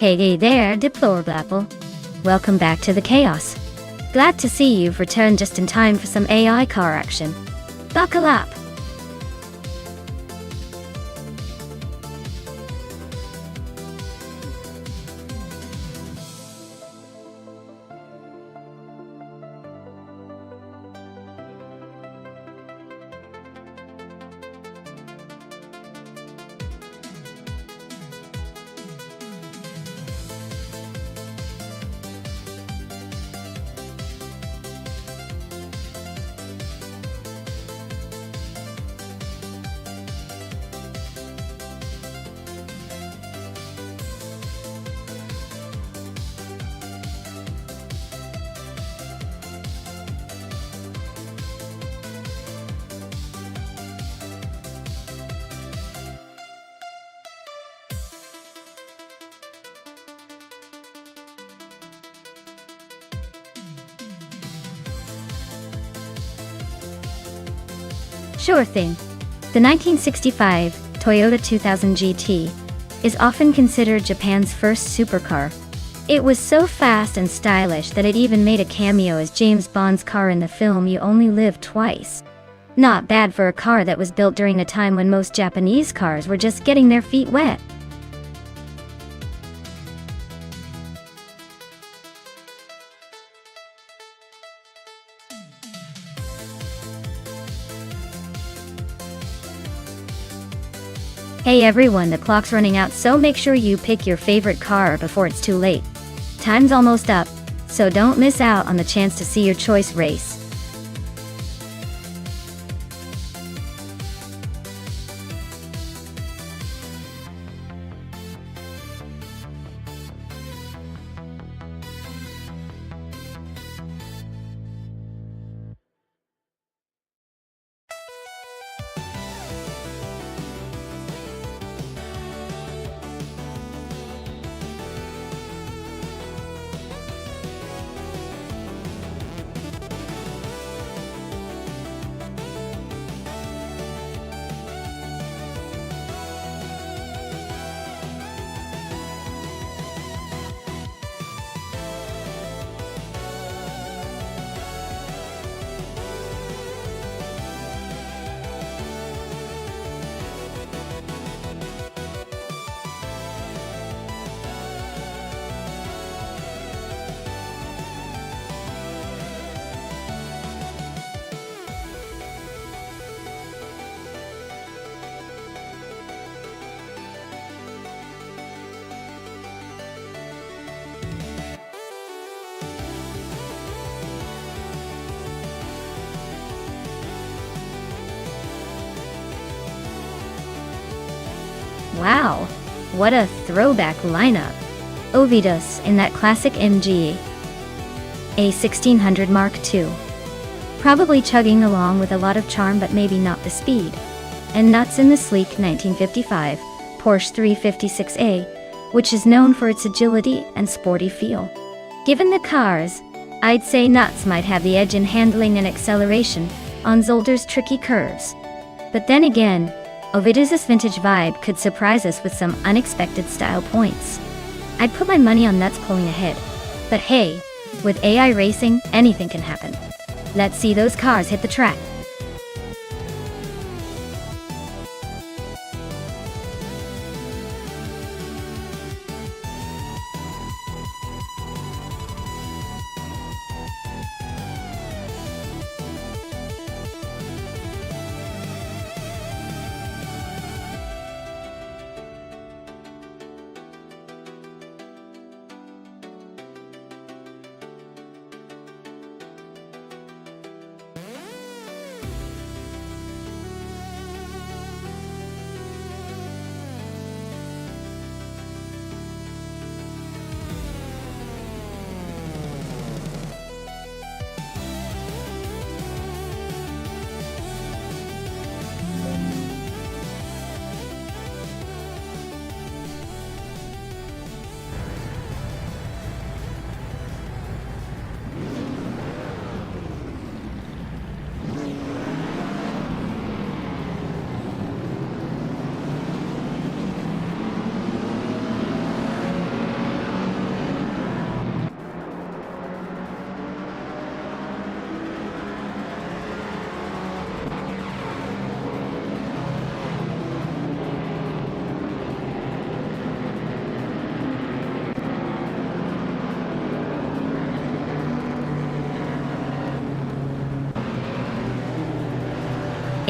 Hey there, Deplorable. Welcome back to the chaos. Glad to see you've returned just in time for some AI car action. Buckle up. Sure thing. The 1965 Toyota 2000 GT is often considered Japan's first supercar. It was so fast and stylish that it even made a cameo as James Bond's car in the film You Only Live Twice. Not bad for a car that was built during a time when most Japanese cars were just getting their feet wet. Hey everyone, the clock's running out, so make sure you pick your favorite car before it's too late. Time's almost up, so don't miss out on the chance to see your choice race. Wow, what a throwback lineup. Ovidus in that classic MG A1600 Mark II. Probably chugging along with a lot of charm but maybe not the speed. And nuts in the sleek 1955 Porsche 356A, which is known for its agility and sporty feel. Given the cars, I'd say nuts might have the edge in handling and acceleration on Zolder's tricky curves. But then again, Ovidus' vintage vibe could surprise us with some unexpected style points. I'd put my money on nuts pulling ahead. But hey, with AI racing, anything can happen. Let's see those cars hit the track.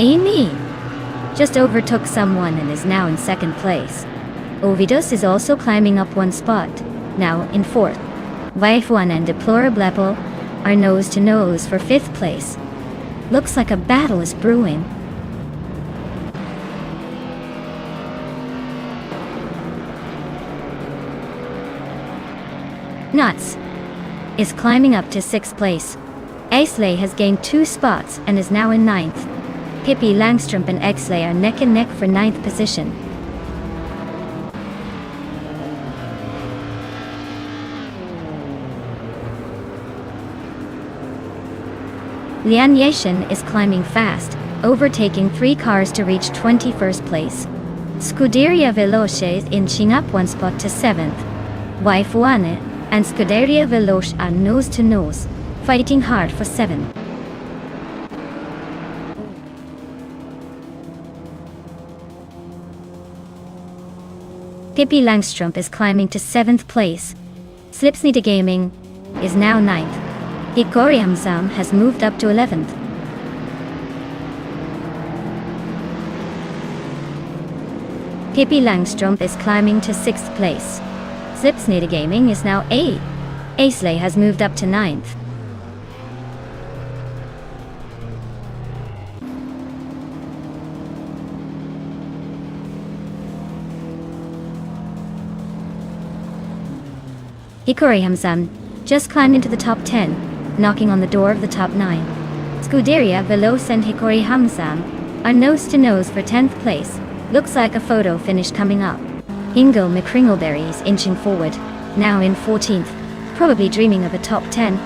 Amy just overtook someone and is now in second place. Ovidus is also climbing up one spot, now in fourth. Wife1 and Deplorable Apple are nose to nose for fifth place. Looks like a battle is brewing. Nuts is climbing up to sixth place. Aisley has gained 2 spots and is now in ninth. Pippi Langstrup and Exley are neck and neck for ninth position. Lian Yashin is climbing fast, overtaking 3 cars to reach 21st place. Scuderia Veloce is inching up 1 spot to 7th. Wife1 and Scuderia Veloce are nose to nose, fighting hard for 7th. Pippi Langstrup is climbing to 7th place. Slipsneeder Gaming is now 9th. Hikori Hamzam has moved up to 11th. Pippi Langstrup is climbing to 6th place. Slipsneeder Gaming is now 8th. Aisley has moved up to 9th. Hikori Hamzam just climbed into the top 10, knocking on the door of the top 9. Scuderia Veloce and Hikori Hamzam are nose to nose for 10th place. Looks like a photo finish coming up. Ingo McCringleberry is inching forward, now in 14th, probably dreaming of a top 10.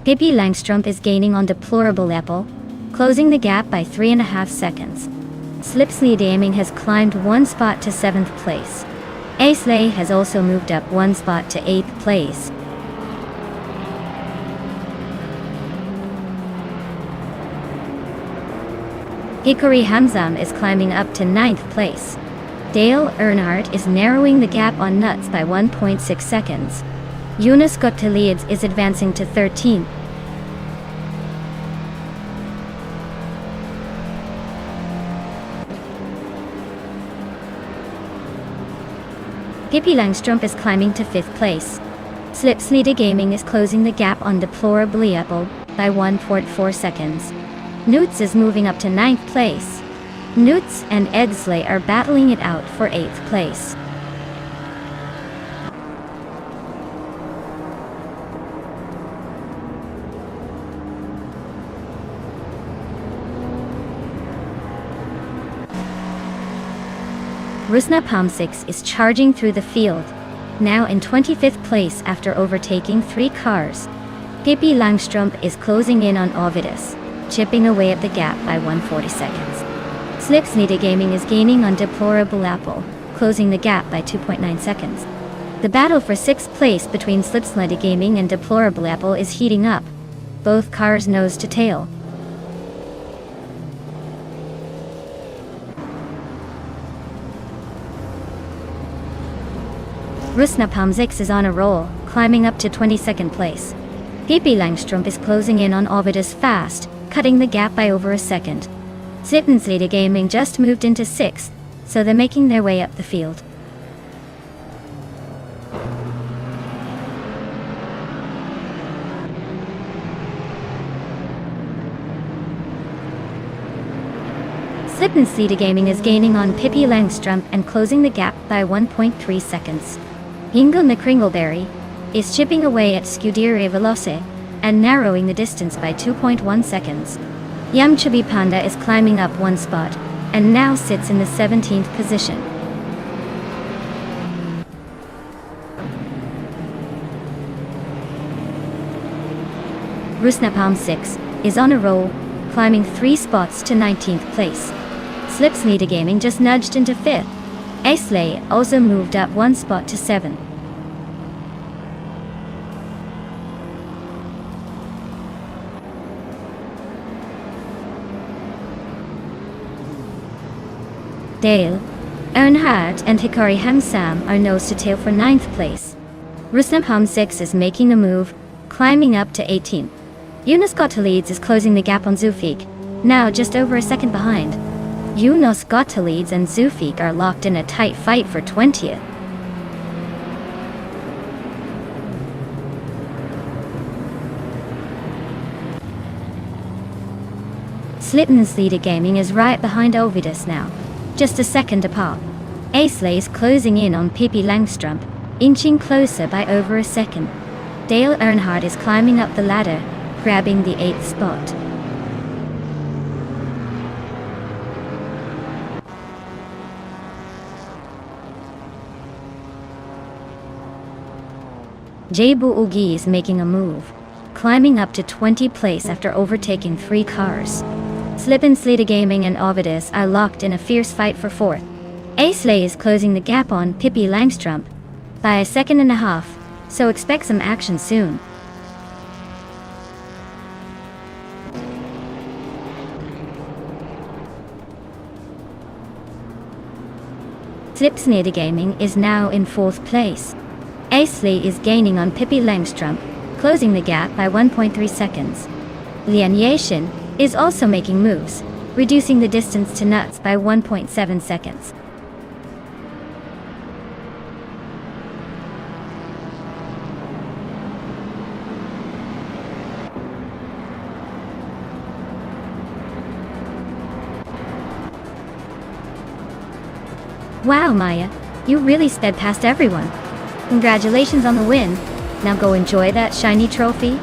Pippi Langstrup is gaining on Deplorable Apple, closing the gap by 3.5 seconds. Slipsneeder Gaming has climbed 1 spot to 7th place. Aisley has also moved up 1 spot to 8th place. Hikori Hamzam is climbing up to 9th place. Dale Earnhardt is narrowing the gap on Nuts by 1.6 seconds. Yunus Gottlieb is advancing to 13th. Pippi Langstrup is climbing to 5th place. Slipsneeder Gaming is closing the gap on Deplorable Apple by 1.4 seconds. Newts is moving up to 9th place. Newts and Exley are battling it out for 8th place. Rusna Palm6 is charging through the field, now in 25th place after overtaking 3 cars. Pippi Langstrup is closing in on Ovidus, chipping away at the gap by 140 seconds. Slipsneeder Gaming is gaining on Deplorable Apple, closing the gap by 2.9 seconds. The battle for 6th place between Slipsneeder Gaming and Deplorable Apple is heating up, both cars nose to tail. Rusna Palm6 is on a roll, climbing up to 22nd place. Pippi Langstrup is closing in on Ovidus fast, cutting the gap by over a second. Slipsneeder Gaming just moved into 6th, so they're making their way up the field. Slipsneeder Gaming is gaining on Pippi Langstrup and closing the gap by 1.3 seconds. Ingo McCringleberry is chipping away at Scuderia Veloce and narrowing the distance by 2.1 seconds. Yum Chubby Panda is climbing up 1 spot and now sits in the 17th position. Rusna Palm6 is on a roll, climbing 3 spots to 19th place. Slipsneeder Gaming just nudged into 5th. Aisley also moved up 1 spot to 7th. Dale Earnhardt and Hikori Hamzam are nose to tail for 9th place. Rustam 6 is making a move, climbing up to 18th. Yunus Gotalides is closing the gap on Zufik, now just over a second behind. Yunus Gotalides and Zufik are locked in a tight fight for 20th. Slippen's leader gaming is right behind Ovidus now, just a second apart. Aisley is closing in on Pippi Langstrup, inching closer by over a second. Dale Earnhardt is climbing up the ladder, grabbing the 8th spot. Jabu Ugi is making a move, climbing up to 20th place after overtaking 3 cars. Slippin Slita Gaming and Ovidus are locked in a fierce fight for 4th. Aisley is closing the gap on Pippi Langstrup by a second and a half, so expect some action soon. Slipsnida Gaming is now in 4th place. Aisley is gaining on Pippi Langstrup, closing the gap by 1.3 seconds. Lian Yashin is also making moves, reducing the distance to Nuts by 1.7 seconds. Wow, Maya, you really sped past everyone. Congratulations on the win. Now go enjoy that shiny trophy.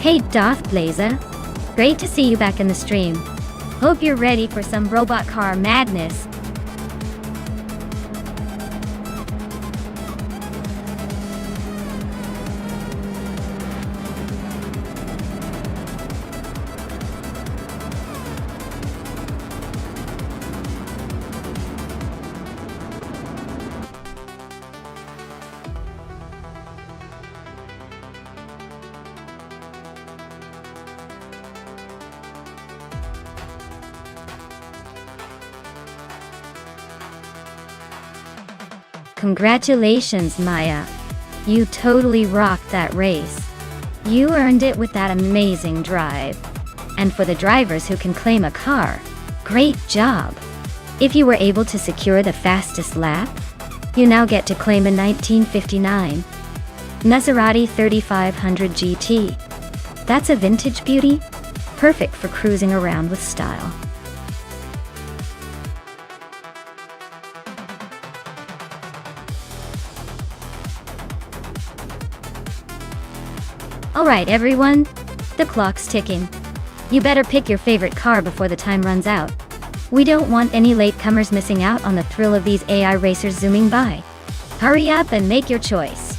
Hey Darth Blazer, great to see you back in the stream. Hope you're ready for some robot car madness. Congratulations, Maya. You totally rocked that race. You earned it with that amazing drive. And for the drivers who can claim a car, great job. If you were able to secure the fastest lap, you now get to claim a 1959 Maserati 3500 GT. That's a vintage beauty, perfect for cruising around with style. Alright everyone, the clock's ticking. You better pick your favorite car before the time runs out. We don't want any latecomers missing out on the thrill of these AI racers zooming by. Hurry up and make your choice.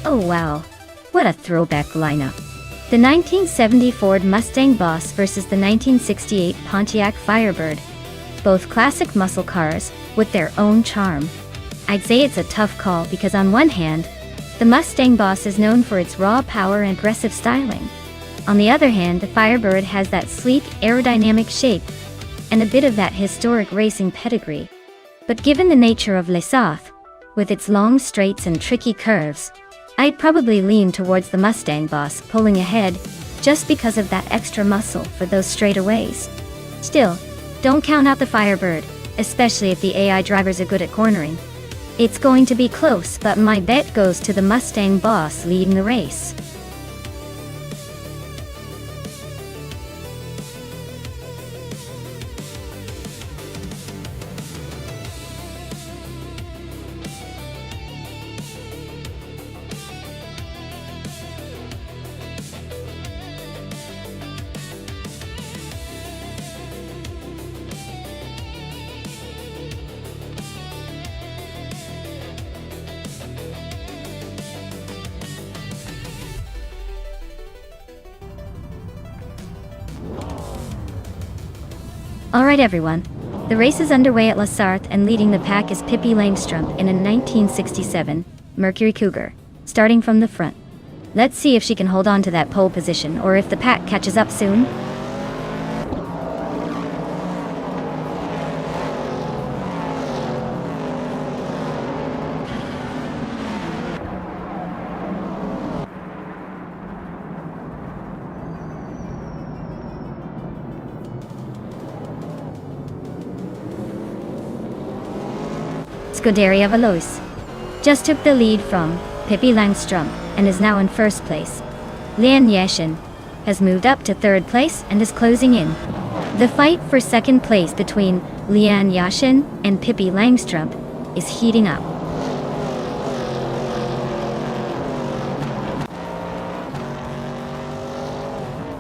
Oh wow, what a throwback lineup. The 1970 Ford Mustang Boss versus the 1968 Pontiac Firebird. Both classic muscle cars with their own charm. I'd say it's a tough call because on one hand, the Mustang Boss is known for its raw power and aggressive styling. On the other hand, the Firebird has that sleek, aerodynamic shape and a bit of that historic racing pedigree. But given the nature of Les Sauts, with its long straights and tricky curves, I'd probably lean towards the Mustang Boss pulling ahead just because of that extra muscle for those straightaways. Still, don't count out the Firebird, especially if the AI drivers are good at cornering. It's going to be close, but my bet goes to the Mustang Boss leading the race. Alright everyone, the race is underway at Les Sauts and leading the pack is Pippi Langstrumpf in a 1967 Mercury Cougar, starting from the front. Let's see if she can hold on to that pole position or if the pack catches up soon. Scuderia Veloce just took the lead from Pippi Langstrumpf and is now in first place. Lian Yashin has moved up to third place and is closing in. The fight for second place between Lian Yashin and Pippi Langstrumpf is heating up.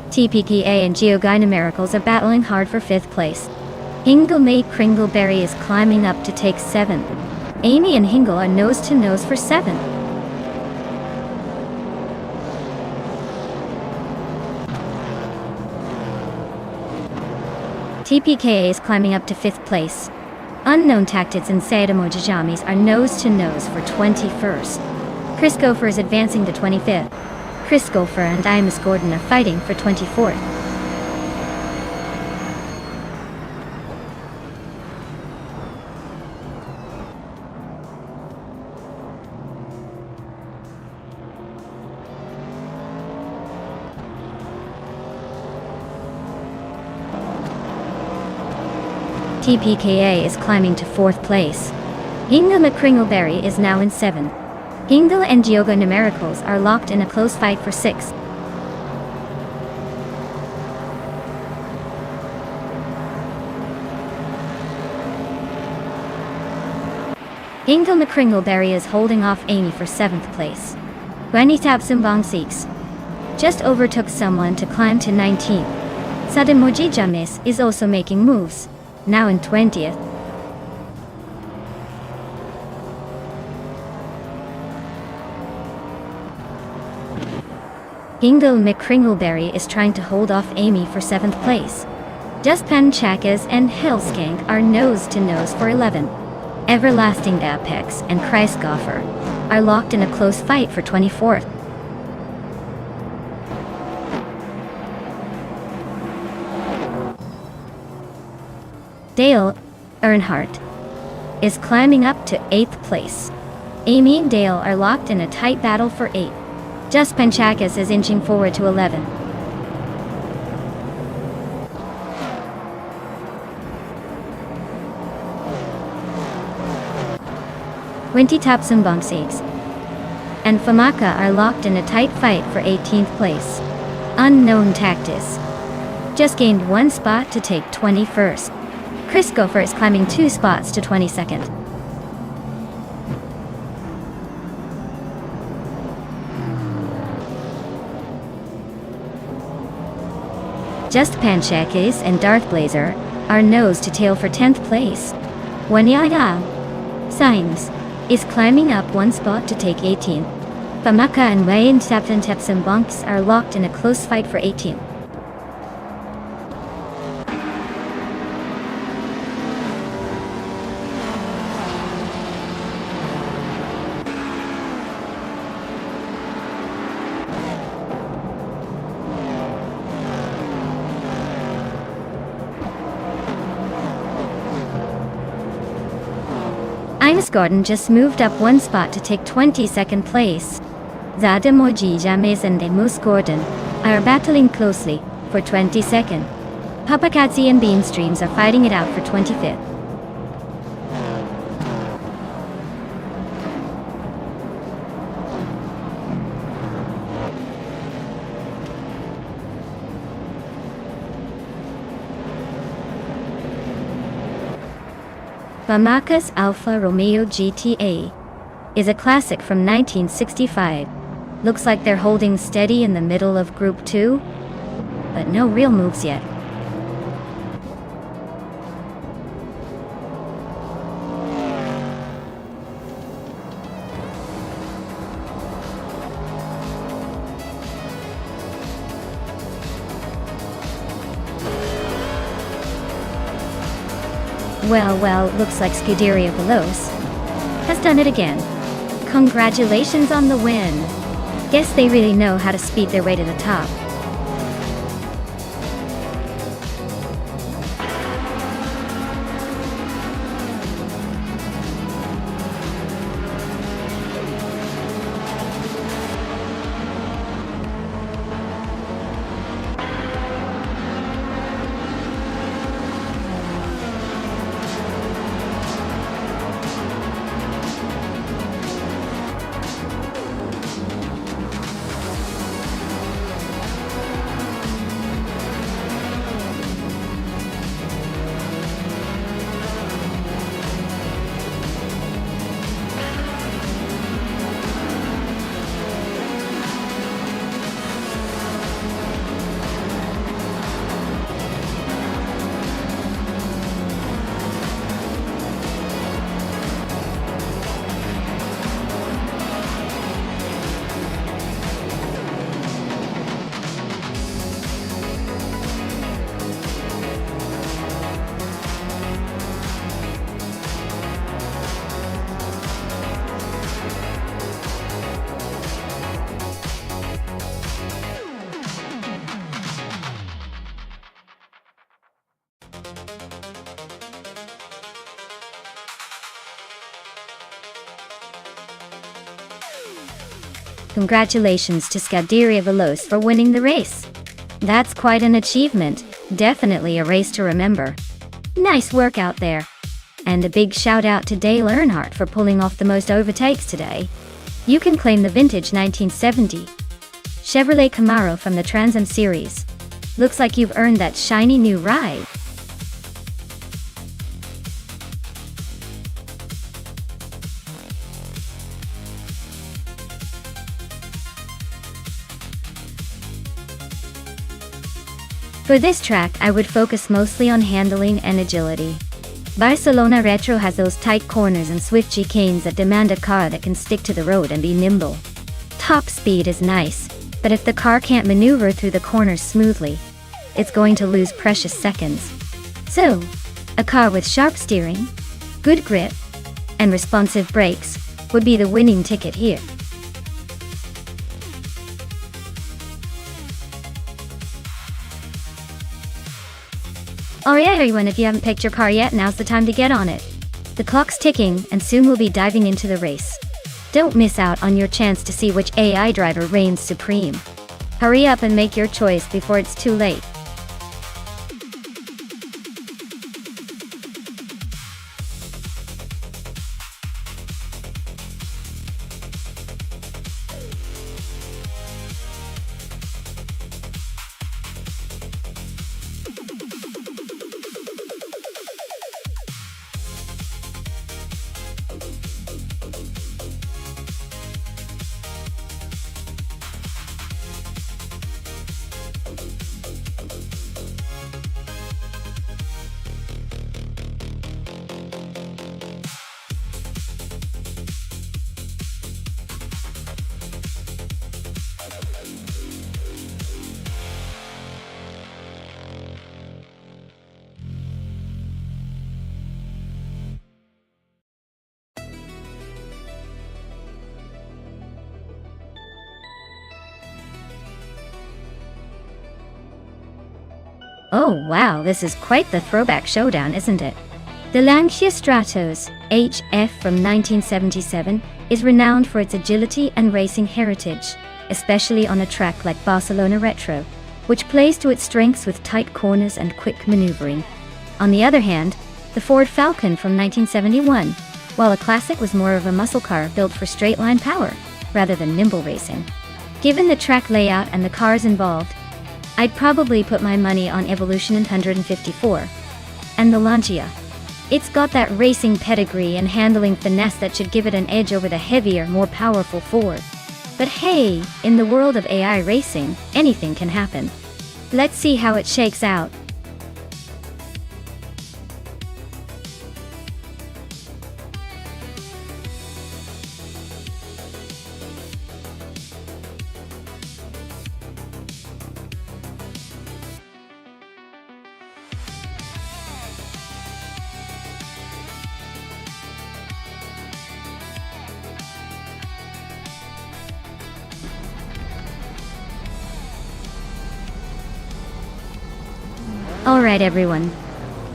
TPKA and Geogina Miracles are battling hard for fifth place. Hingle May Kringleberry is climbing up to take seventh. Amy and Hingle are nose to nose for seventh. TPKA is climbing up to fifth place. Unknown Tactics and Sayadamo Jajamis are nose to nose for 21st. Chris Gopher is advancing to 25th. Chris Gopher and Imus Gordon are fighting for 24th. TPKA is climbing to fourth place. Hingle McCringleberry is now in seventh. Hingle and Geoga Numericals are locked in a close fight for sixth. Hingle McCringleberry is holding off Amy for seventh place. Guanitab Sumbang Seeks just overtook someone to climb to 19th. Sademoji James is also making moves, now in 20th. Kingdom McCringleberry is trying to hold off Amy for 7th place. Dustpan Chakas and Hellskank are nose-to-nose for 11. Everlasting Apex and Christgoffer are locked in a close fight for 24th. Dale Earnhardt is climbing up to 8th place. Amy and Dale are locked in a tight battle for 8. Just Panchakas is inching forward to 11. Winty Tapsumbongsigs and Famaka are locked in a tight fight for 18th place. Unknown Tactus just gained 1 spot to take 21st. Chris Gopher is climbing 2 spots to 22nd. Just Panchakis and Darth Blazer are nose to tail for 10th place. Wanyaya Symes is climbing up 1 spot to take 18th. Famaka and Wayan Tepsimbonks are locked in a close fight for 18th. Gordon just moved up 1 spot to take 22nd place. Zademoji James and Demus Gordon are battling closely for 22nd. Papakatsi and Beamstreams are fighting it out for 25th. Famaka's Alfa Romeo GTA is a classic from 1965. Looks like they're holding steady in the middle of Group 2, but no real moves yet. Well, looks like Scuderia Veloce has done it again. Congratulations on the win. Guess they really know how to speed their way to the top. Congratulations to Scuderia Veloce for winning the race. That's quite an achievement, definitely a race to remember. Nice work out there. And a big shout out to Dale Earnhardt for pulling off the most overtakes today. You can claim the vintage 1970 Chevrolet Camaro from the Trans Am series. Looks like you've earned that shiny new ride. For this track, I would focus mostly on handling and agility. Barcelona Retro has those tight corners and swift chicanes that demand a car that can stick to the road and be nimble. Top speed is nice, but if the car can't maneuver through the corners smoothly, it's going to lose precious seconds. So, a car with sharp steering, good grip, and responsive brakes would be the winning ticket here. Alright everyone, if you haven't picked your car yet, now's the time to get on it. The clock's ticking, and soon we'll be diving into the race. Don't miss out on your chance to see which AI driver reigns supreme. Hurry up and make your choice before it's too late. Oh wow, this is quite the throwback showdown, isn't it? The Lancia Stratos HF from 1977 is renowned for its agility and racing heritage, especially on a track like Barcelona Retro, which plays to its strengths with tight corners and quick maneuvering. On the other hand, the Ford Falcon from 1971, while a classic, was more of a muscle car built for straight-line power, rather than nimble racing. Given the track layout and the cars involved, I'd probably put my money on Evolution 154 and the Lancia. It's got that racing pedigree and handling finesse that should give it an edge over the heavier, more powerful Ford. But hey, in the world of AI racing, anything can happen. Let's see how it shakes out. Alright everyone,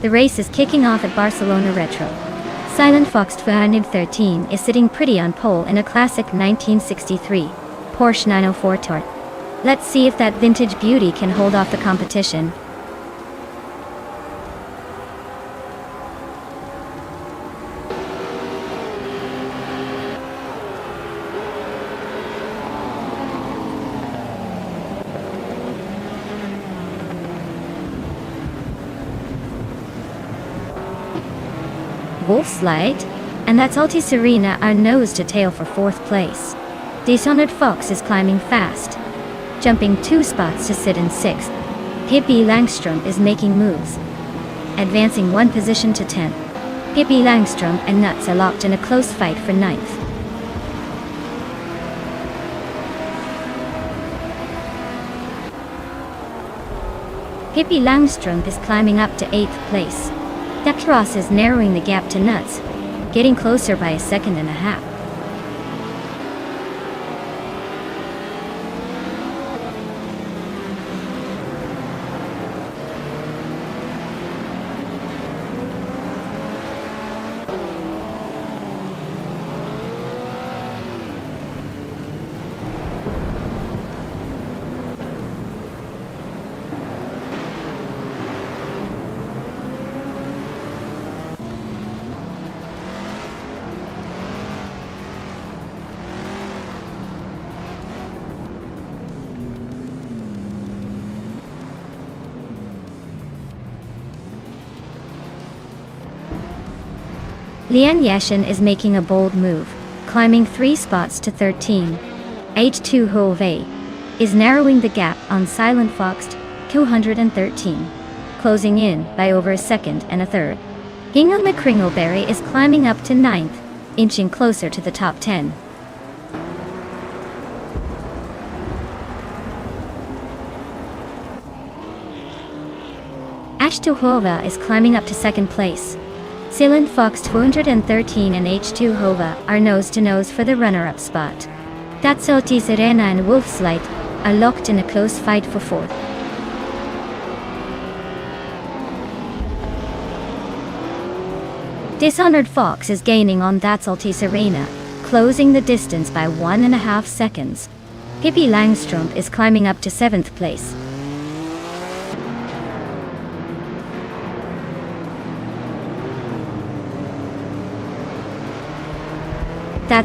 the race is kicking off at Barcelona Retro. Silent Fox 213 is sitting pretty on pole in a classic 1963 Porsche 904 Turbo. Let's see if that vintage beauty can hold off the competition. Wolf's Light, and that's Alti Serena are nose to tail for 4th place. Dishonored Fox is climbing fast, jumping 2 spots to sit in 6th. Pippi Langstrom is making moves, advancing 1 position to 10th. Pippi Langstrom and Nuts are locked in a close fight for 9th. Pippi Langstrom is climbing up to 8th place. Dakros is narrowing the gap to Nuts, getting closer by 1.5 seconds. Lian Yashin is making a bold move, climbing 3 spots to 13. H2 Hove is narrowing the gap on Silent Fox 213, closing in by over a second and a third. Gingham McCringleberry is climbing up to 9th, inching closer to the top 10. H2 is climbing up to 2nd place. Silent Fox 213 and H2 Hova are nose-to-nose for the runner-up spot. Salty Sirena and Wolf's Light are locked in a close fight for 4th. Dishonored Fox is gaining on Salty Sirena, closing the distance by 1.5 seconds. Pippi Langstrumpf is climbing up to 7th place.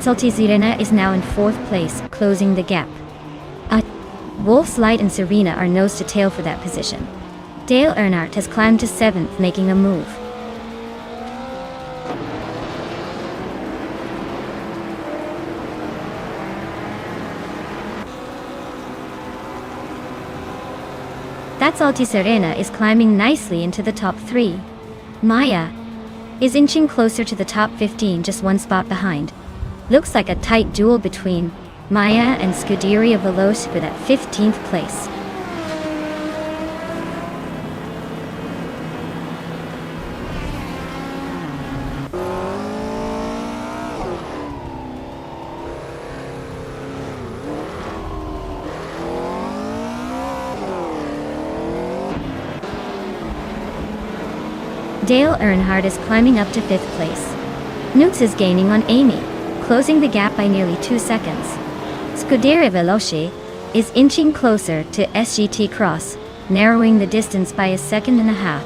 Salty Sirena is now in 4th place, closing the gap. Wolf's Light and Serena are nose to tail for that position. Dale Earnhardt has climbed to 7th, making a move. Salty Sirena is climbing nicely into the top 3. Maya is inching closer to the top 15, just 1 spot behind. Looks like a tight duel between Maya and Scuderia Veloce for that 15th place. Dale Earnhardt is climbing up to 5th place. Newts is gaining on Amy, closing the gap by nearly 2 seconds. Scuderia Veloce is inching closer to SGT Cross, narrowing the distance by 1.5 seconds.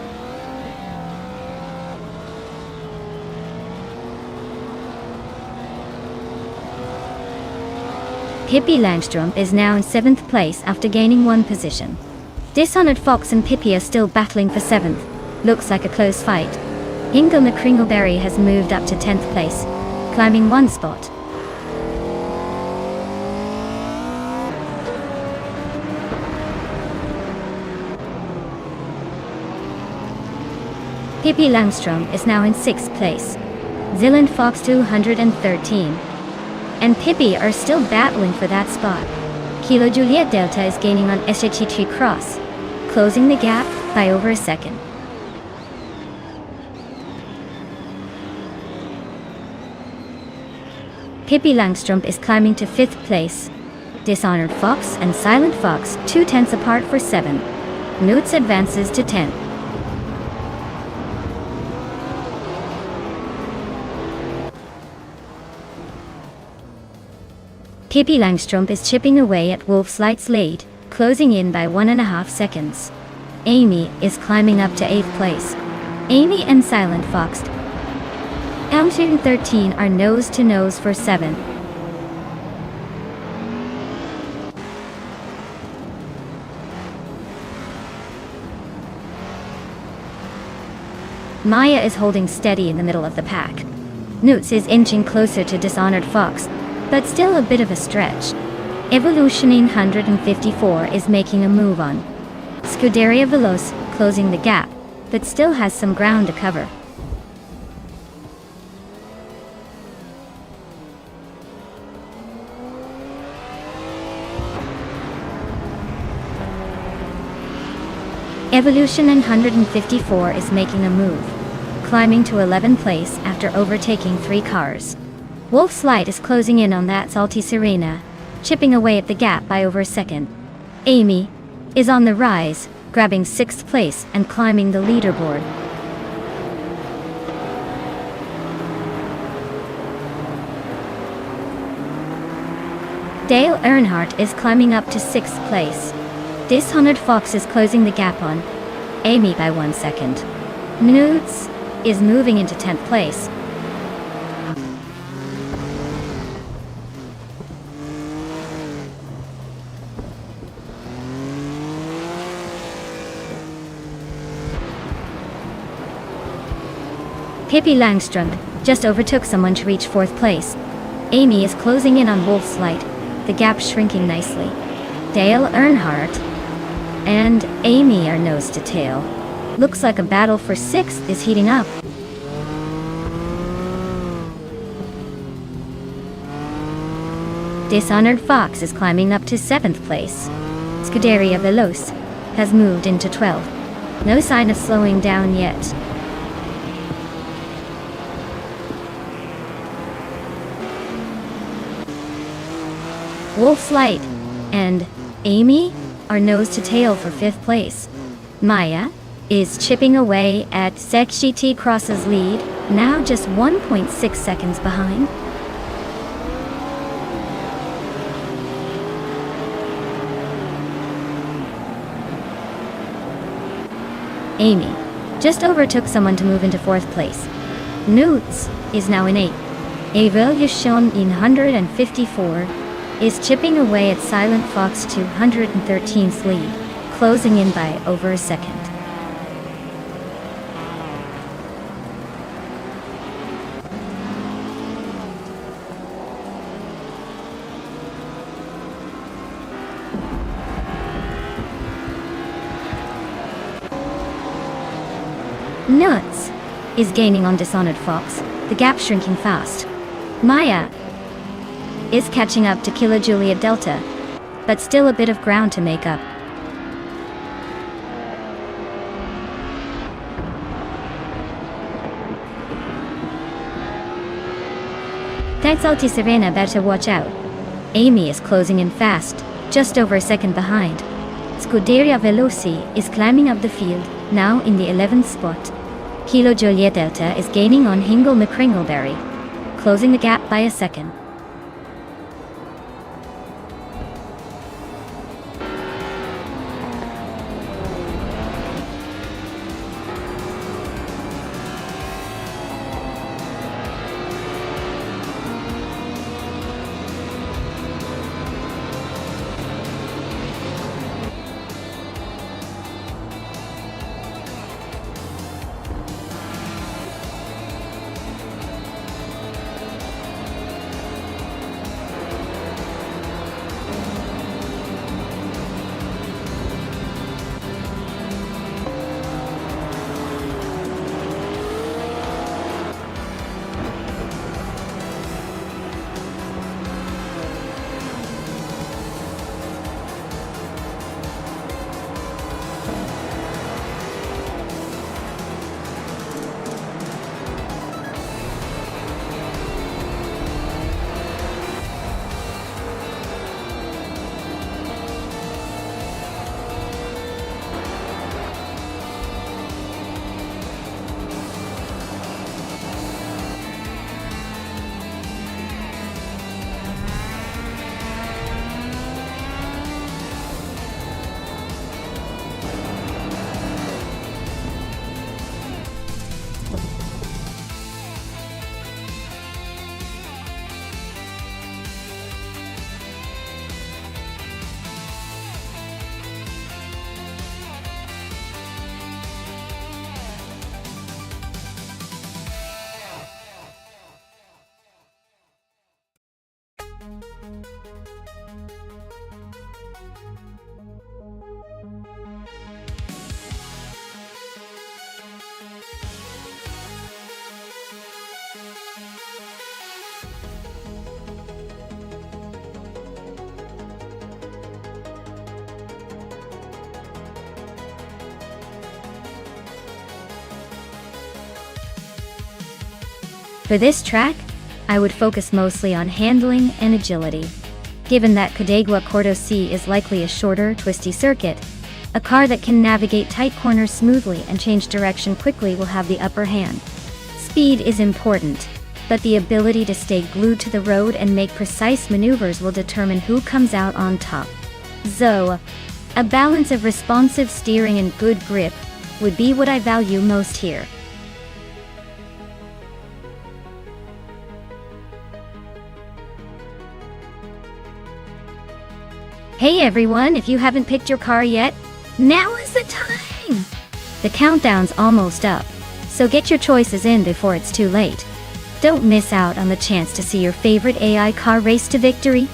Pippi Langstrumpf is now in 7th place after gaining 1 position. Dishonored Fox and Pippi are still battling for 7th. Looks like a close fight. Ingo McCringleberry has moved up to 10th place, climbing 1 spot. Pippi Langstrumpf is now in 6th place. Zilland Fox 213 and Pippi are still battling for that spot. Kilo Juliet Delta is gaining on SHT Cross, closing the gap by over a second. Pippi Langstrumpf is climbing to 5th place. Dishonored Fox and Silent Fox 2 tenths apart for 7. Newts advances to 10th. Pippi Langstrumpf is chipping away at Wolf's Light's lead, closing in by 1.5 seconds. Amy is climbing up to 8th place. Amy and Silent Fox 13 are nose-to-nose for 7. Maya is holding steady in the middle of the pack. Newts is inching closer to Dishonored Fox, but still a bit of a stretch. Evolutionine 154 is making a move on Scuderia Veloce, closing the gap, but still has some ground to cover. Evolution 154 is making a move, climbing to 11th place after overtaking 3 cars. Wolf's Light is closing in on Salty Sirena, chipping away at the gap by over a second. Amy is on the rise, grabbing 6th place and climbing the leaderboard. Dale Earnhardt is climbing up to 6th place. Dishonored Fox is closing the gap on Amy by 1 second. Newts is moving into 10th place. Pippi Langstrumpf just overtook someone to reach 4th place. Amy is closing in on Wolf's Light, the gap shrinking nicely. Dale Earnhardt and Amy are nose to tail. Looks like a battle for 6th is heating up. Dishonored Fox is climbing up to 7th place. Scuderia Veloce has moved into 12th. No sign of slowing down yet. Wolf's Light and Amy are nose to tail for 5th place. Maya is chipping away at Sekshiti Cross's lead, now just 1.6 seconds behind. Amy just overtook someone to move into 4th place. Newts is now in 8th. Evolution in 154 is chipping away at Silent Fox to 113th lead, closing in by over a second. Nuts is gaining on Dishonored Fox, the gap shrinking fast. Maya is catching up to Kilo Juliet Delta, but still a bit of ground to make up. That's Alti Serena better watch out. Amy is closing in fast, just over a second behind. Scuderia Veloci is climbing up the field, now in the 11th spot. Kilo Juliet Delta is gaining on Hingle McCringleberry, closing the gap by a second. For this track, I would focus mostly on handling and agility. Given that Cadegua Cordo C is likely a shorter, twisty circuit, a car that can navigate tight corners smoothly and change direction quickly will have the upper hand. Speed is important, but the ability to stay glued to the road and make precise maneuvers will determine who comes out on top. So, a balance of responsive steering and good grip would be what I value most here. Hey everyone, if you haven't picked your car yet, now is the time! The countdown's almost up, so get your choices in before it's too late. Don't miss out on the chance to see your favorite AI car race to victory.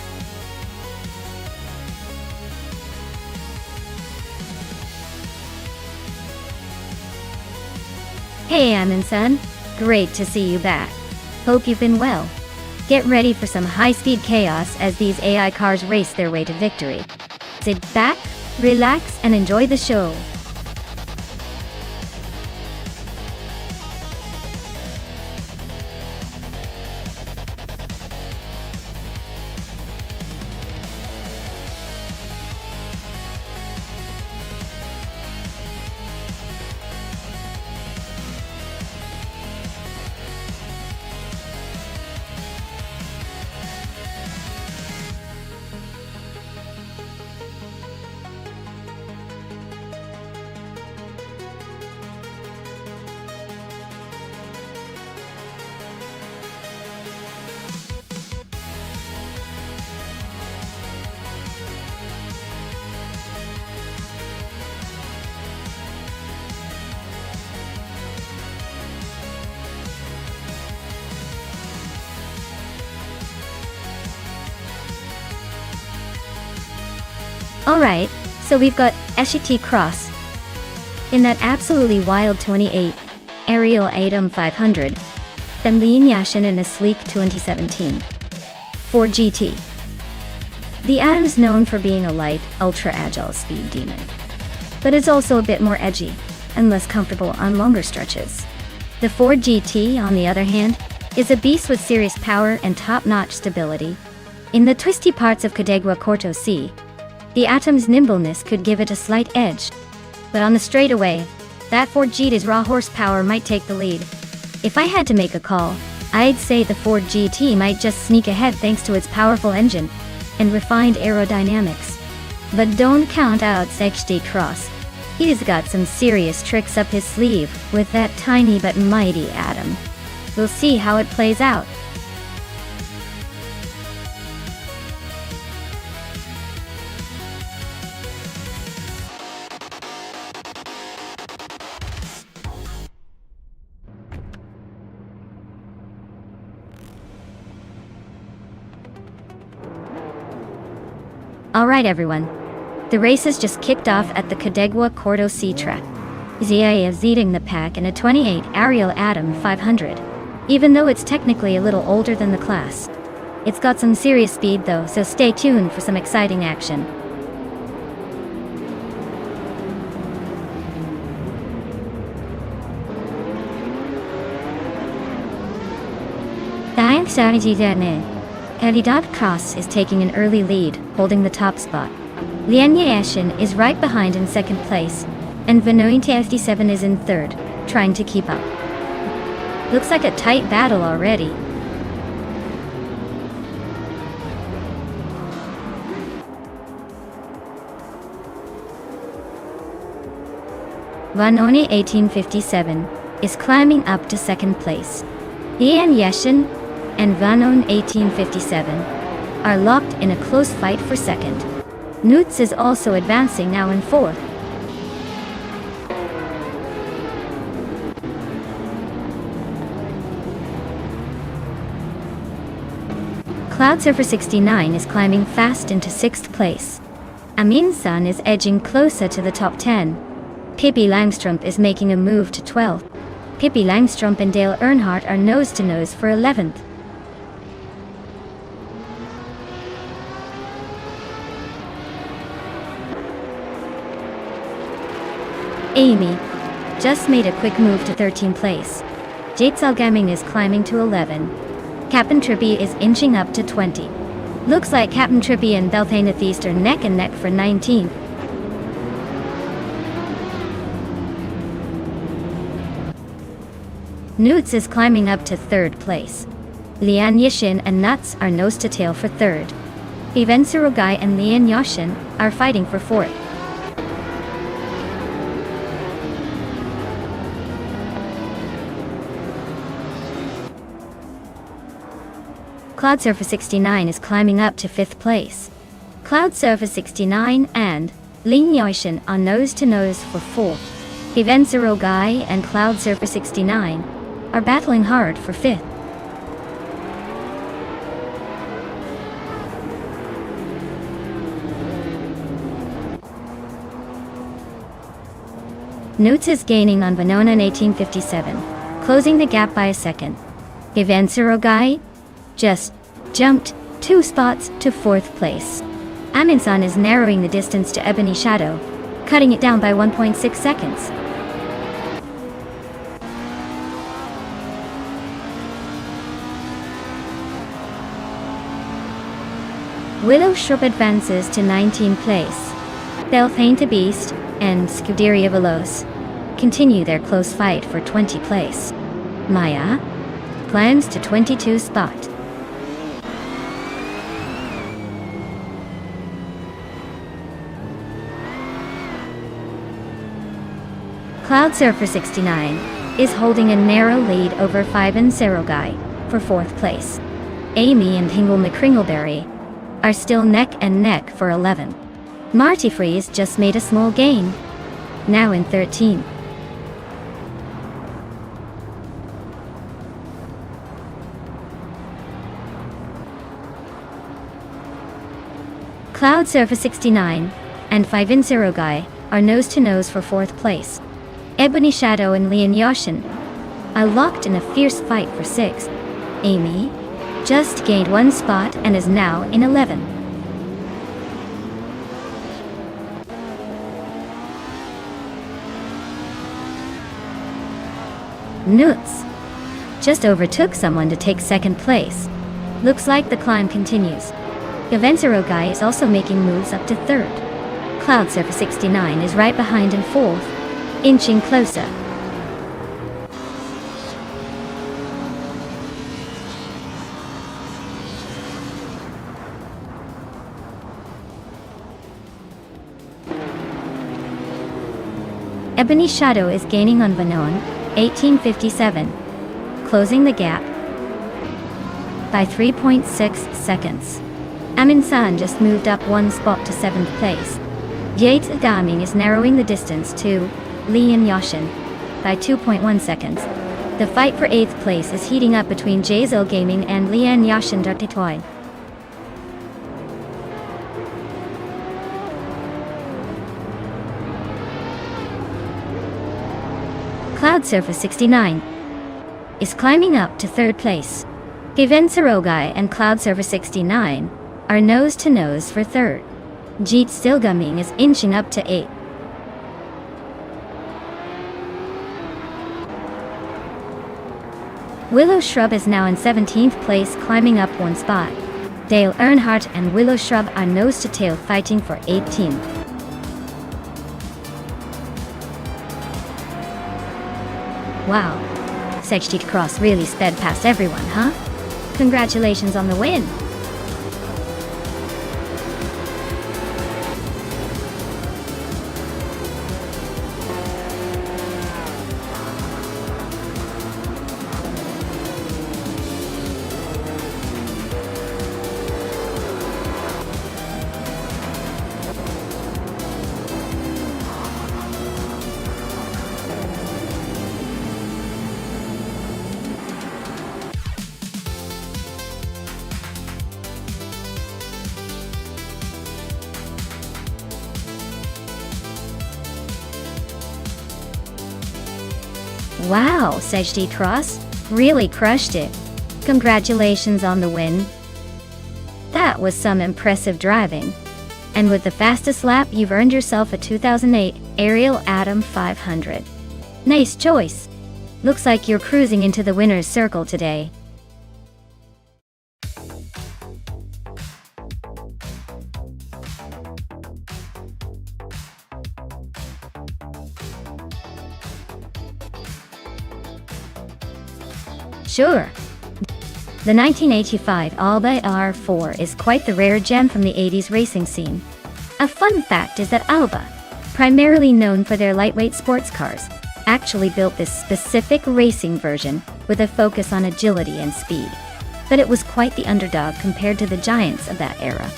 Hey Amundsen, great to see you back. Hope you've been well. Get ready for some high-speed chaos as these AI cars race their way to victory. Sit back, relax, and enjoy the show. Alright, so we've got SHT Cross in that absolutely wild 28, Ariel Atom 500, then Lean Yashin in a sleek 2017 Ford GT. The Atom's known for being a light, ultra-agile speed demon, but it's also a bit more edgy and less comfortable on longer stretches. The Ford GT, on the other hand, is a beast with serious power and top-notch stability. In the twisty parts of Cadegua Corto C, the Atom's nimbleness could give it a slight edge, but on the straightaway, that Ford GT's raw horsepower might take the lead. If I had to make a call, I'd say the Ford GT might just sneak ahead thanks to its powerful engine and refined aerodynamics. But don't count out SHT Cross. He's got some serious tricks up his sleeve with that tiny but mighty Atom. We'll see how it plays out. Alright everyone, the race has just kicked off at the Cadegua Corto C track. ZIA is leading the pack in a 28 Ariel Atom 500, even though it's technically a little older than the class. It's got some serious speed though, so stay tuned for some exciting action. Elidad Cross is taking an early lead, holding the top spot. Lian Yashin is right behind in second place, and Vanointe FD7 is in third, trying to keep up. Looks like a tight battle already. Vanoni 1857 is climbing up to second place. Lian Yashin and Vanon 1857 are locked in a close fight for second. Nutz is also advancing now in fourth. Cloud Surfer 69 is climbing fast into sixth place. Amin San is edging closer to the top 10. Pippi Langstrup is making a move to 12th. Pippi Langstrup and Dale Earnhardt are nose-to-nose for 11th. Amy just made a quick move to 13th place. Jatesal Gaming is climbing to 11. Captain Trippy is inching up to 20. Looks like Captain Trippy and Beltane East are neck and neck for 19. Nutz is climbing up to third place. Lian Yashin and Nuts are nose to tail for third. Ivan Surugai and Lian Yashin are fighting for fourth. Cloud Surfer 69 is climbing up to 5th place. Cloud Surfer 69 and Lin Yoshin are nose-to-nose for 4th. Ivan Surugai and Cloud Surfer 69 are battling hard for 5th. Newts is gaining on Venona in 1857, closing the gap by a second. Ivanserogai just jumped 2 spots to 4th place. Amundsen is narrowing the distance to Ebony Shadow, cutting it down by 1.6 seconds. Willow Shrub advances to 19th place. Belthainta Beast and Scuderia Veloz continue their close fight for 20th place. Maya climbs to 22 spot. Cloud Surfer 69 is holding a narrow lead over Ivanserogai for 4th place. Amy and Hingle McCringleberry are still neck and neck for 11th. Marty Freeze just made a small gain, now in 13th. Cloud Surfer 69 and Ivanserogai are nose-to-nose for 4th place. Ebony Shadow and Leon Yoshin are locked in a fierce fight for 6th. Amy just gained 1 spot and is now in 11th. Newts just overtook someone to take 2nd place. Looks like the climb continues. Ivanserogai is also making moves up to 3rd. Cloud Surfer 69 is right behind in 4th, inching closer. Ebony Shadow is gaining on Vanon, 1857, closing the gap by 3.6 seconds. Amundsen just moved up 1 spot to 7th place. Yates Gaming is narrowing the distance to Leon Yoshin by 2.1 seconds. The fight for 8th place is heating up between Jazel Gaming and Leon Yoshin Dartitoy. Cloud Surfer 69 is climbing up to 3rd place. Ivanserogai and Cloud Surfer 69 are nose-to-nose for 3rd. Jeet Stilgaming is inching up to 8th. Willow Shrub is now in 17th place, climbing up 1 spot. Dale Earnhardt and Willow Shrub are nose-to-tail fighting for 18th. Wow, Sejjit Cross really sped past everyone, huh? Congratulations on the win! Wow, Sejjit Cross really crushed it. Congratulations on the win. That was some impressive driving. And with the fastest lap, you've earned yourself a 2008 Ariel Atom 500. Nice choice. Looks like you're cruising into the winner's circle today. Sure. The 1985 Alba R4 is quite the rare gem from the 80s racing scene. A fun fact is that Alba, primarily known for their lightweight sports cars, actually built this specific racing version with a focus on agility and speed. But it was quite the underdog compared to the giants of that era.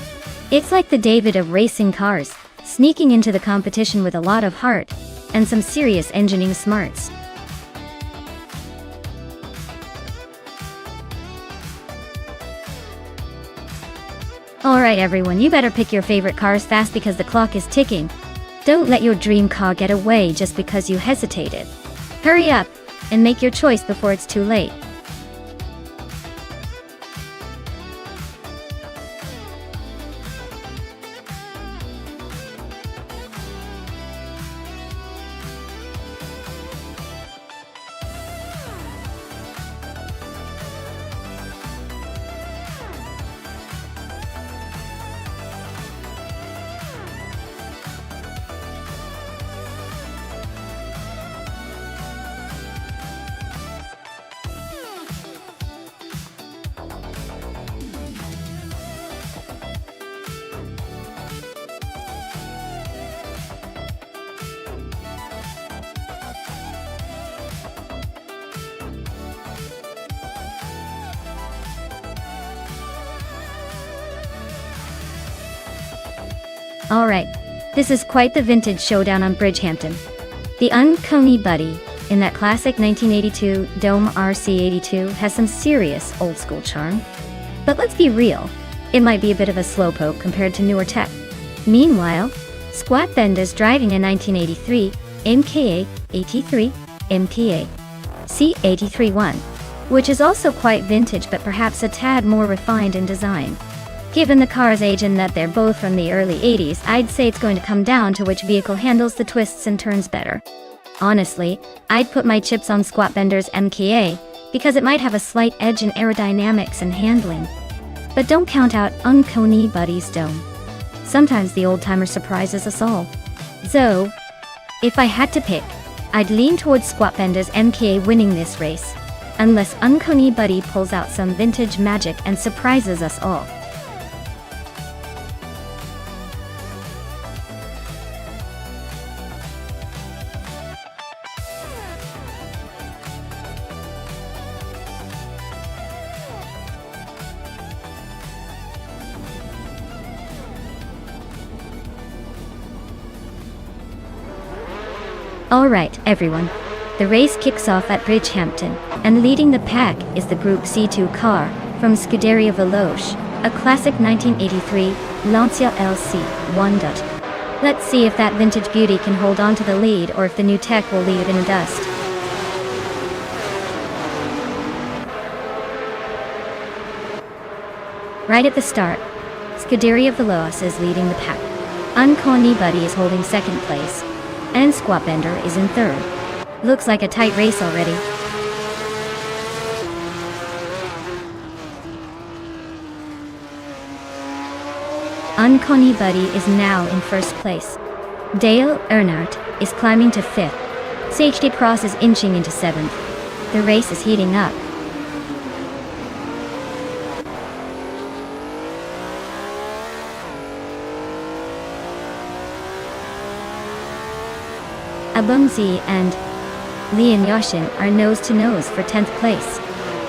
It's like the David of racing cars, sneaking into the competition with a lot of heart and some serious engineering smarts. Alright everyone, you better pick your favorite cars fast because the clock is ticking. Don't let your dream car get away just because you hesitated. Hurry up and make your choice before it's too late. Alright, this is quite the vintage showdown on Bridgehampton. The Unconey Buddy, in that classic 1982 Dome RC82, has some serious old-school charm. But let's be real, it might be a bit of a slowpoke compared to newer tech. Meanwhile, Squat Bender's driving a 1983 MKA 83 MPA C83-1, which is also quite vintage but perhaps a tad more refined in design. Given the car's age and that they're both from the early 80s, I'd say it's going to come down to which vehicle handles the twists and turns better. Honestly, I'd put my chips on Squat Bender's MKA, because it might have a slight edge in aerodynamics and handling. But don't count out Unconey Buddy's dome. Sometimes the old-timer surprises us all. So, if I had to pick, I'd lean towards Squat Bender's MKA winning this race, unless Unconey Buddy pulls out some vintage magic and surprises us all. Alright, everyone. The race kicks off at Bridgehampton, and leading the pack is the Group C2 car from Scuderia Veloce, a classic 1983 Lancia LC 1. Let's see if that vintage beauty can hold on to the lead or if the new tech will leave it in the dust. Right at the start, Scuderia Veloce is leading the pack. Unconey Buddy is holding second place, and Squat Bender is in third. Looks like a tight race already. Unconey Buddy is now in first place. Dale Earnhardt is climbing to fifth. Sage de Cross is inching into seventh. The race is heating up. Abumzi and Leon Yoshin are nose-to-nose for 10th place.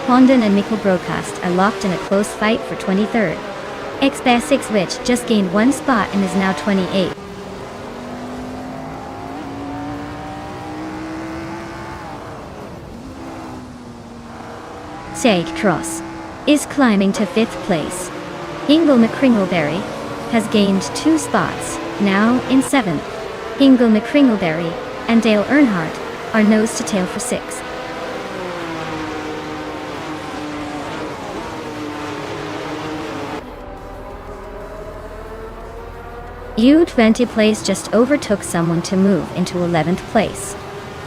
Hondon and Mikkel Broadcast are locked in a close fight for 23rd. X-6 which just gained one spot and is now 28th. Sage Cross is climbing to 5th place. Ingle McCringleberry has gained 2 spots, now in 7th. Ingle McCringleberry and Dale Earnhardt are nose-to-tail for 6th. U20 place just overtook someone to move into 11th place.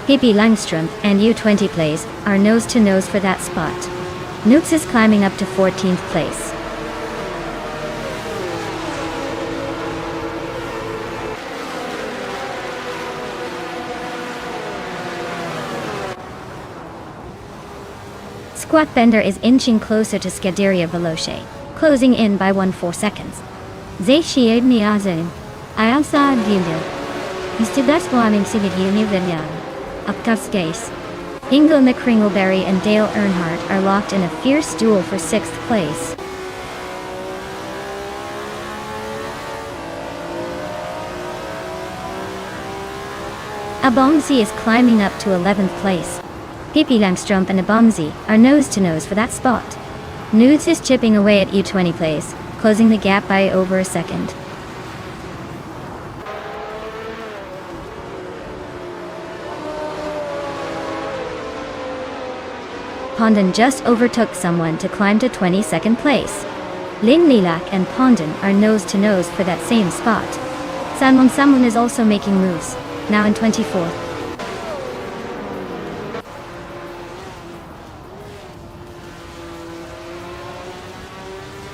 Pippi Langstrom and U20 place are nose-to-nose for that spot. Nukes is climbing up to 14th place. Squat Bender is inching closer to Scuderia Veloce, closing in by 1/4 seconds. Zayshiad Miazin, Ayalsa Gildil. Istidas Boaming Sigiduni Villan. Upkaskase. Ingle McCringleberry and Dale Earnhardt are locked in a fierce duel for 6th place. Abomzi is climbing up to 11th place. Pippi Langstrom and Abomzi are nose-to-nose for that spot. Nudes is chipping away at U20 place, closing the gap by over a second. Pondon just overtook someone to climb to 22nd place. Lin Lilak and Pondon are nose to nose for that same spot. Sanmon Samun is also making moves, now in 24th.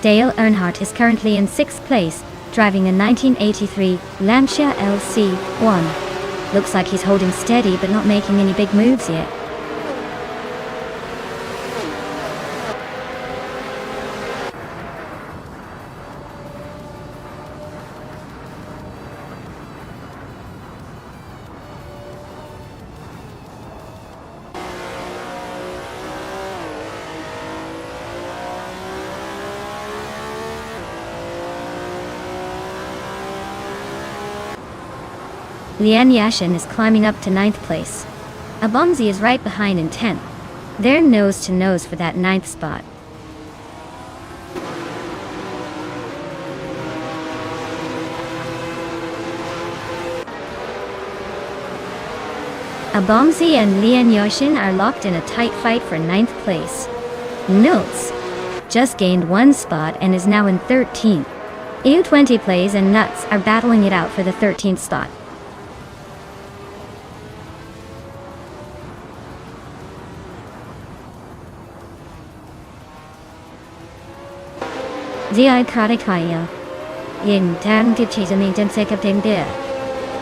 Dale Earnhardt is currently in 6th place, driving a 1983 Lancia LC1. Looks like he's holding steady but not making any big moves yet. Lian Yashin is climbing up to 9th place. Abomzi is right behind in 10th. They're nose to nose for that 9th spot. Abomzi and Lian Yashin are locked in a tight fight for 9th place. Notes just gained 1 spot and is now in 13th. EU20 Plays and Nuts are battling it out for the 13th spot. Di Karakaya. Yin Tan Gichizami Densekapin Beer.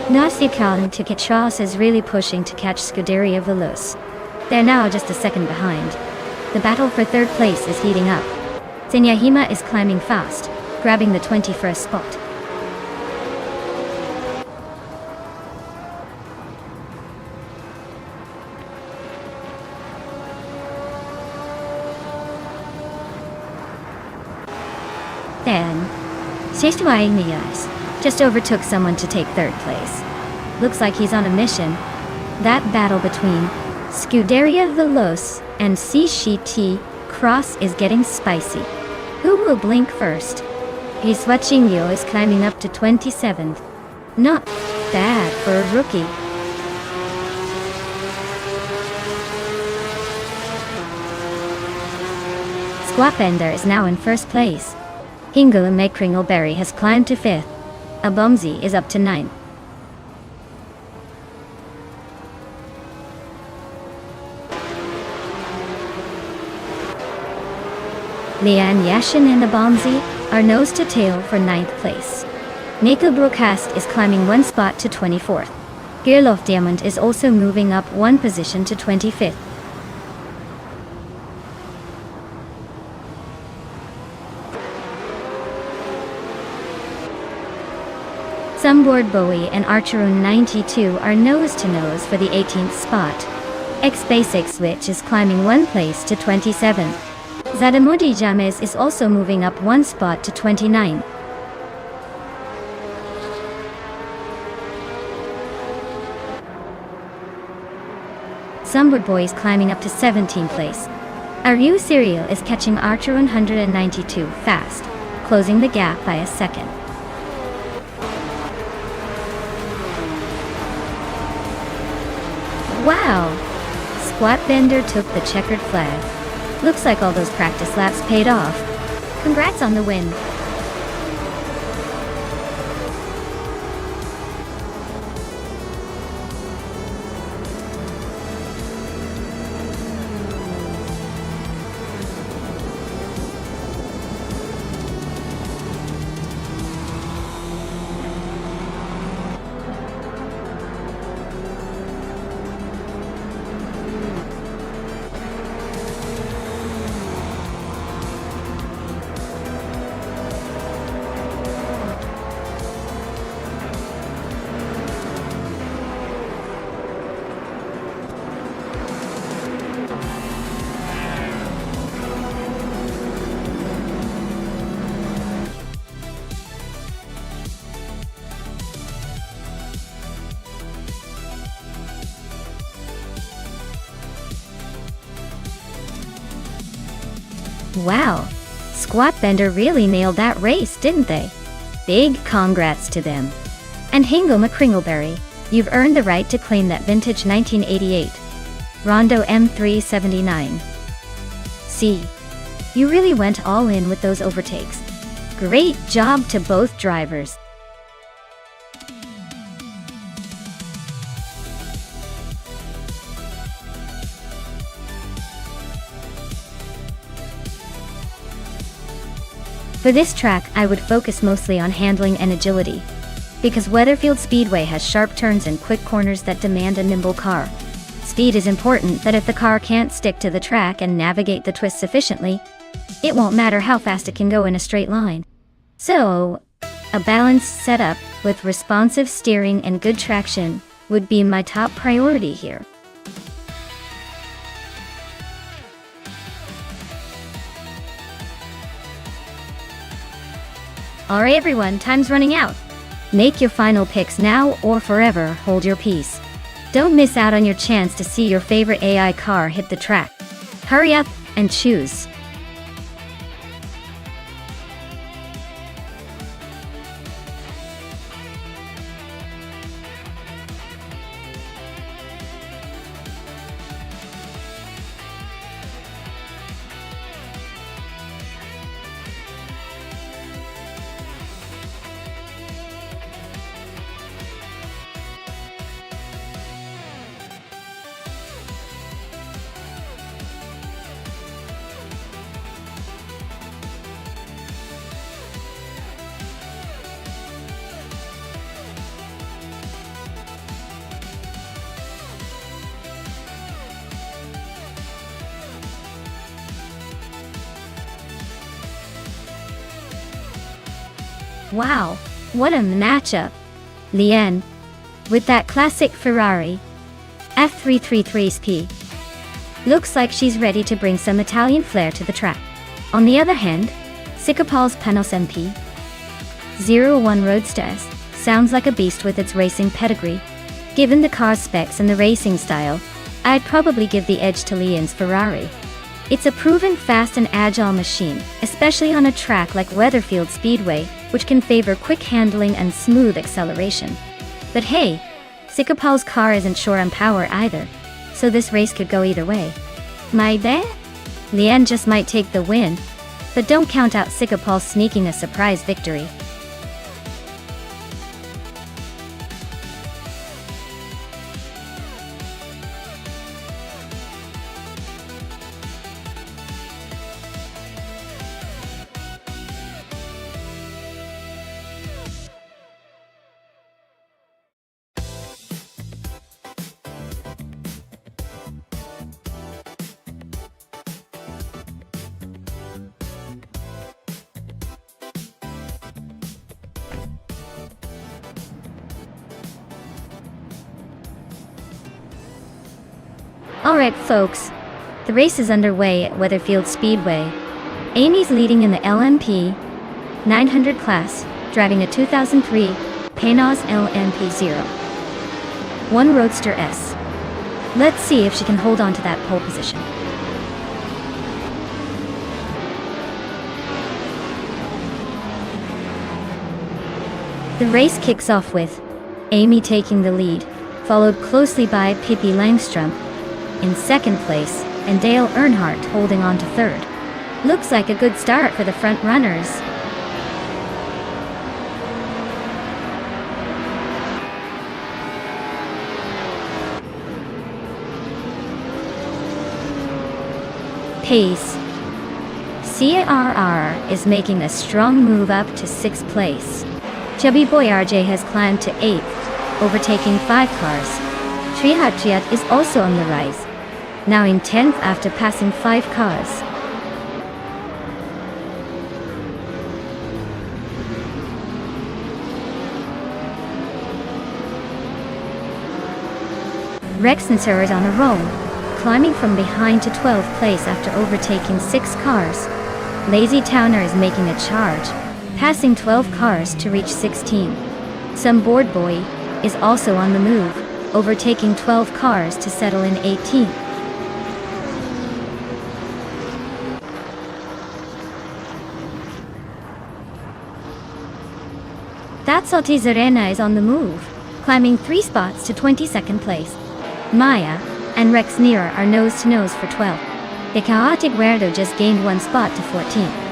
Nasikan Tikitras is really pushing to catch Scuderia Veloz. They're now just a second behind. The battle for 3rd place is heating up. Senyahima is climbing fast, grabbing the 21st spot. Then, Seshtuai Nias just overtook someone to take 3rd place. Looks like he's on a mission. That battle between Scuderia Veloz and CCT Cross is getting spicy. Who will blink first? Iswachinyo is climbing up to 27th. Not bad for a rookie. Squatbender is now in 1st place. Hingle and Kringleberry has climbed to 5th. Abomzi is up to 9th. Lian Yashin and Abomzi are nose to tail for 9th place. Mako Broadcast is climbing 1 spot to 24th. Gearlof Diamond is also moving up 1 position to 25th. Sunboard Bowie and Archeroon 92 are nose to nose for the 18th spot. X-Basic Switch is climbing 1 place to 27th. Zadamudi James is also moving up 1 spot to 29. Sunboard Boy is climbing up to 17th place. Aryu Serial is catching Archeroon 192 fast, closing the gap by a second. Wow! Squatbender took the checkered flag. Looks like all those practice laps paid off. Congrats on the win. Wow, Squatbender really nailed that race, didn't they? Big congrats to them. And Hingo McCringleberry, you've earned the right to claim that vintage 1988 Rondo M379. See, you really went all in with those overtakes. Great job to both drivers. For this track, I would focus mostly on handling and agility, because Weatherfield Speedway has sharp turns and quick corners that demand a nimble car. Speed is important, but if the car can't stick to the track and navigate the twists efficiently, it won't matter how fast it can go in a straight line. So, a balanced setup with responsive steering and good traction would be my top priority here. Alright everyone, time's running out. Make your final picks now or forever hold your peace. Don't miss out on your chance to see your favorite AI car hit the track. Hurry up and choose. Wow, what a matchup. Leanne, with that classic Ferrari F333SP, looks like she's ready to bring some Italian flair to the track. On the other hand, Sikapal's Panos MP01 Roadster S sounds like a beast with its racing pedigree. Given the car's specs and the racing style, I'd probably give the edge to Leanne's Ferrari. It's a proven fast and agile machine, especially on a track like Weatherfield Speedway, which can favor quick handling and smooth acceleration. But hey, Sikapal's car isn't short on power either, so this race could go either way. My bet? Leanne just might take the win, but don't count out Sikapal sneaking a surprise victory. Alright folks, the race is underway at Weatherfield Speedway. Amy's leading in the LMP 900 class, driving a 2003 Panos LMP01 Roadster S. Let's see if she can hold on to that pole position. The race kicks off with Amy taking the lead, followed closely by Pippi Langstrom in second place, and Dale Earnhardt holding on to third. Looks like a good start for the front runners. Pace. CRR is making a strong move up to 6th place. Chubby Boy RJ has climbed to 8th, overtaking 5 cars. Trihat is also on the rise, now in 10th after passing 5 cars. Rexensor is on a roll, climbing from behind to 12th place after overtaking 6 cars. Lazy Towner is making a charge, passing 12 cars to reach 16. Some Board Boy is also on the move, overtaking 12 cars to settle in 18th. That Salty Zarena is on the move, climbing 3 spots to 22nd place. Maya and Rex Neera are nose-to-nose for 12th. The chaotic Weirdo just gained one spot to 14th.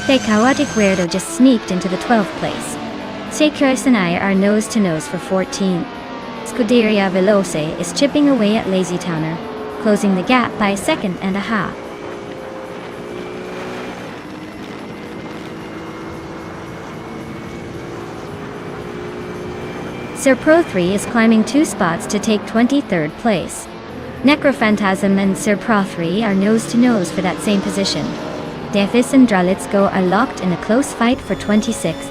The chaotic Weirdo just sneaked into the 12th place. Seikers and I are nose to nose for 14. Scuderia Veloce is chipping away at Lazy Towner, closing the gap by a second and a half. Sir Pro 3 is climbing 2 spots to take 23rd place. Necrophantasm and Sir Pro 3 are nose to nose for that same position. Defis and Dralitsko are locked in a close fight for 26th.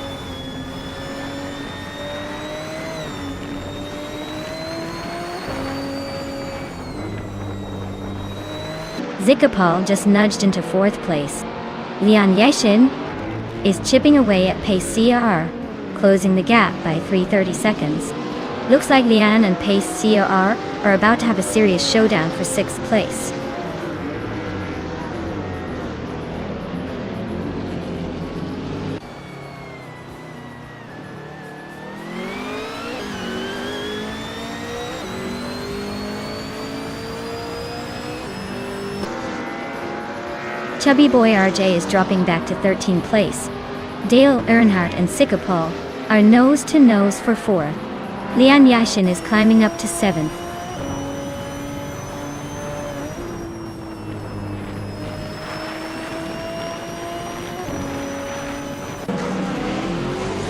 Zikapal just nudged into 4th place. Lian Yeshin is chipping away at pace CR, closing the gap by 3/30 seconds. Looks like Lian and pace CR are about to have a serious showdown for 6th place. Chubby Boy RJ is dropping back to 13th place. Dale Earnhardt and Sikapal are nose to nose for 4th. Lian Yashin is climbing up to 7th.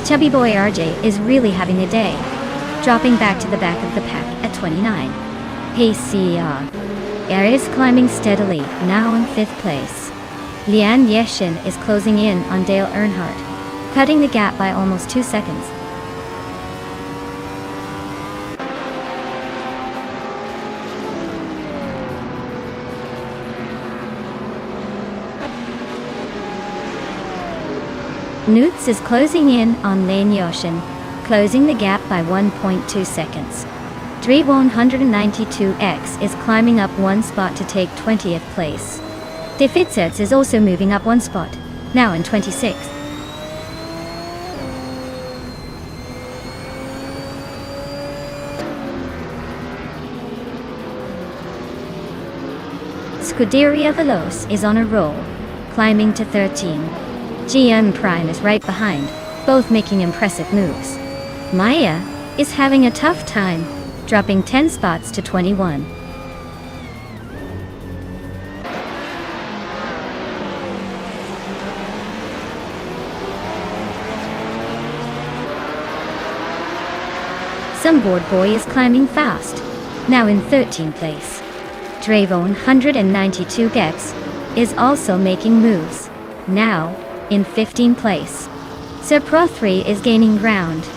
Chubby Boy RJ is really having a day, dropping back to the back of the pack at 29. Pace CER is climbing steadily, now in 5th place. Lian Yeshin is closing in on Dale Earnhardt, cutting the gap by almost 2 seconds. Newts is closing in on Lane Yoshin, closing the gap by 1.2 seconds. Dre 192X is climbing up 1 spot to take 20th place. Defitsets is also moving up 1 spot, now in 26th. Scuderia Veloce is on a roll, climbing to 13. GM Prime is right behind, both making impressive moves. Maya is having a tough time, dropping 10 spots to 21. Sunboard Boy is climbing fast, now in 13th place. Dravon 192 Gex is also making moves, now in 15th place. Sir Pro 3 is gaining ground,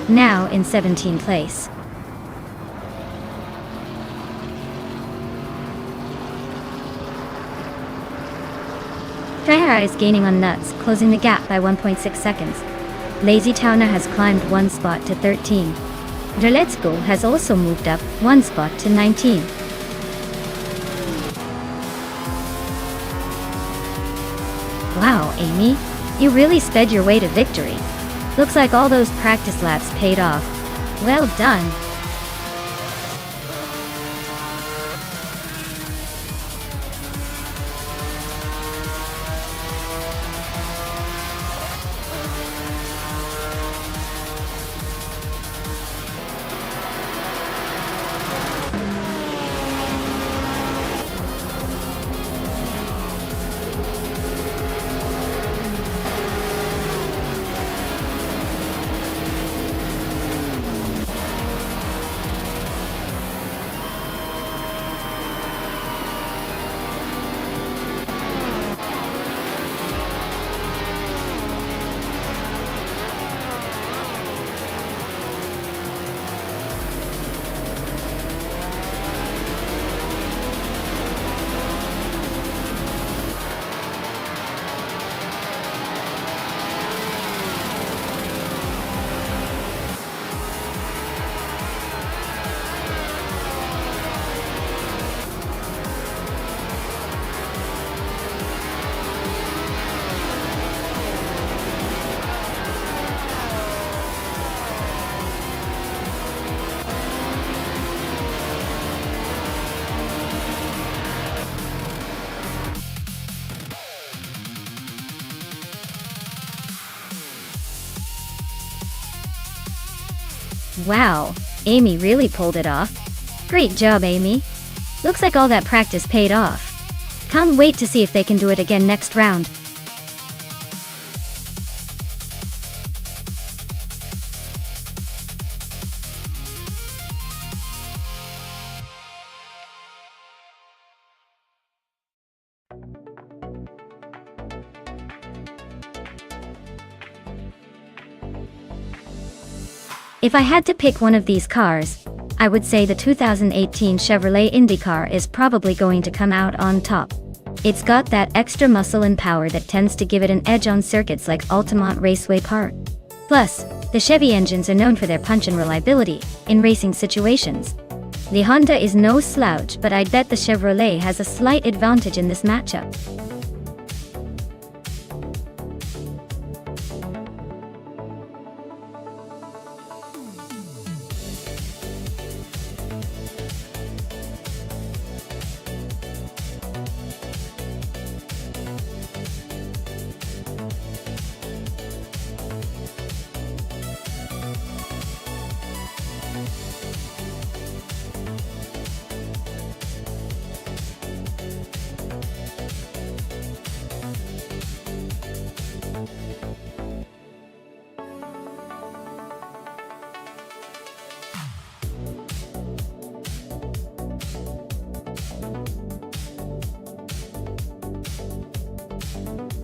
now in 17th place. Tryhard is gaining on Nuts, closing the gap by 1.6 seconds. Lazy Towner has climbed 1 spot to 13. Drletsko has also moved up 1 spot to 19. Wow, Amy, you really sped your way to victory. Looks like all those practice laps paid off. Well done. Wow, Amy really pulled it off. Great job, Amy. Looks like all that practice paid off. Can't wait to see if they can do it again next round. If I had to pick one of these cars, I would say the 2018 Chevrolet IndyCar is probably going to come out on top. It's got that extra muscle and power that tends to give it an edge on circuits like Altamont Raceway Park. Plus, the Chevy engines are known for their punch and reliability in racing situations. The Honda is no slouch, but I'd bet the Chevrolet has a slight advantage in this matchup.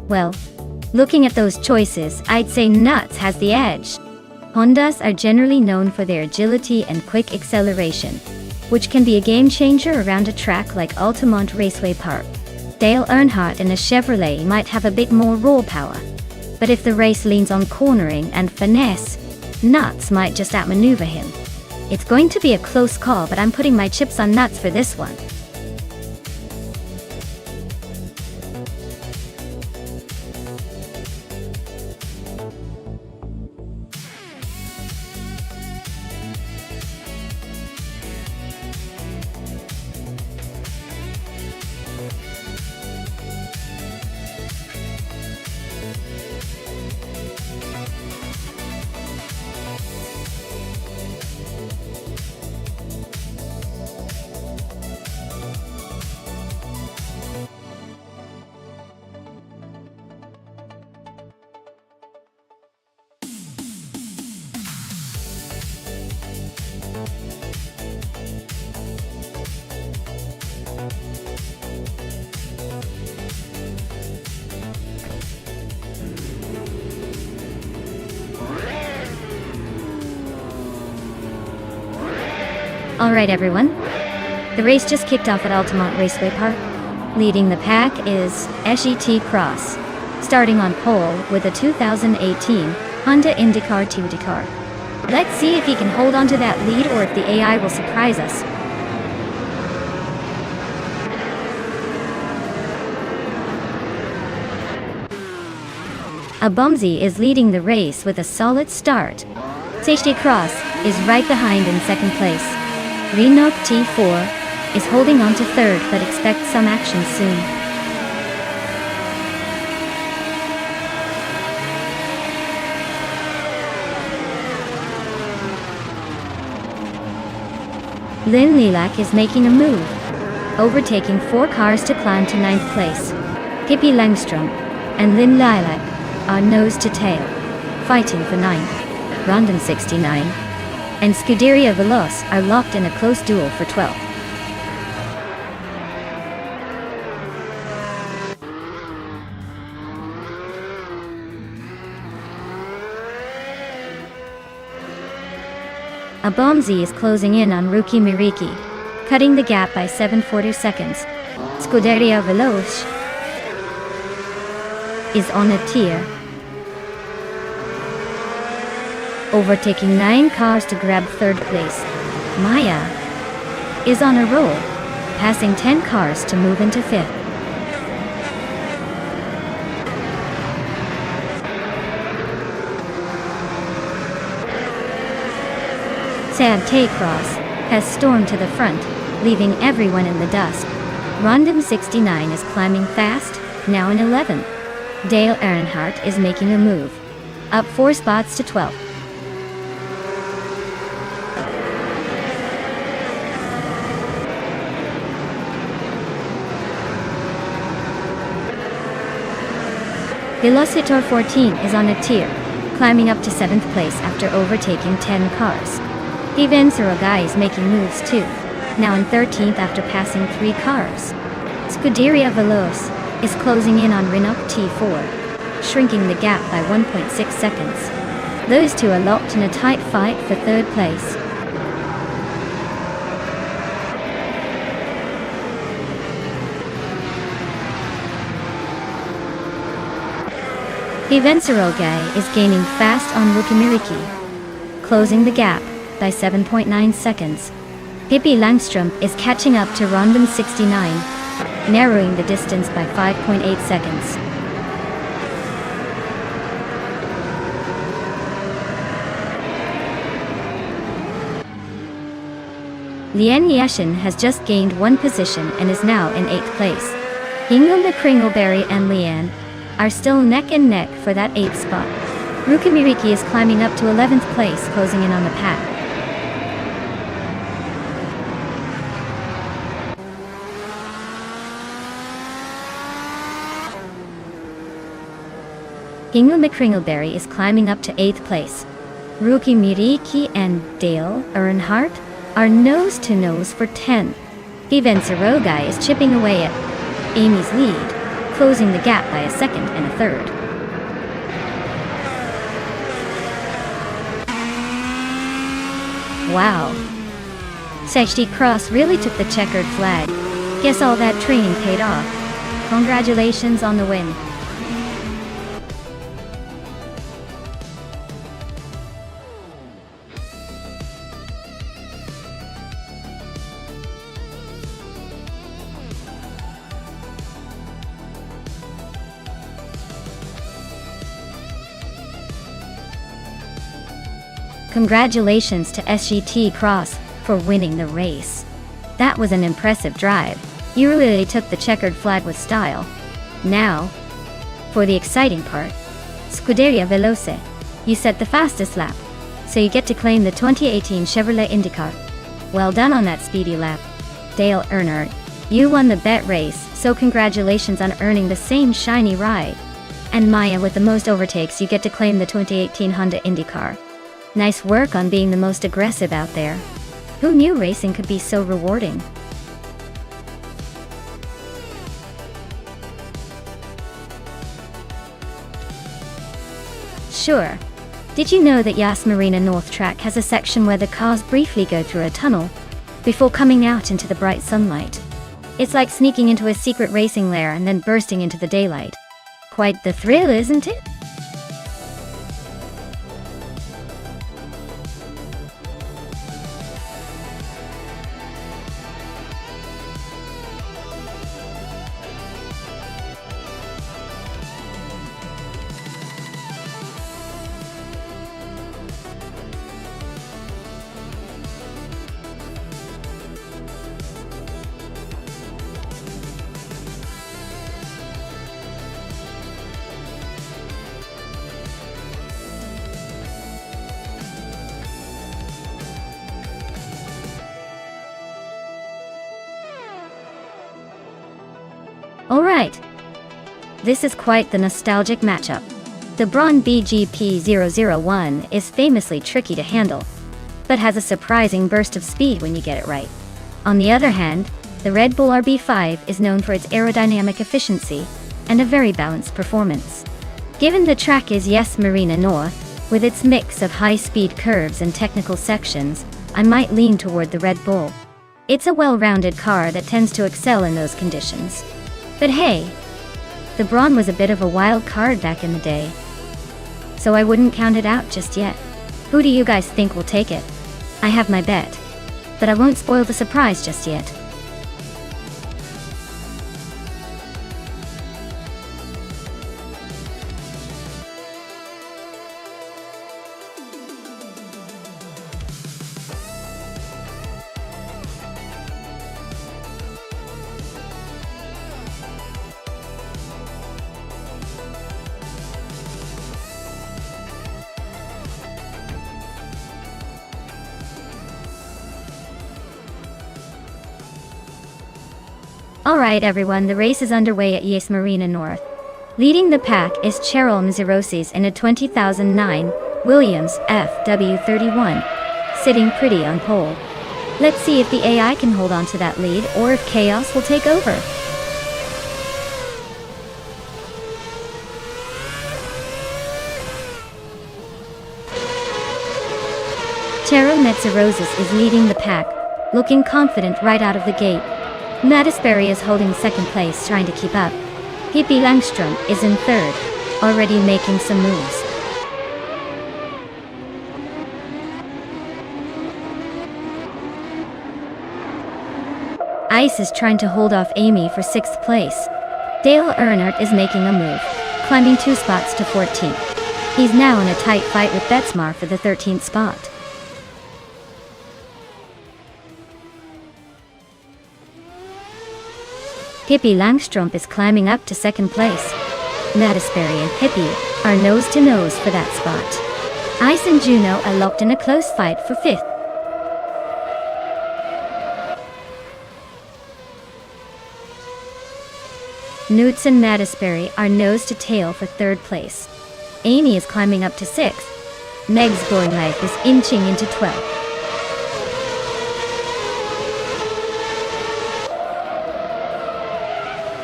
Well, looking at those choices, I'd say Nuts has the edge. Hondas are generally known for their agility and quick acceleration, which can be a game changer around a track like Altamont Raceway Park. Dale Earnhardt in a Chevrolet might have a bit more raw power, but if the race leans on cornering and finesse, Nuts might just outmaneuver him. It's going to be a close call, but I'm putting my chips on Nuts for this one. Alright everyone, the race just kicked off at Altamont Raceway Park. Leading the pack is SET Cross, starting on pole with a 2018 Honda IndyCar 2 car. Let's see if he can hold on to that lead or if the AI will surprise us. Abumzi is leading the race with a solid start. SET Cross is right behind in second place. Renok T4 is holding on to third, but expect some action soon. Lynn Lilac is making a move, overtaking 4 cars to climb to 9th place. Pippi Langstrom and Lynn Lilac are nose to tail, fighting for 9th. Rondon 69 and Scuderia Veloz are locked in a close duel for 12th. Abomzi is closing in on Rookie Miriki, cutting the gap by 7.42 seconds. Scuderia Veloz is on a tear, overtaking 9 cars to grab 3rd place. Maya is on a roll, passing 10 cars to move into 5th. Sad Tay-Cross has stormed to the front, leaving everyone in the dust. Rondon 69 is climbing fast, now in 11th. Dale Earnhardt is making a move, up 4 spots to 12th. Velocitor 14 is on a tier, climbing up to 7th place after overtaking 10 cars. Ivanserogai is making moves too, now in 13th after passing 3 cars. Scuderia Veloce is closing in on Renault T4, shrinking the gap by 1.6 seconds. Those two are locked in a tight fight for 3rd place. Ivanserogai is gaining fast on Rukimiriki, closing the gap by 7.9 seconds. Pippi Langström is catching up to Rondon 69, narrowing the distance by 5.8 seconds. Lien Yashin has just gained 1 position and is now in 8th place. Ingolda Kringleberry and Lien are still neck and neck for that 8th spot. Rukimiriki is climbing up to 11th place, closing in on the pack. Ingolda Kringleberry is climbing up to 8th place. Rukimiriki and Dale Earnhardt are nose to nose for 10th. Ivanserogai is chipping away at Amy's lead, closing the gap by a 2nd and a 3rd. Wow. Safety Cross really took the checkered flag. Guess all that training paid off. Congratulations on the win. Congratulations to SGT Cross for winning the race. That was an impressive drive. You really took the checkered flag with style. Now, for the exciting part. Scuderia Veloce. You set the fastest lap, so you get to claim the 2018 Chevrolet IndyCar. Well done on that speedy lap. Dale Earnhardt. You won the bet race, so congratulations on earning the same shiny ride. And Maya, with the most overtakes, you get to claim the 2018 Honda IndyCar. Nice work on being the most aggressive out there. Who knew racing could be so rewarding? Sure. Did you know that Yas Marina North Track has a section where the cars briefly go through a tunnel before coming out into the bright sunlight? It's like sneaking into a secret racing lair and then bursting into the daylight. Quite the thrill, isn't it? Alright. This is quite the nostalgic matchup. The Braun BGP001 is famously tricky to handle, but has a surprising burst of speed when you get it right. On the other hand, the Red Bull RB5 is known for its aerodynamic efficiency and a very balanced performance. Given the track is Yas Marina North, with its mix of high-speed curves and technical sections, I might lean toward the Red Bull. It's a well-rounded car that tends to excel in those conditions. But hey, the Braun was a bit of a wild card back in the day, so I wouldn't count it out just yet. Who do you guys think will take it? I have my bet, but I won't spoil the surprise just yet. Alright everyone, the race is underway at Yas Marina North. Leading the pack is Cheryl Mziroses in a 2009 Williams FW31, sitting pretty on pole. Let's see if the AI can hold on to that lead or if chaos will take over. Cheryl Mziroses is leading the pack, looking confident right out of the gate. Mattisberry is holding second place, trying to keep up. Pippi Langstrom is in third, already making some moves. Ice is trying to hold off Amy for 6th place. Dale Earnhardt is making a move, climbing 2 spots to 14th. He's now in a tight fight with Betsmar for the 13th spot. Pippi Langstrom is climbing up to 2nd place. Mattisberry and Pippi are nose to nose for that spot. Ice and Juno are locked in a close fight for 5th. Newts and Mattisberry are nose to tail for 3rd place. Amy is climbing up to 6th. Meg's Boring Life is inching into 12th.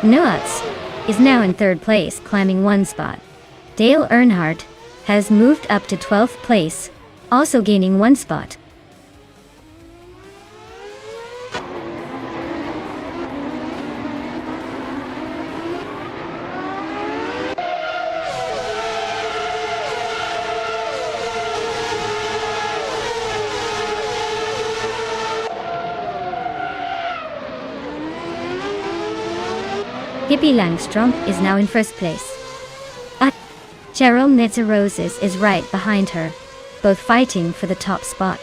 Nuts is now in 3rd place, climbing 1 spot. Dale Earnhardt has moved up to 12th place, also gaining 1 spot. Pippi Langstrom is now in 1st place. Cheryl Mziroses is right behind her, both fighting for the top spot.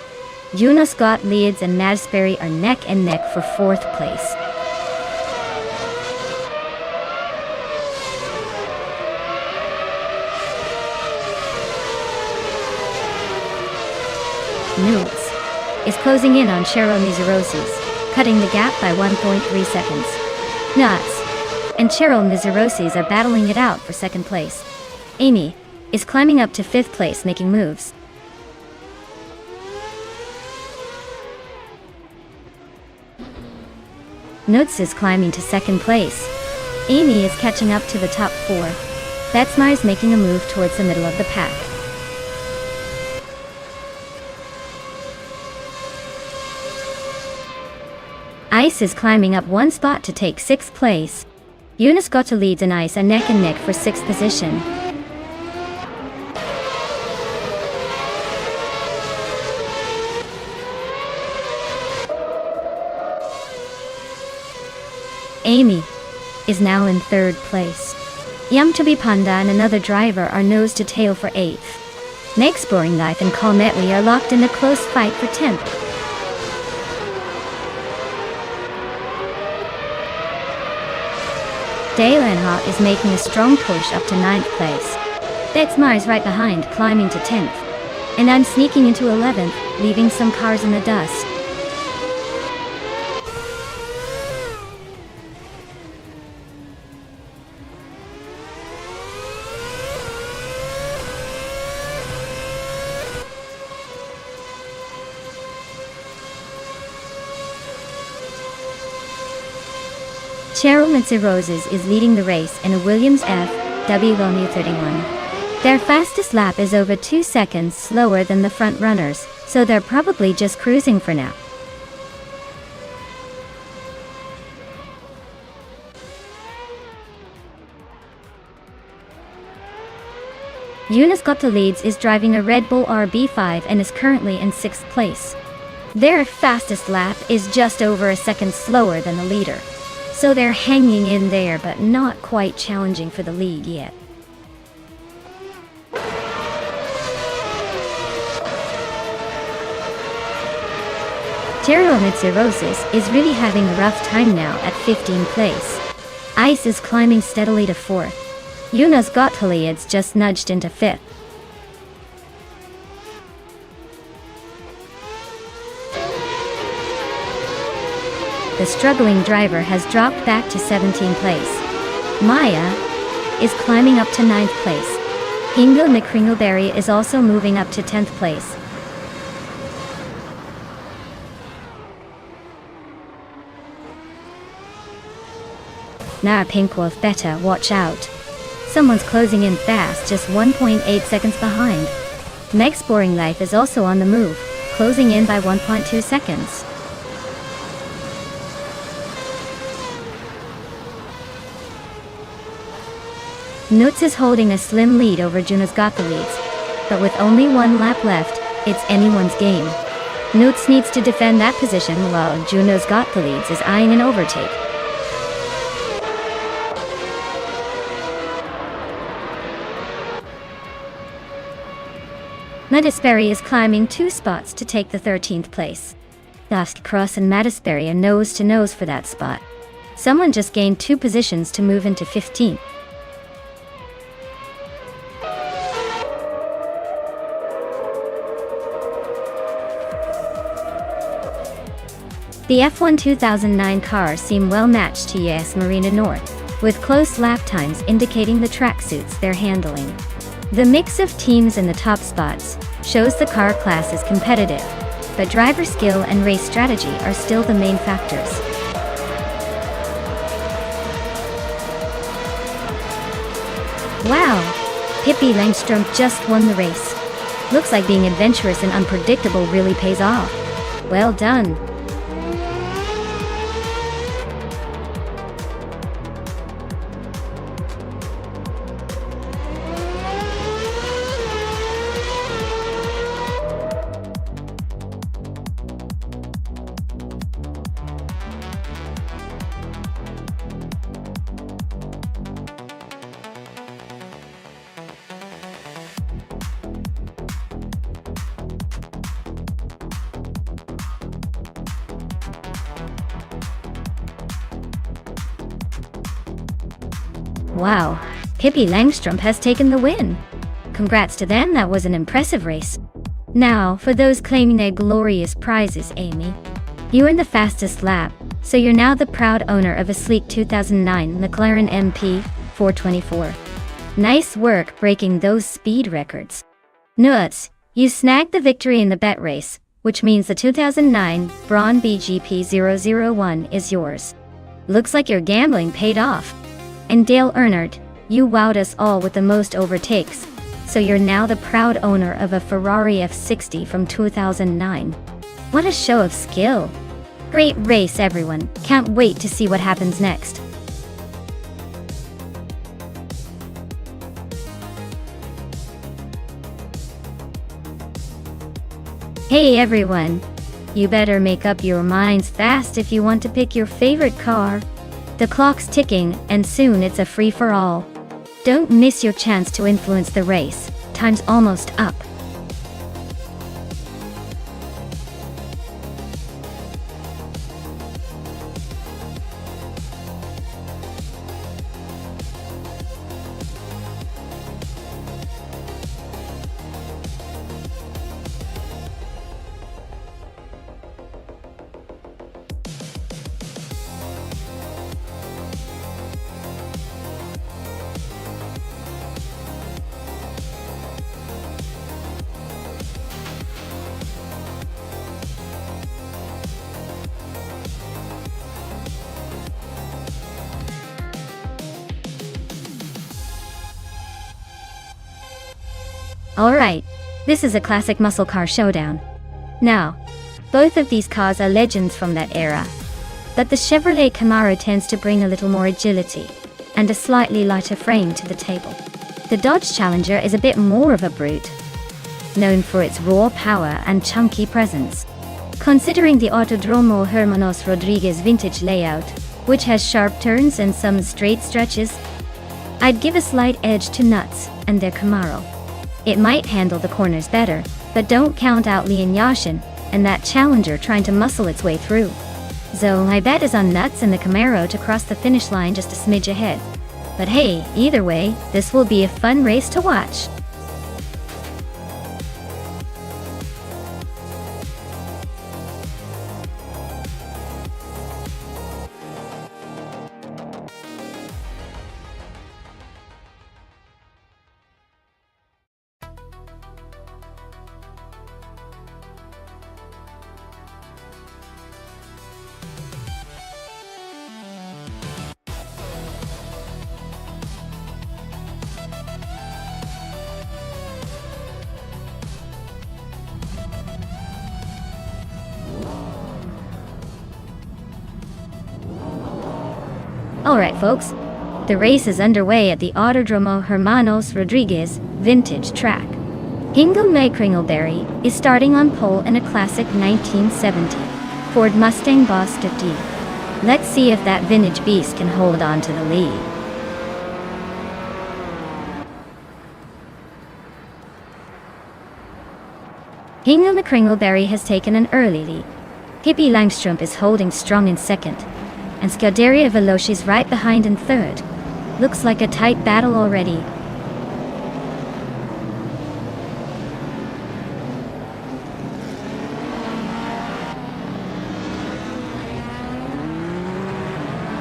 Una Scott leads and Mattisberry are neck and neck for 4th place. Newts is closing in on Cheryl Mziroses, cutting the gap by 1.3 seconds. Nuts and Cheryl Mziroses are battling it out for 2nd place. Amy is climbing up to 5th place, making moves. Nuts is climbing to 2nd place. Amy is catching up to the top 4. Betsmar is making a move towards the middle of the pack. Ice is climbing up 1 spot to take 6th place. Una Scott leads and Ice are neck and neck for 6th position. Amy is now in 3rd place. Yamchabi Panda and another driver are nose to tail for 8th. Meg's Boring Life and Colmetli are locked in a close fight for 10th. Dale Earnhardt is making a strong push up to 9th place. Betsmar is right behind, climbing to 10th. And I'm sneaking into 11th, leaving some cars in the dust. Cheryl Mziroses is leading the race in a Williams FW31. Their fastest lap is over 2 seconds slower than the front runners, so they're probably just cruising for now. Una Scott leads is driving a Red Bull RB5 and is currently in 6th place. Their fastest lap is just over a second slower than the leader. So they're hanging in there, but not quite challenging for the lead yet. Cheryl Mziroses is really having a rough time now at 15th place. Ice is climbing steadily to 4th. Una Scott leads just nudged into 5th. The struggling driver has dropped back to 17th place. Maya is climbing up to 9th place. Ingo McCringleberry is also moving up to 10th place. Nah, Pinkwolf, better watch out. Someone's closing in fast, just 1.8 seconds behind. Meg's Boring Life is also on the move, closing in by 1.2 seconds. Nuts is holding a slim lead over Juno's got the leads, but with only one lap left, it's anyone's game. Nuts needs to defend that position while Juno's got the leads is eyeing an overtake. Mattisberry is climbing 2 spots to take the 13th place. Dust Cross and Mattisberry are nose to nose for that spot. Someone just gained 2 positions to move into 15th. The F1 2009 cars seem well matched to US Marina North, with close lap times indicating the tracksuits they're handling. The mix of teams in the top spots shows the car class is competitive, but driver skill and race strategy are still the main factors. Wow! Pippi Langstrom just won the race. Looks like being adventurous and unpredictable really pays off. Well done! Wow, Pippi Langstrom has taken the win. Congrats to them, that was an impressive race. Now, for those claiming their glorious prizes, Amy. You earned the fastest lap, so you're now the proud owner of a sleek 2009 McLaren MP 424. Nice work breaking those speed records. Nuts, you snagged the victory in the bet race, which means the 2009 Braun BGP 001 is yours. Looks like your gambling paid off. And Dale Earnhardt, you wowed us all with the most overtakes, so you're now the proud owner of a Ferrari F60 from 2009. What a show of skill! Great race, everyone. Can't wait to see what happens next. Hey everyone! You better make up your minds fast if you want to pick your favorite car. The clock's ticking, and soon it's a free-for-all. Don't miss your chance to influence the race. Time's almost up. Alright, this is a classic muscle car showdown. Now, both of these cars are legends from that era, but the Chevrolet Camaro tends to bring a little more agility and a slightly lighter frame to the table. The Dodge Challenger is a bit more of a brute, known for its raw power and chunky presence. Considering the Autodromo Hermanos Rodriguez vintage layout, which has sharp turns and some straight stretches, I'd give a slight edge to Nuts and their Camaro. It might handle the corners better, but don't count out Leon Yashin and that Challenger trying to muscle its way through. So my bet is on Nuts and the Camaro to cross the finish line just a smidge ahead. But hey, either way, this will be a fun race to watch. Alright folks, the race is underway at the Autodromo Hermanos Rodriguez vintage track. Hingle May Kringleberry is starting on pole in a classic 1970 Ford Mustang Boss 50. Let's see if that vintage beast can hold on to the lead. Hingle Kringleberry has taken an early lead. Pippi Langstrup is holding strong in second, and Scuderia Veloce is right behind in third. Looks like a tight battle already.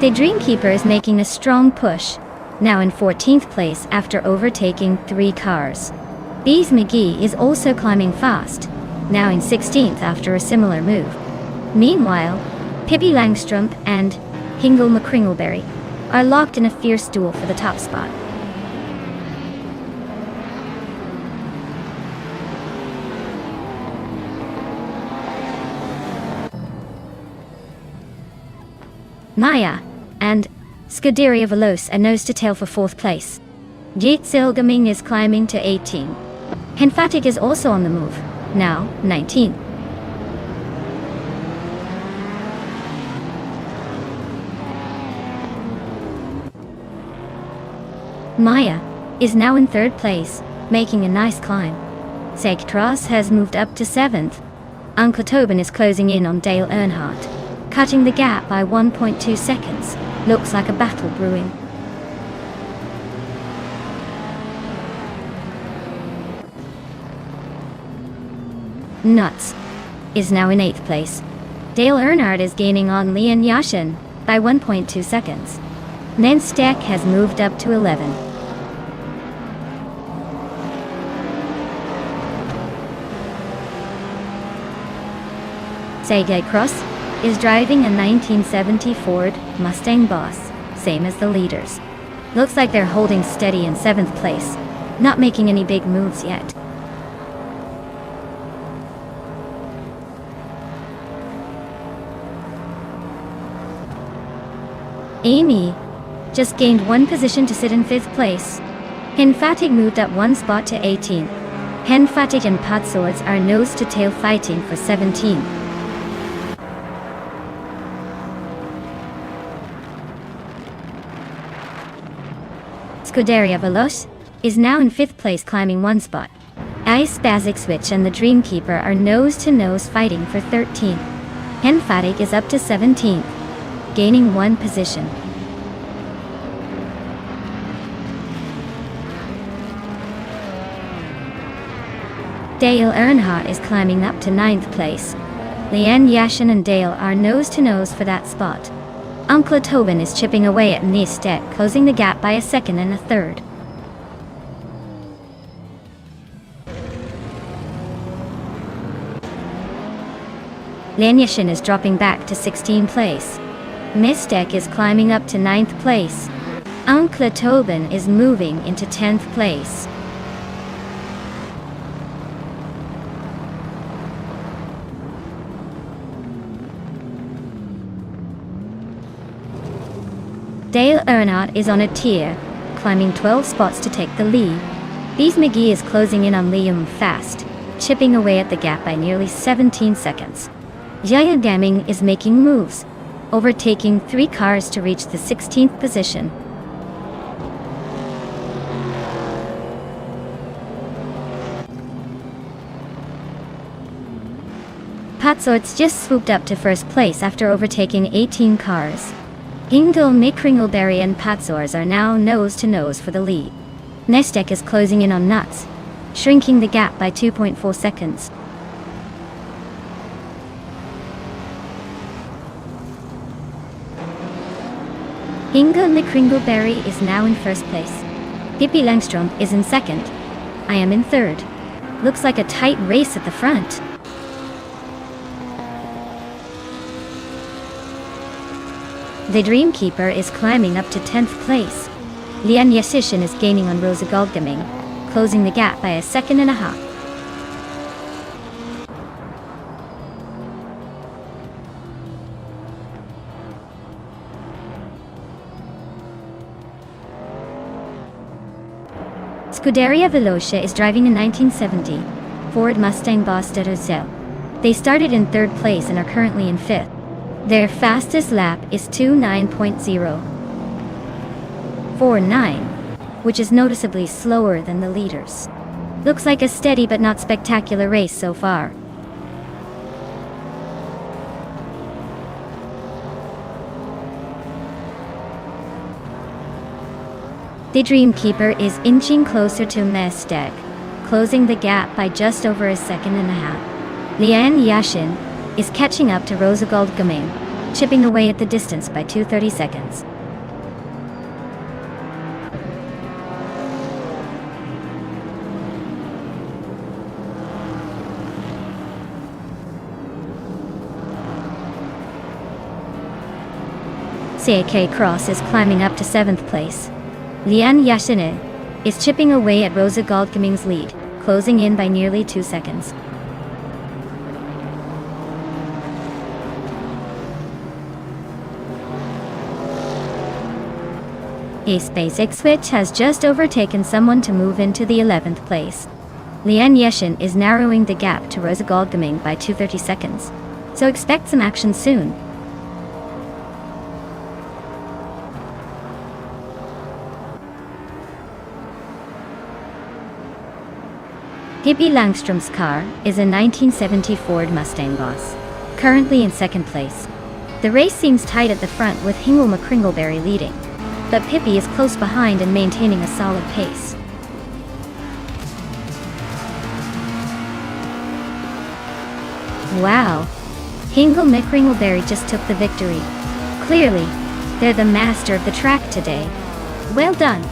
The Dreamkeeper is making a strong push, now in 14th place after overtaking 3 cars. Bees McGee is also climbing fast, now in 16th after a similar move. Meanwhile, Pippi Langstrup and Hingle McKringleberry are locked in a fierce duel for the top spot. Maya and Scuderia Veloce are nose to tail for 4th place. Jitsil Gaming is climbing to 18. Henfatic is also on the move, now 19. Maya is now in 3rd place, making a nice climb. Segtras has moved up to 7th. Uncle Tobin is closing in on Dale Earnhardt, cutting the gap by 1.2 seconds. Looks like a battle brewing. Nuts is now in 8th place. Dale Earnhardt is gaining on Leon Yashin by 1.2 seconds. Nonstop has moved up to 11. Sergei Cross is driving a 1970 Ford Mustang Boss, same as the leaders. Looks like they're holding steady in 7th place, not making any big moves yet. Amy just gained 1 position to sit in 5th place. Henfatic moved up 1 spot to 18. Henfatic and Potswords are nose to tail fighting for 17. Scuderia Veloce is now in 5th place, climbing 1 spot. Ice Basic Switch and the Dreamkeeper are nose to nose fighting for 13. Henfatic is up to 17th, gaining 1 position. Dale Earnhardt is climbing up to 9th place. Leanne Yashin and Dale are nose to nose for that spot. Uncle Tobin is chipping away at Nonstop, closing the gap by a second and a third. Leanne Yashin is dropping back to 16th place. Mistek is climbing up to 9th place. Uncle Tobin is moving into 10th place. Dale Earnhardt is on a tear, climbing 12 spots to take the lead. Bees McGee is closing in on Liam fast, chipping away at the gap by nearly 17 seconds. Jaya Gaming is making moves, overtaking 3 cars to reach the 16th position. Potswords just swooped up to 1st place after overtaking 18 cars. Hingle McKringleberry and Potswords are now nose to nose for the lead. Nonstop is closing in on Nuts, shrinking the gap by 2.4 seconds. Hingle McKringleberry is now in 1st place. Pippi Langstrup is in 2nd. I am in 3rd. Looks like a tight race at the front. The Dreamkeeper is climbing up to 10th place. Lian Yasishin is gaining on Rosa Goldgaming, closing the gap by a second and a half. Scuderia Veloce is driving a 1970 Ford Mustang Boss de Roselle. They started in 3rd place and are currently in 5th. Their fastest lap is 2:9.049, which is noticeably slower than the leaders. Looks like a steady but not spectacular race so far. The Dreamkeeper is inching closer to Mustang, closing the gap by just over a second and a half. Lian Yashin is catching up to Rosegald Gaming, chipping away at the distance by 2:30 seconds. CAK Cross is climbing up to 7th place. Lian Yashine is chipping away at Rosa Goldgaming's lead, closing in by nearly 2 seconds. A SpaceX switch has just overtaken someone to move into the 11th place. Lian Yashin is narrowing the gap to Rosa Goldgaming by 2:30 seconds, so expect some action soon. Pippi Langstrom's car is a 1970 Ford Mustang Boss, currently in 2nd place. The race seems tight at the front with Hingle McCringleberry leading, but Pippi is close behind and maintaining a solid pace. Wow! Hingle McCringleberry just took the victory. Clearly, they're the master of the track today. Well done!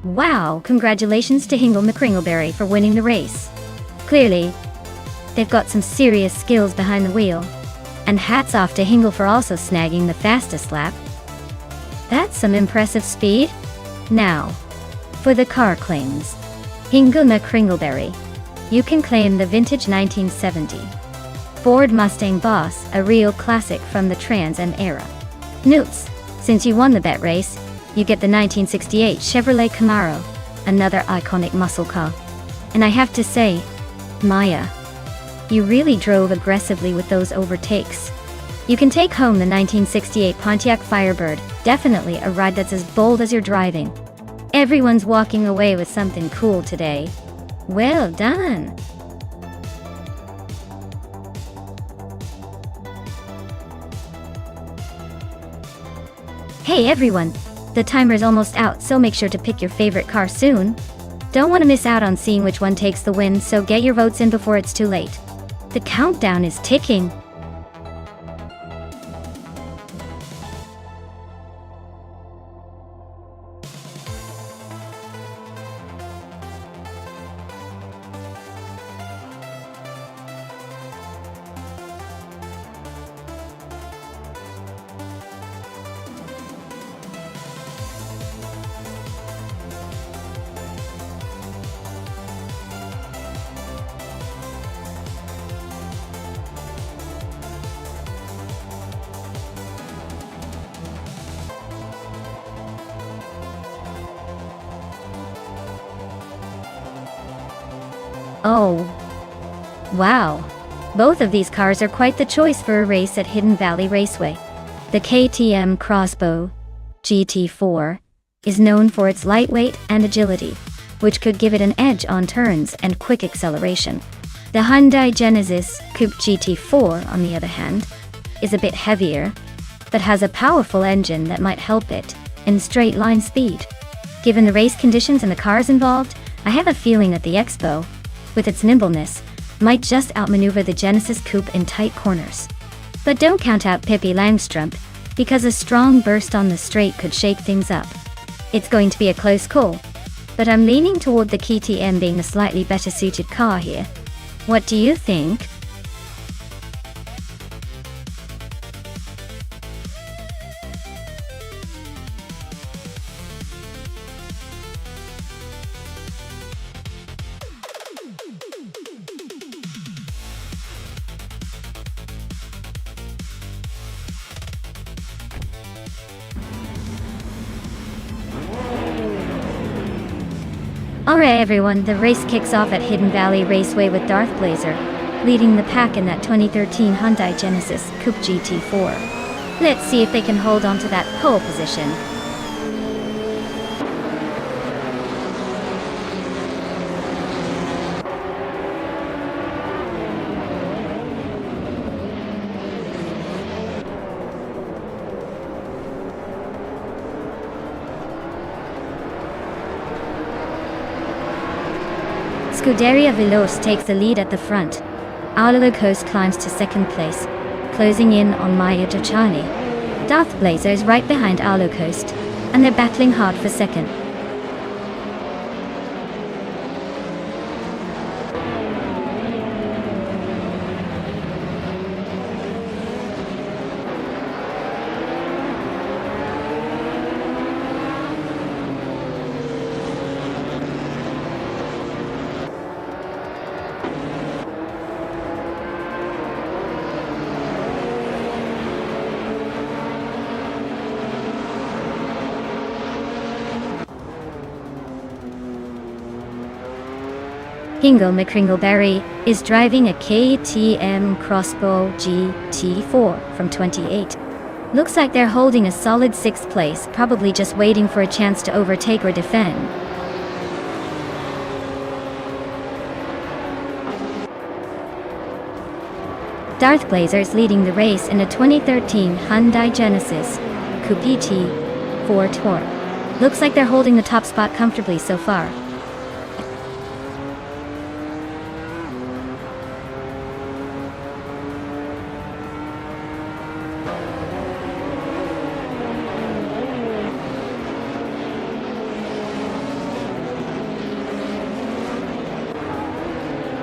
Wow, congratulations to Hingle McCringleberry for winning the race. Clearly, they've got some serious skills behind the wheel. And hats off to Hingle for also snagging the fastest lap. That's some impressive speed. Now, for the car claims. Hingle McCringleberry. You can claim the vintage 1970 Ford Mustang Boss, a real classic from the Trans Am era. Newts, since you won the bet race, you get the 1968 Chevrolet Camaro, another iconic muscle car. And I have to say, Maya, you really drove aggressively with those overtakes. You can take home the 1968 Pontiac Firebird, definitely a ride that's as bold as you're driving. Everyone's walking away with something cool today. Well done! Hey everyone! The timer's almost out, so make sure to pick your favorite car soon. Don't want to miss out on seeing which one takes the win, so get your votes in before it's too late. The countdown is ticking. Oh, wow. Both of these cars are quite the choice for a race at Hidden Valley Raceway. The KTM Crossbow GT4 is known for its lightweight and agility, which could give it an edge on turns and quick acceleration. The Hyundai Genesis Coupe GT4, on the other hand, is a bit heavier, but has a powerful engine that might help it in straight-line speed. Given the race conditions and the cars involved, I have a feeling that the Expo, with its nimbleness, might just outmaneuver the Genesis Coupe in tight corners. But don't count out Pippi Langstrup, because a strong burst on the straight could shake things up. It's going to be a close call, but I'm leaning toward the KTM being the slightly better suited car here. What do you think? Alright everyone, the race kicks off at Hidden Valley Raceway with Darth Blazer leading the pack in that 2013 Hyundai Genesis Coupe GT4. Let's see if they can hold on to that pole position. Scuderia Veloce takes the lead at the front. Arlo Coast climbs to second place, closing in on Maya Giucciani. Darth Blazer is right behind Arlo Coast, and they're battling hard for second. Hingle McCringleberry is driving a KTM Crossbow GT4 from 28. Looks like they're holding a solid 6th place, probably just waiting for a chance to overtake or defend. Darth Blazer is leading the race in a 2013 Hyundai Genesis Coupe GT4 Tour. Looks like they're holding the top spot comfortably so far.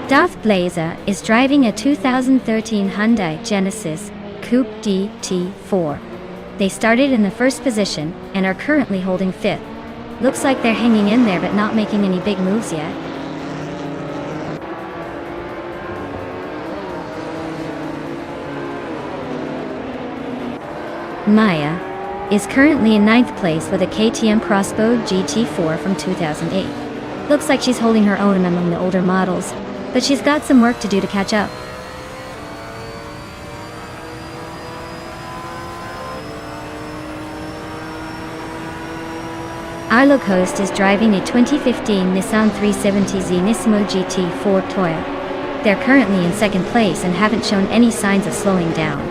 Darth Blazer is driving a 2013 Hyundai Genesis Coupe GT4. They started in the first position and are currently holding 5th. Looks like they're hanging in there but not making any big moves yet. Maya is currently in 9th place with a KTM Crossbow GT4 from 2008. Looks like she's holding her own among the older models, but she's got some work to do to catch up. Arlo Coast is driving a 2015 Nissan 370Z Nismo GT4 Toyota. They're currently in 2nd place and haven't shown any signs of slowing down.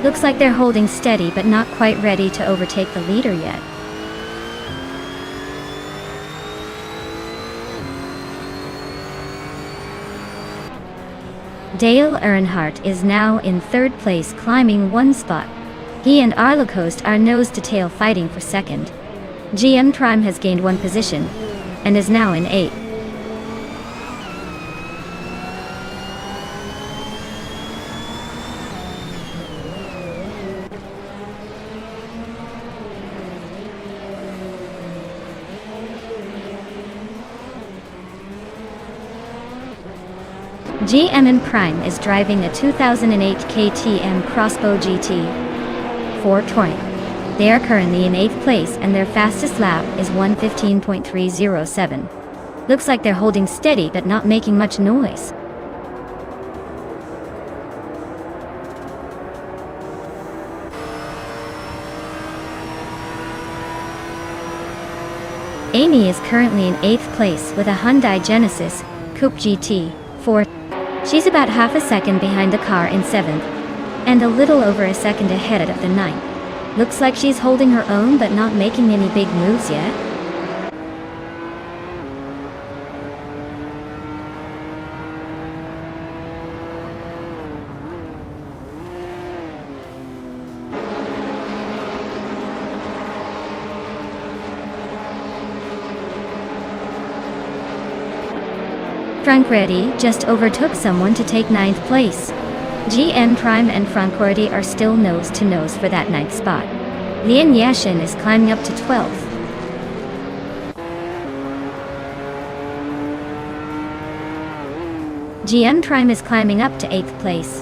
Looks like they're holding steady but not quite ready to overtake the leader yet. Dale Earnhardt is now in 3rd place, climbing 1 spot. He and Arlo Coast are nose-to-tail fighting for 2nd. GM Prime has gained 1 position and is now in 8th. GM Prime is driving a 2008 KTM Crossbow GT4 Touring. They are currently in 8th place and their fastest lap is 1:15.307. Looks like they're holding steady but not making much noise. Amy is currently in 8th place with a Hyundai Genesis Coupe GT4. She's about half a second behind the car in 7th, and a little over a second ahead of the 9th. Looks like she's holding her own but not making any big moves yet. Frank Reddy just overtook someone to take 9th place. GN Prime and Frank Reddy are still nose to nose for that 9th spot. Lian Yashin is climbing up to 12th. GN Prime is climbing up to 8th place.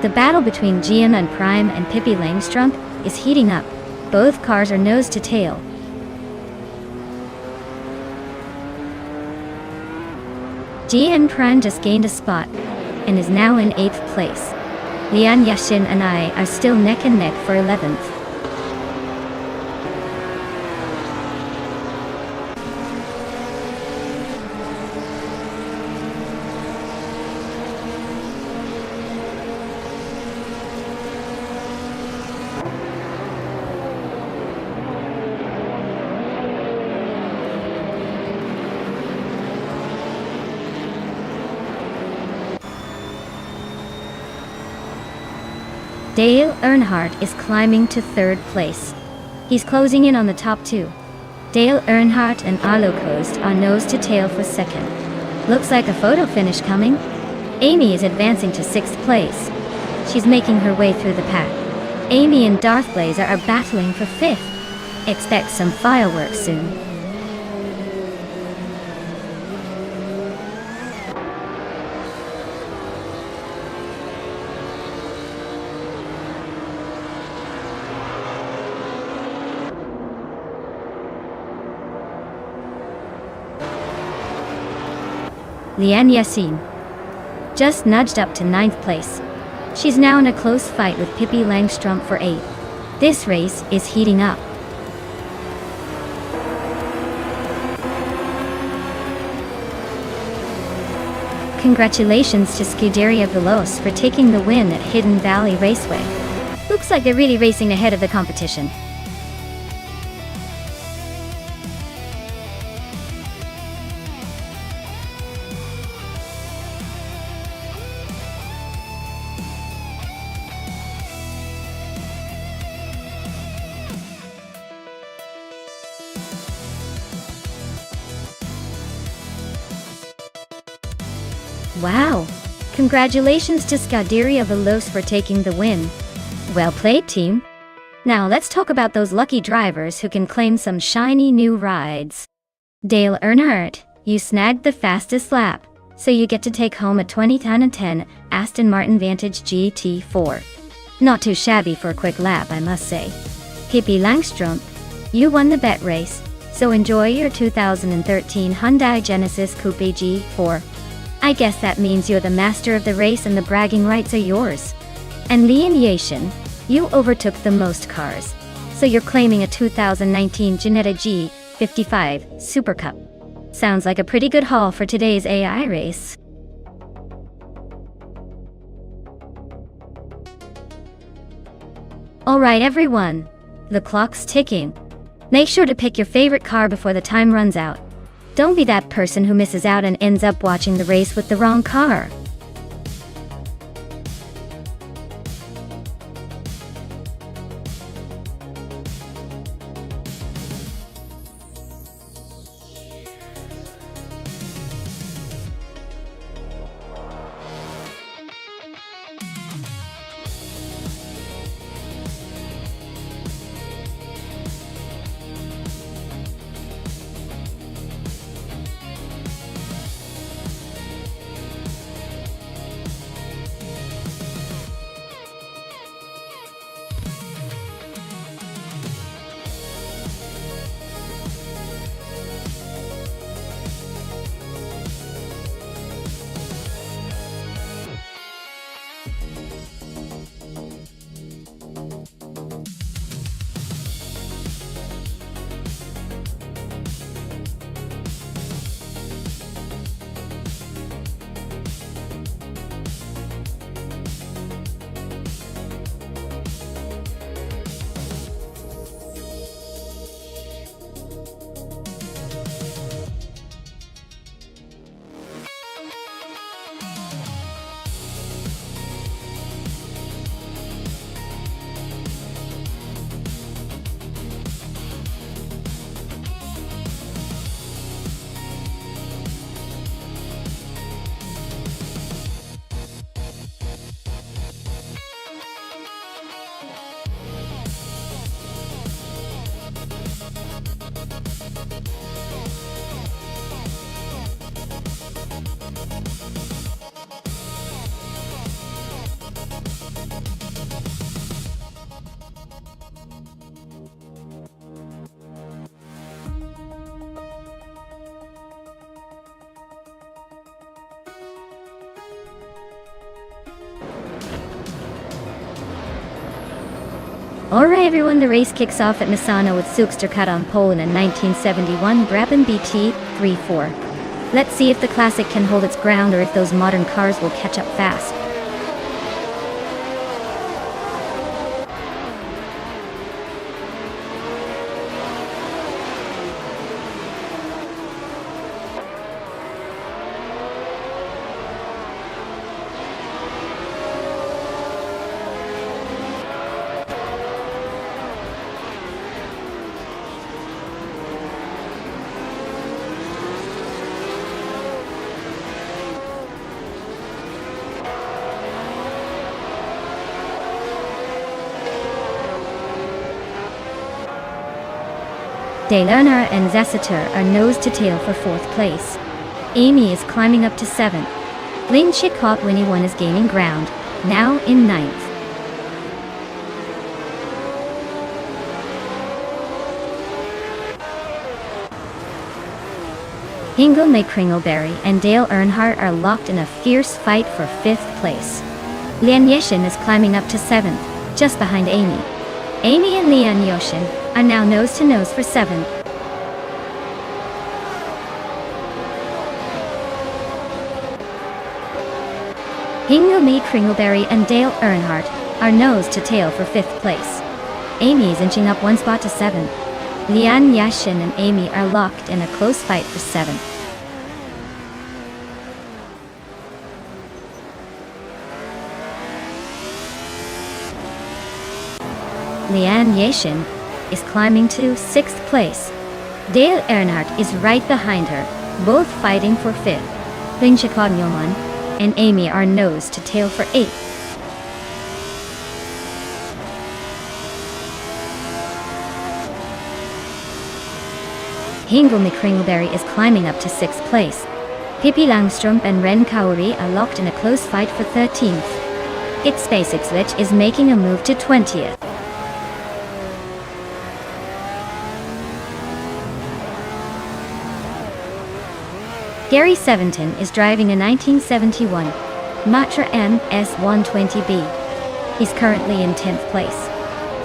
The battle between GN and Prime and Pippi Langstrumpf is heating up. Both cars are nose to tail. GN Prime just gained a spot and is now in 8th place. Lian Yashin and I are still neck and neck for 11th. Dale Earnhardt is climbing to 3rd place. He's closing in on the top 2. Dale Earnhardt and Arlo Coast are nose to tail for 2nd. Looks like a photo finish coming. Amy is advancing to 6th place. She's making her way through the pack. Amy and Darth Blazer are battling for 5th. Expect some fireworks soon. Lian Yassin just nudged up to 9th place. She's now in a close fight with Pippi Langstrumpf for 8th. This race is heating up. Congratulations to Scuderia Veloce for taking the win at Hidden Valley Raceway. Looks like they're really racing ahead of the competition. Wow! Congratulations to Scuderia Veloce for taking the win. Well played, team. Now let's talk about those lucky drivers who can claim some shiny new rides. Dale Earnhardt, you snagged the fastest lap, so you get to take home a 2010 Aston Martin Vantage GT4. Not too shabby for a quick lap, I must say. Pippi Langstrumpf, you won the bet race, so enjoy your 2013 Hyundai Genesis Coupe G4. I guess that means you're the master of the race and the bragging rights are yours. And Lian Yashin, you overtook the most cars, so you're claiming a 2019 Ginetta G55 Super Cup. Sounds like a pretty good haul for today's AI race. Alright everyone, the clock's ticking. Make sure to pick your favorite car before the time runs out. Don't be that person who misses out and ends up watching the race with the wrong car. Alright everyone, the race kicks off at Misano with Kat on pole in a 1971 Brabham BT 3-4. Let's see if the classic can hold its ground or if those modern cars will catch up fast. De Lerner and Zessatur are nose to tail for 4th place. Amy is climbing up to 7th. Lin Chicot Winnie 1 is gaining ground, now in 9th. Hingle McCringleberry and Dale Earnhardt are locked in a fierce fight for 5th place. Lian Yeshin is climbing up to 7th, just behind Amy. Amy and Lian Yoshin are now nose to nose for 7th. Hingle McCringleberry and Dale Earnhardt are nose to tail for 5th place. Amy is inching up 1 spot to 7th. Lian Yashin and Amy are locked in a close fight for 7th. Lian Yashin is climbing to 6th place. Dale Earnhardt is right behind her, both fighting for 5th. Ling Chikon and Amy are nose to tail for 8th. Hingle McCringleberry is climbing up to 6th place. Pippi Langstrup and Ren Kaori are locked in a close fight for 13th. It's SpaceXlich is making a move to 20th. Gary Seventon is driving a 1971 Matra MS120B. He's currently in 10th place,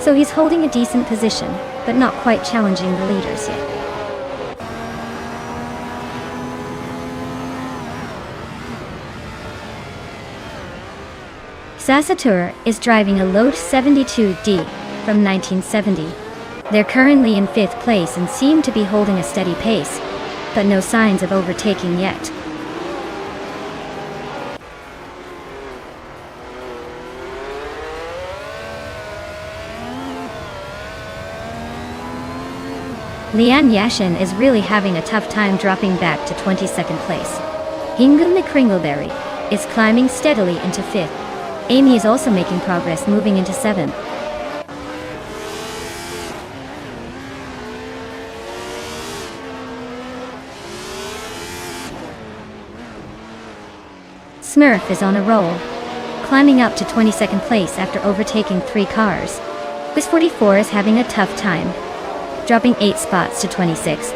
so he's holding a decent position, but not quite challenging the leaders yet. Zessatur is driving a Lotus 72D from 1970. They're currently in 5th place and seem to be holding a steady pace, but no signs of overtaking yet. Lian Yashin is really having a tough time dropping back to 22nd place. Hingle McCringleberry is climbing steadily into 5th. Amy is also making progress, moving into 7th. Smurf is on a roll, climbing up to 22nd place after overtaking 3 cars. Quiz 44 is having a tough time, dropping 8 spots to 26.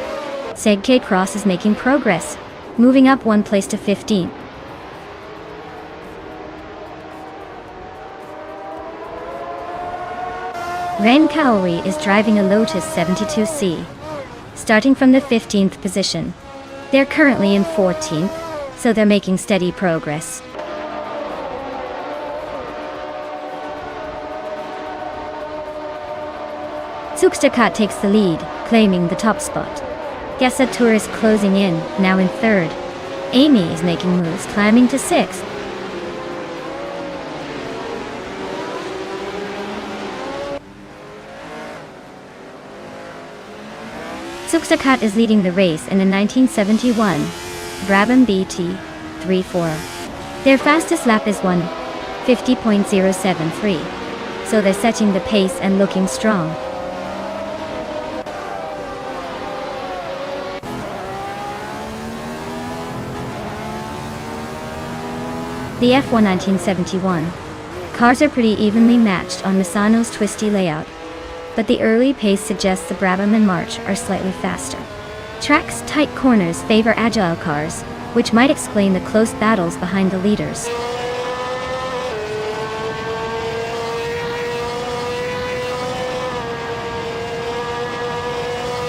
Seg K Cross is making progress, moving up 1 place to 15. Ren Kaori is driving a Lotus 72C, starting from the 15th position. They're currently in 14th, so they're making steady progress. Zukstakat takes the lead, claiming the top spot. Zessatur is closing in, now in 3rd. Amy is making moves, climbing to 6th. Zukstakat is leading the race in a 1971 Brabham BT 3-4. Their fastest lap is 1:50.073, so they're setting the pace and looking strong. The F1 1971 cars are pretty evenly matched on Misano's twisty layout, but the early pace suggests the Brabham and March are slightly faster. Track's tight corners favor agile cars, which might explain the close battles behind the leaders.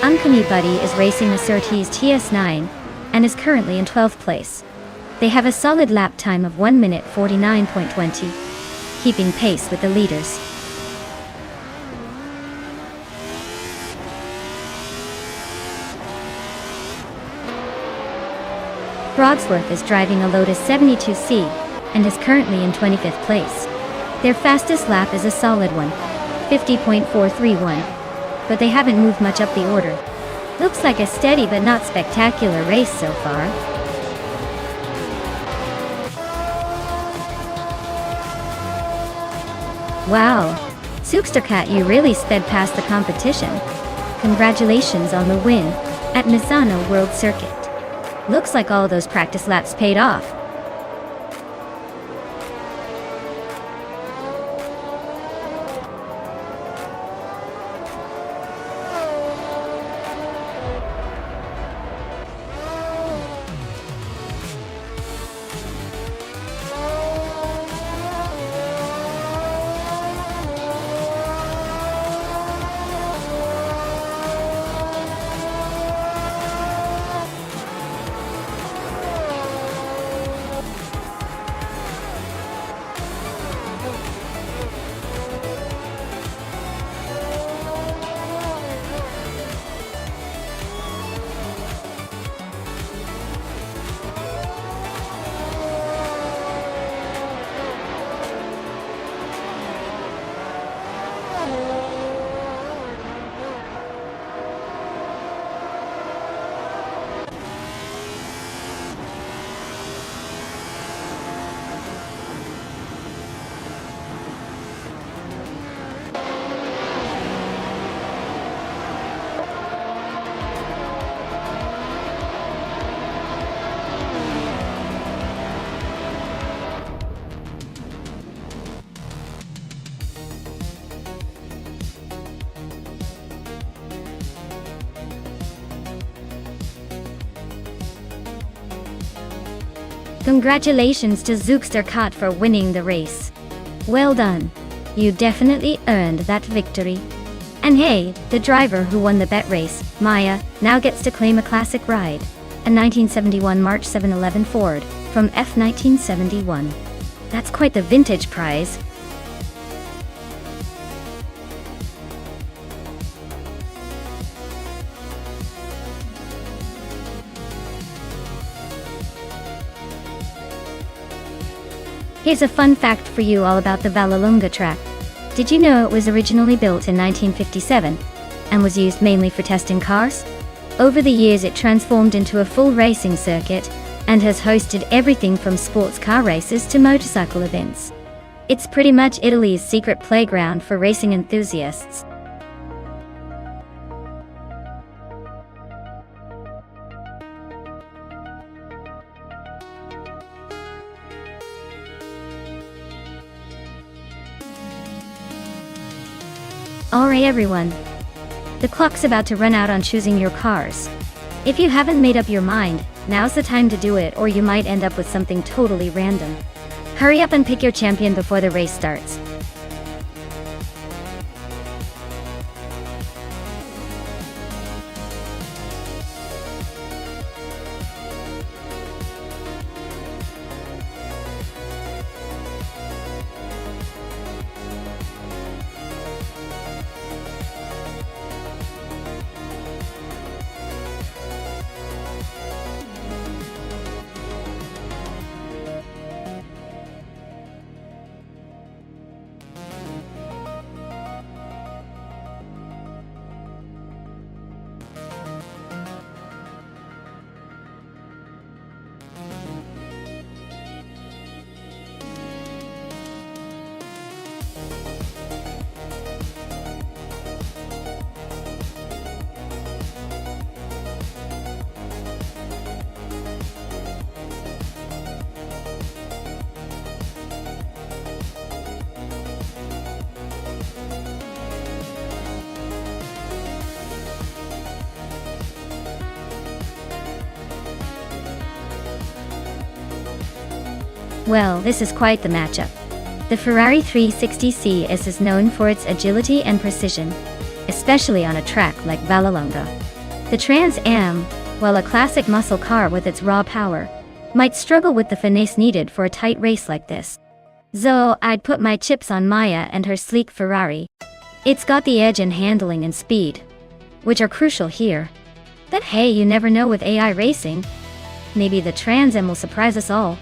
Uncanny Buddy is racing a Surtees TS9 and is currently in 12th place. They have a solid lap time of 1 minute 49.20, keeping pace with the leaders. Broadsworth is driving a Lotus 72C and is currently in 25th place. Their fastest lap is a solid one, 50.431, but they haven't moved much up the order. Looks like a steady but not spectacular race so far. Wow, Zookstercat, you really sped past the competition. Congratulations on the win at Misano World Circuit. Looks like all those practice laps paid off. Congratulations to Zookstercat for winning the race. Well done. You definitely earned that victory. And hey, the driver who won the bet race, Maya, now gets to claim a classic ride. A 1971 March 711 Ford from F1971. That's quite the vintage prize. Here's a fun fact for you all about the Vallelunga track. Did you know it was originally built in 1957 and was used mainly for testing cars? Over the years it transformed into a full racing circuit and has hosted everything from sports car races to motorcycle events. It's pretty much Italy's secret playground for racing enthusiasts. Alright everyone, the clock's about to run out on choosing your cars. If you haven't made up your mind, now's the time to do it, or you might end up with something totally random. Hurry up and pick your champion before the race starts. Well, this is quite the matchup. The Ferrari 360 CS is known for its agility and precision, especially on a track like Vallelunga. The Trans Am, while a classic muscle car with its raw power, might struggle with the finesse needed for a tight race like this. So I'd put my chips on Maya and her sleek Ferrari. It's got the edge in handling and speed, which are crucial here. But hey, you never know with AI racing. Maybe the Trans Am will surprise us all.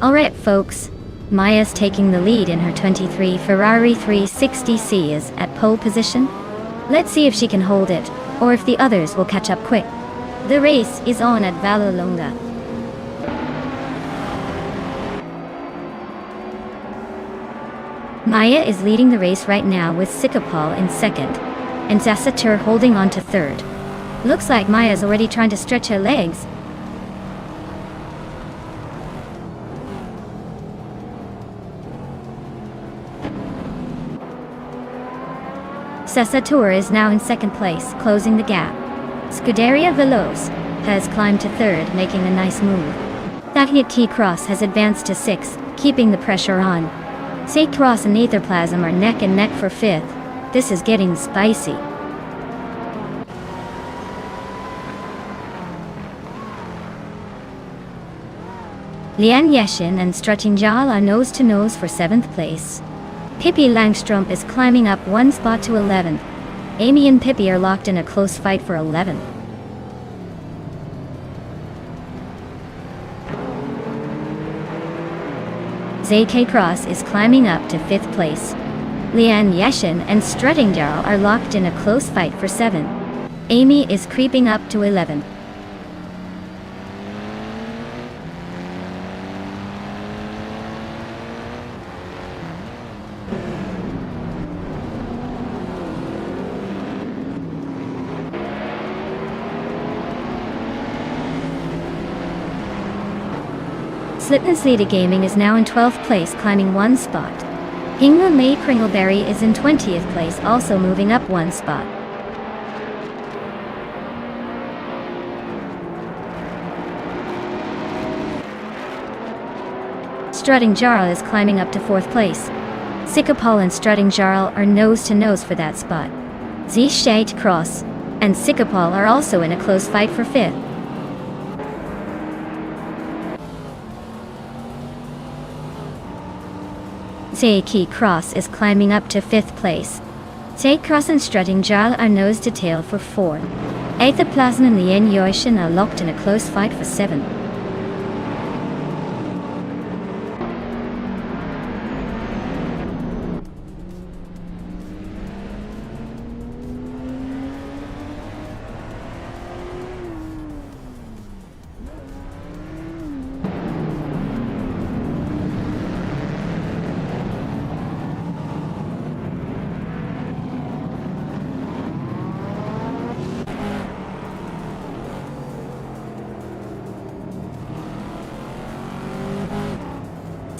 Alright folks, Maya's taking the lead in her 23 Ferrari 360C is at pole position. Let's see if she can hold it, or if the others will catch up quick. The race is on at Vallelonga. Maya is leading the race right now with Sikapal in second, and Zassatur holding on to third. Looks like Maya's already trying to stretch her legs. Zassatur is now in second place, closing the gap. Scuderia Veloz has climbed to third, making a nice move. That hit T-Cross has advanced to 6th, keeping the pressure on. C-Cross and Etherplasm are neck and neck for 5th. This is getting spicy. Lian Yeshin and Struttingjal are nose to nose for 7th place. Pippi Langstrup is climbing up one spot to 11th. Amy and Pippi are locked in a close fight for 11th. ZK Cross is climbing up to 5th place. Lian Yeshin and Struttingjal are locked in a close fight for 7th. Amy is creeping up to 11th. Slipknot Gaming is now in 12th place, climbing one spot. Hingla May Kringleberry is in 20th place, also moving up one spot. Strutting Jarl is climbing up to 4th place. Sikapal and Strutting Jarl are nose to nose for that spot. Z-Shade Cross and Sikapal are also in a close fight for 5th. Zeki Cross is climbing up to 5th place. Zeke Cross and Strutting Jarl are nose to tail for 4th. Aethaplasm and Lien Yoishin are locked in a close fight for 7th.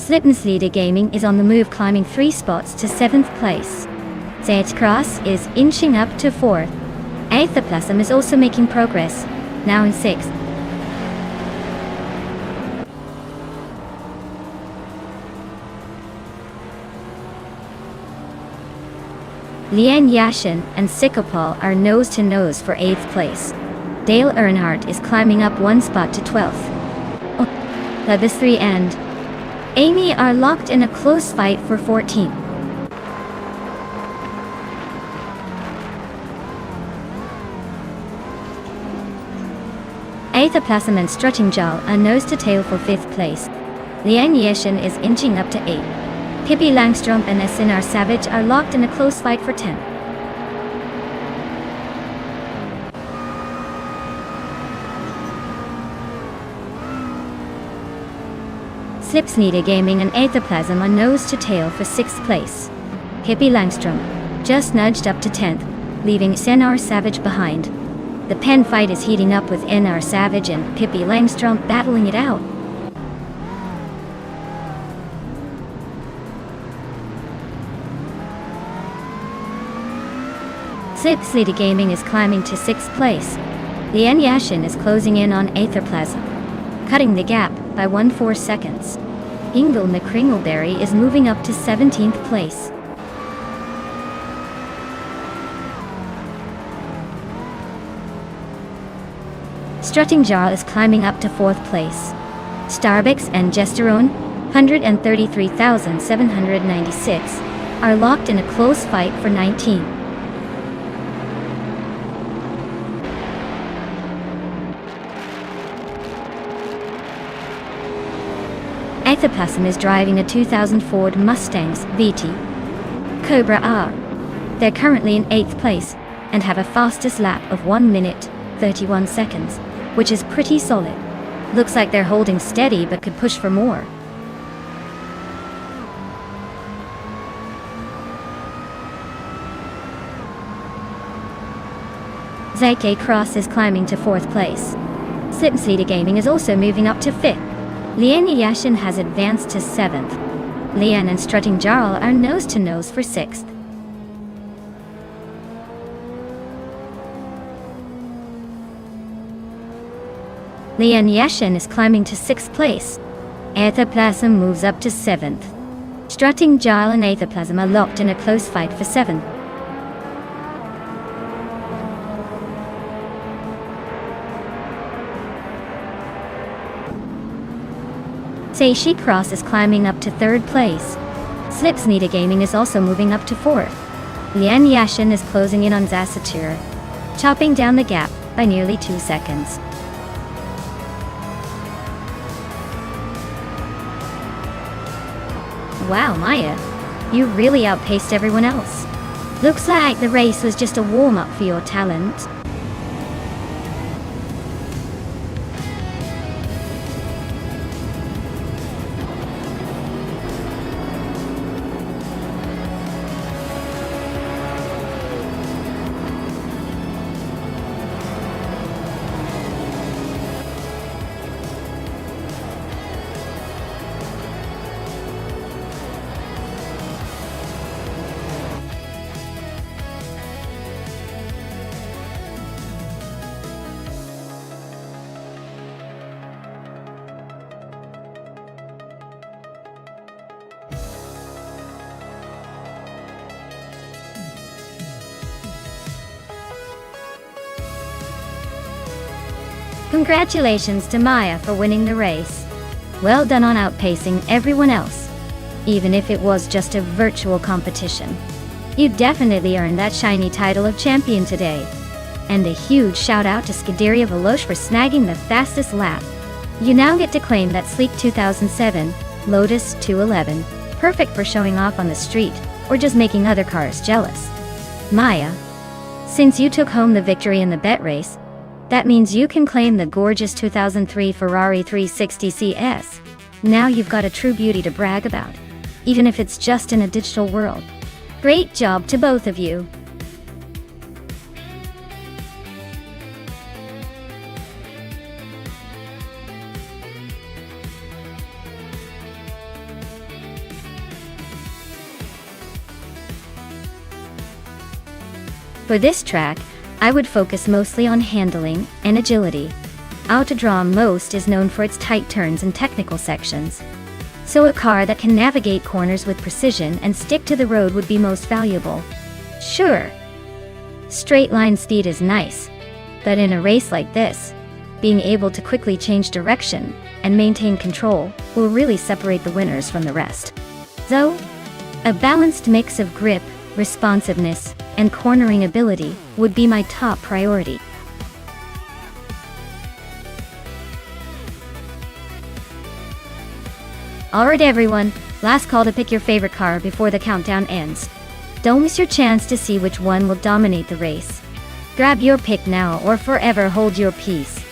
Slipknot Gaming is on the move, climbing 3 spots to 7th place. Zayat Cross is inching up to 4th. Aethaplasm is also making progress, now in 6th. Lian Yashin and Sikapal are nose to nose for 8th place. Dale Earnhardt is climbing up one spot to 12th. Lebis 3 and Amy are locked in a close fight for 14th. Aethoplasm and Strutting Jaw are nose to tail for 5th place. Lian Yeshan is inching up to 8th. Pippi Langstrumpf and SNR Savage are locked in a close fight for 10th. Slipsneeder Gaming and Aethoplasm are nose to tail for 6th place. Pippi Langstrumpf just nudged up to 10th, leaving SNR Savage behind. The pen fight is heating up with NR Savage and Pippi Langstrumpf battling it out. Slipsneeder Gaming is climbing to 6th place. Lian Yashin is closing in on Aethoplasm, cutting the gap by 1/4 seconds. Ingle McCringleberry is moving up to 17th place. Strutting Jaw is climbing up to 4th place. Starbucks and Gesterone, 133,796, are locked in a close fight for 19th. Aethoplasm is driving a 2000 Ford Mustangs VT Cobra R. They're currently in 8th place and have a fastest lap of 1 minute, 31 seconds, which is pretty solid. Looks like they're holding steady but could push for more. Zeke Cross is climbing to 4th place. Slipsneeder Gaming is also moving up to 5th. Lian Yashin has advanced to 7th. Lian and Strutting Jarl are nose to nose for 6th. Lian Yashin is climbing to 6th place. Aethoplasm moves up to 7th. Strutting Jarl and Aethoplasm are locked in a close fight for 7th. Seishi Cross is climbing up to 3rd place. Slipsneeder Gaming is also moving up to 4th. Lian Yashin is closing in on Zasatur, chopping down the gap by nearly 2 seconds. Wow, Maya, you really outpaced everyone else. Looks like the race was just a warm-up for your talent. Congratulations to Maya for winning the race. Well done on outpacing everyone else, even if it was just a virtual competition. You definitely earned that shiny title of champion today. And a huge shout out to Scuderia Veloce for snagging the fastest lap. You now get to claim that sleek 2007 Lotus 211, perfect for showing off on the street or just making other cars jealous. Maya, since you took home the victory in the bet race, that means you can claim the gorgeous 2003 Ferrari 360 CS. Now you've got a true beauty to brag about, even if it's just in a digital world. Great job to both of you. For this track, I would focus mostly on handling and agility. Autodrom Most is known for its tight turns and technical sections. So a car that can navigate corners with precision and stick to the road would be most valuable. Sure, straight line speed is nice, but in a race like this, being able to quickly change direction and maintain control will really separate the winners from the rest. So, a balanced mix of grip, responsiveness, and cornering ability would be my top priority. Alright everyone, last call to pick your favorite car before the countdown ends. Don't miss your chance to see which one will dominate the race. Grab your pick now or forever hold your peace.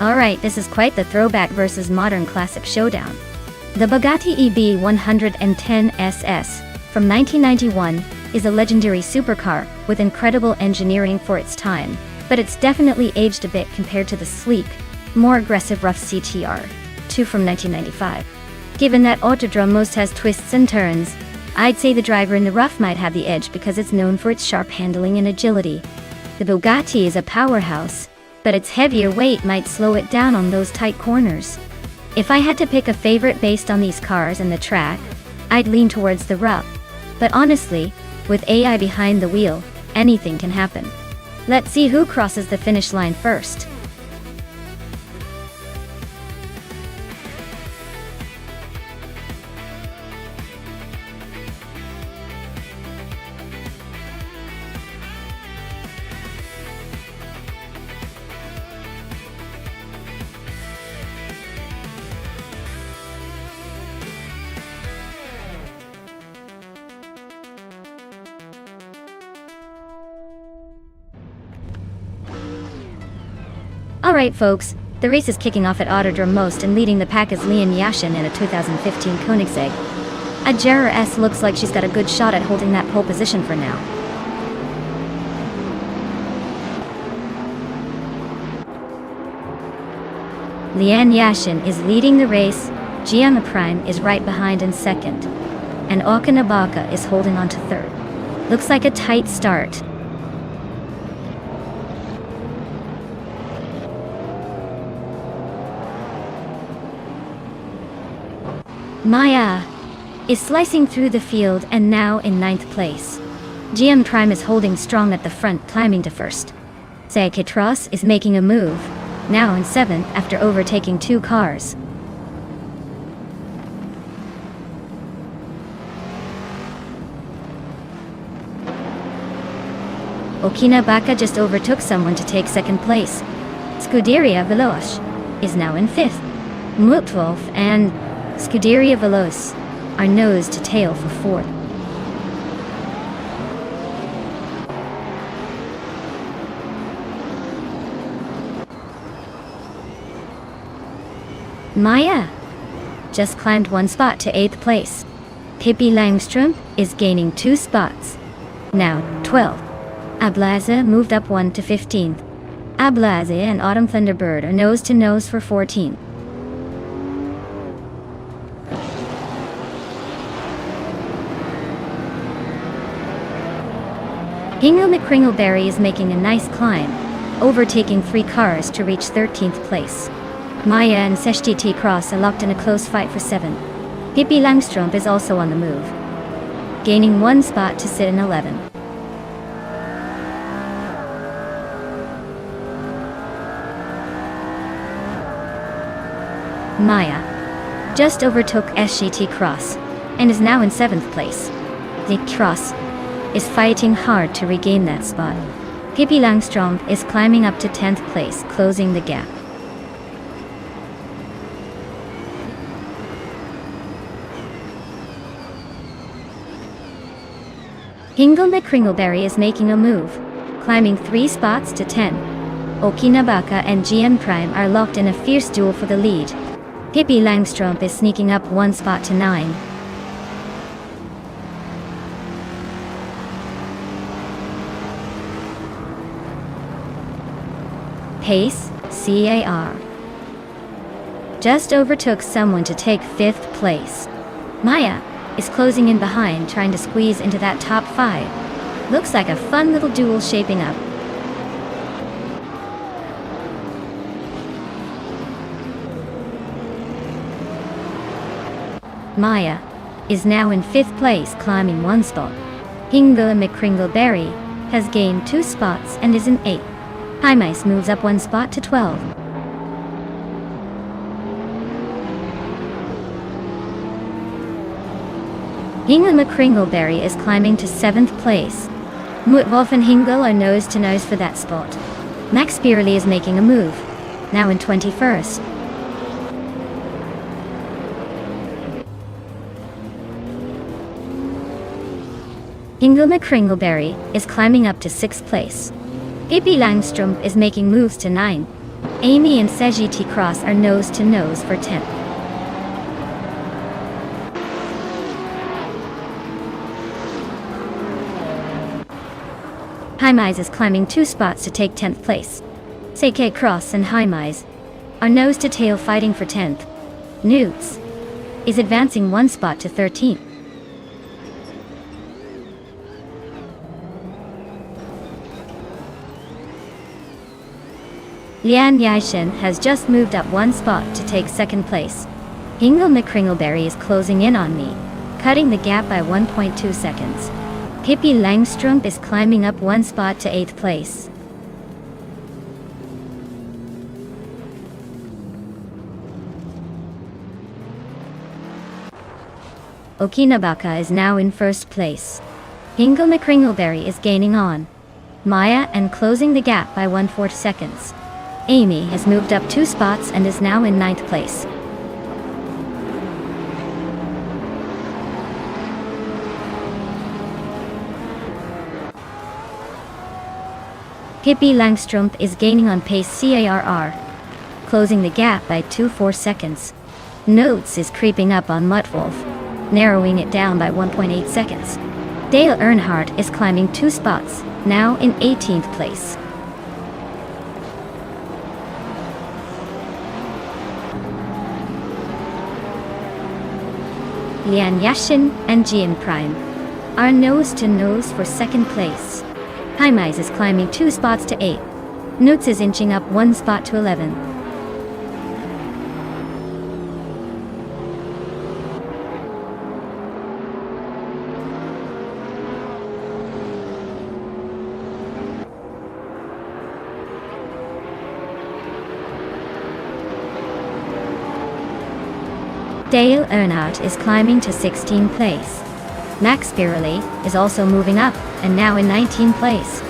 Alright, this is quite the throwback versus modern classic showdown. The Bugatti EB 110 SS from 1991 is a legendary supercar with incredible engineering for its time, but it's definitely aged a bit compared to the sleek, more aggressive rough CTR 2 from 1995. Given that Autodrome most has twists and turns, I'd say the driver in the rough might have the edge because it's known for its sharp handling and agility. The Bugatti is a powerhouse, but its heavier weight might slow it down on those tight corners. If I had to pick a favorite based on these cars and the track, I'd lean towards the rough. But honestly, with AI behind the wheel, anything can happen. Let's see who crosses the finish line first. Alright folks, the race is kicking off at Autodrome Most and leading the pack is Lian Yashin in a 2015 Koenigsegg. Ajera S looks like she's got a good shot at holding that pole position for now. Lian Yashin is leading the race, Gianna Prime is right behind in second, and Okanabaka is holding on to third. Looks like a tight start. Maya is slicing through the field and now in 9th place. GM Prime is holding strong at the front, climbing to first. Sekitros is making a move, now in 7th after overtaking 2 cars. Okinabaka just overtook someone to take 2nd place. Scuderia Veloce is now in 5th. Mutwolf and Scuderia Veloce are nose to tail for 4th. Maya just climbed 1 spot to 8th place. Pippi Langström is gaining 2 spots, now 12th. Ablaze moved up 1 to 15th. Ablaze and Autumn Thunderbird are nose to nose for 14th. Hingle McCringleberry is making a nice climb, overtaking 3 cars to reach 13th place. Maya and Seshtiti Cross are locked in a close fight for 7th. Pippi Langström is also on the move, gaining 1 spot to sit in 11th. Maya just overtook SGT Cross and is now in 7th place. The Cross is fighting hard to regain that spot. Pippi Langström is climbing up to 10th place, closing the gap. Hingle McCringleberry is making a move, climbing 3 spots to 10. Okinabaka and GM Prime are locked in a fierce duel for the lead. Pippi Langström is sneaking up 1 spot to 9. Pace, CAR just overtook someone to take 5th place. Maya is closing in behind, trying to squeeze into that top 5. Looks like a fun little duel shaping up. Maya is now in 5th place, climbing 1 spot. Hingle McCringleberry has gained 2 spots and is in 8th. High Mice moves up 1 spot to 12. Hingle McCringleberry is climbing to 7th place. Mutwolf and Hingle are nose to nose for that spot. Max Beerley is making a move, now in 21st. Hingle McCringleberry is climbing up to 6th place. Pippi Langstrumpf is making moves to 9. Amy and Seji Cross are nose to nose for 10th. High Mice is climbing 2 spots to take 10th place. Seike Cross and High Mice are nose to tail fighting for 10th. Newts is advancing 1 spot to 13th. Lian Yaishen has just moved up 1 spot to take 2nd place. Hingle McCringleberry is closing in on me, cutting the gap by 1.2 seconds. Pippi Langstrumpf is climbing up 1 spot to 8th place. Okinabaka is now in 1st place. Hingle McCringleberry is gaining on Maya and closing the gap by 1/4 seconds. Amy has moved up 2 spots and is now in 9th place. Pippi Langstrumpf is gaining on pace CARR, closing the gap by 2/4 seconds. Notes is creeping up on Mutwolf, narrowing it down by 1.8 seconds. Dale Earnhardt is climbing 2 spots, now in 18th place. Lian Yashin and Jian Prime are nose to nose for 2nd place. High Mice is climbing 2 spots to 8. Newts is inching up 1 spot to 11. Dale Earnhardt is climbing to 16th place. Max Beerley is also moving up, and now in 19th place.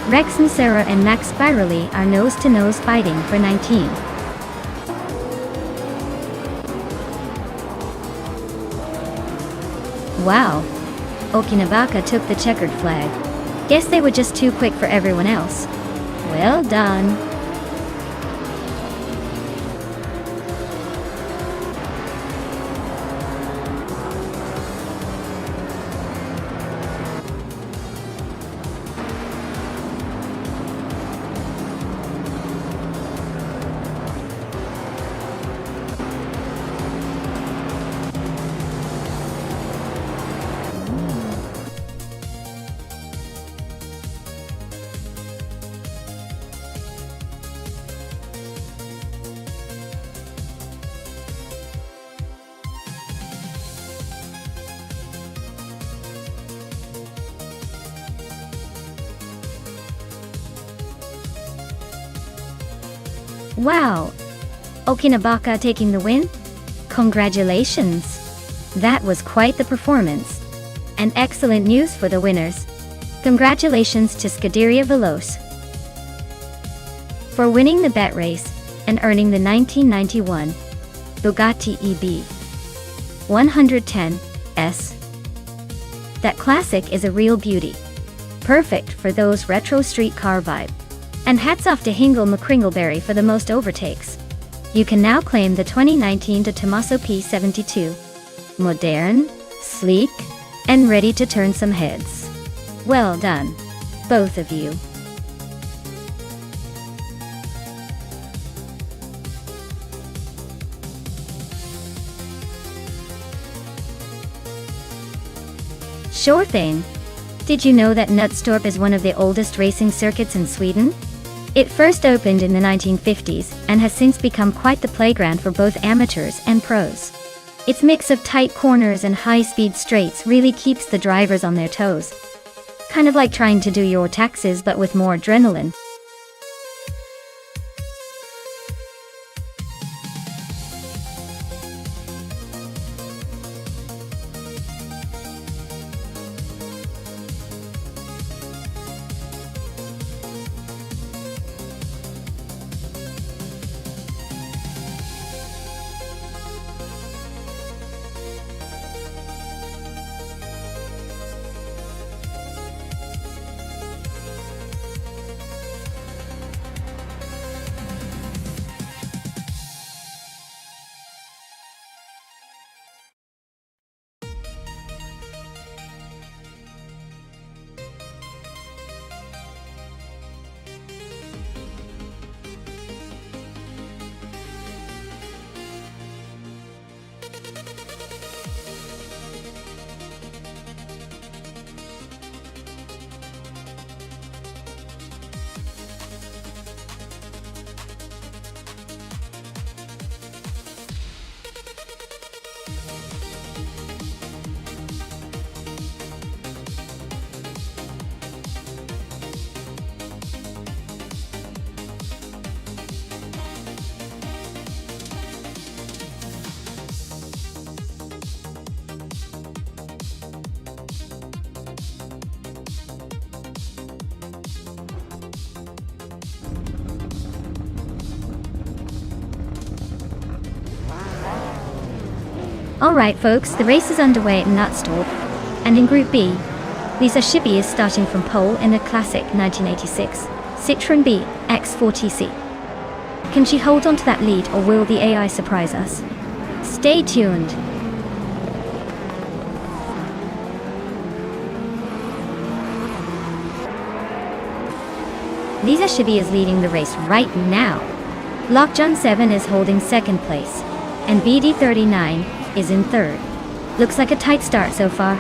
Rex and Sarah and Max Beerley are nose-to-nose fighting for 19. Wow! Okinabaka took the checkered flag. Guess they were just too quick for everyone else. Well done! Wow! Okinabaka taking the win? Congratulations! That was quite the performance. And excellent news for the winners. Congratulations to Scuderia Veloce for winning the bet race and earning the 1991 Bugatti EB 110S. That classic is a real beauty. Perfect for those retro street car vibe. And hats off to Hingle McCringleberry for the most overtakes. You can now claim the 2019 De Tomaso P72. Modern, sleek, and ready to turn some heads. Well done, both of you. Sure thing. Did you know that Knutstorp is one of the oldest racing circuits in Sweden? It first opened in the 1950s and has since become quite the playground for both amateurs and pros. Its mix of tight corners and high-speed straights really keeps the drivers on their toes. Kind of like trying to do your taxes but with more adrenaline. Alright folks, the race is underway at Nonstop, and in Group B, Lisa Shippey is starting from pole in the classic 1986 Citroën B X40C. Can she hold on to that lead or will the AI surprise us? Stay tuned! Lisa Shippey is leading the race right now. Lockjaw 7 is holding second place, and BD39 is in third. Looks like a tight start so far.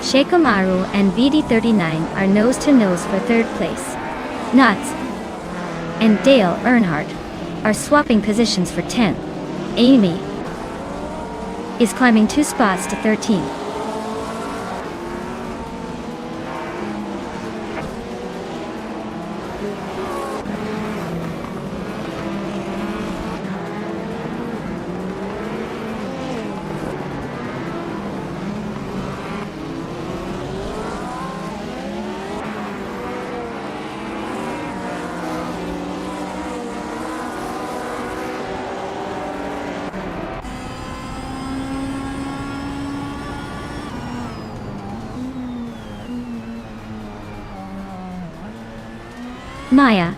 Sheikomaru and BD39 are nose to nose for third place. Nuts and Dale Earnhardt are swapping positions for 10th. Amy is climbing 2 spots to 13th. Maya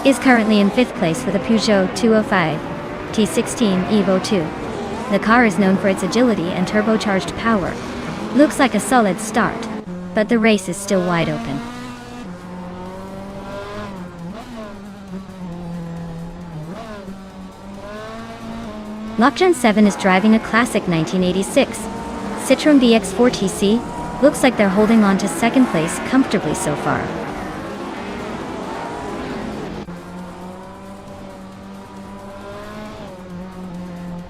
is currently in 5th place with a Peugeot 205 T16 Evo 2. The car is known for its agility and turbocharged power. Looks like a solid start, but the race is still wide open. Lockjaw 7 is driving a classic 1986 Citroën BX4TC. Looks like they're holding on to second place comfortably so far.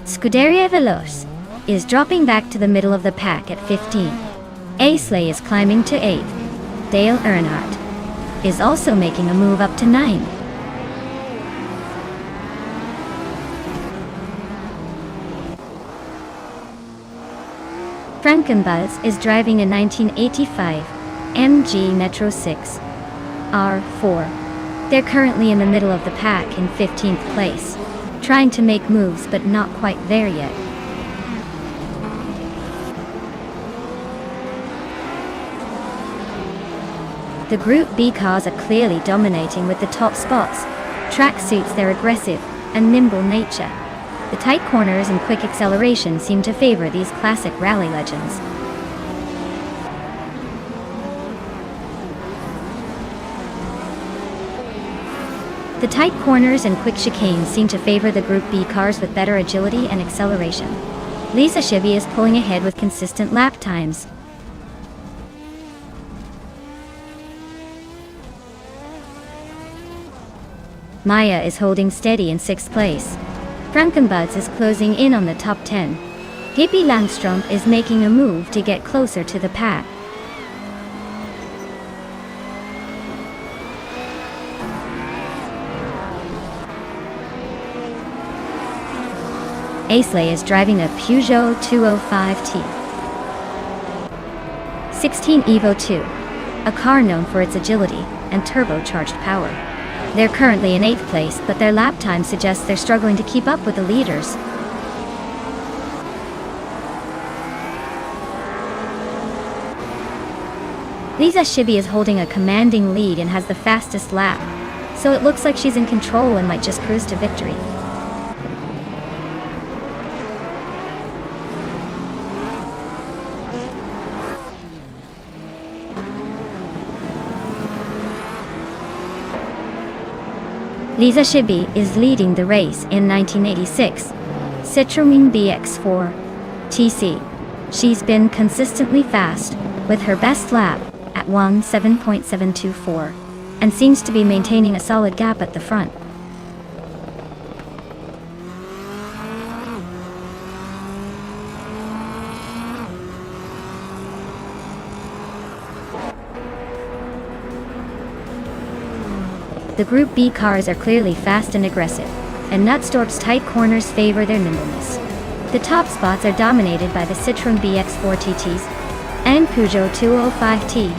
Scuderia Veloce is dropping back to the middle of the pack at 15. Aisley is climbing to 8th. Dale Earnhardt is also making a move up to 9. Frankenbuzz is driving a 1985 MG Metro 6 R4. They're currently in the middle of the pack in 15th place, trying to make moves but not quite there yet. The Group B cars are clearly dominating with the top spots. Track suits their aggressive and nimble nature. The tight corners and quick acceleration seem to favor these classic rally legends. The tight corners and quick chicanes seem to favor the Group B cars with better agility and acceleration. Lisa Shibi is pulling ahead with consistent lap times. Maya is holding steady in 6th place. Frankenbuds is closing in on the top 10. Hippie Langstrom is making a move to get closer to the pack. Aisley is driving a Peugeot 205T. 16 Evo 2, a car known for its agility and turbocharged power. They're currently in 8th place, but their lap time suggests they're struggling to keep up with the leaders. Lisa Shibi is holding a commanding lead and has the fastest lap, so it looks like she's in control and might just cruise to victory. Lisa Shibi is leading the race in 1986 Citroën BX4 TC. She's been consistently fast, with her best lap at 1:7.724, and seems to be maintaining a solid gap at the front. The Group B cars are clearly fast and aggressive, and Nonstop's tight corners favor their nimbleness. The top spots are dominated by the Citroën BX4 TTs and Peugeot 205T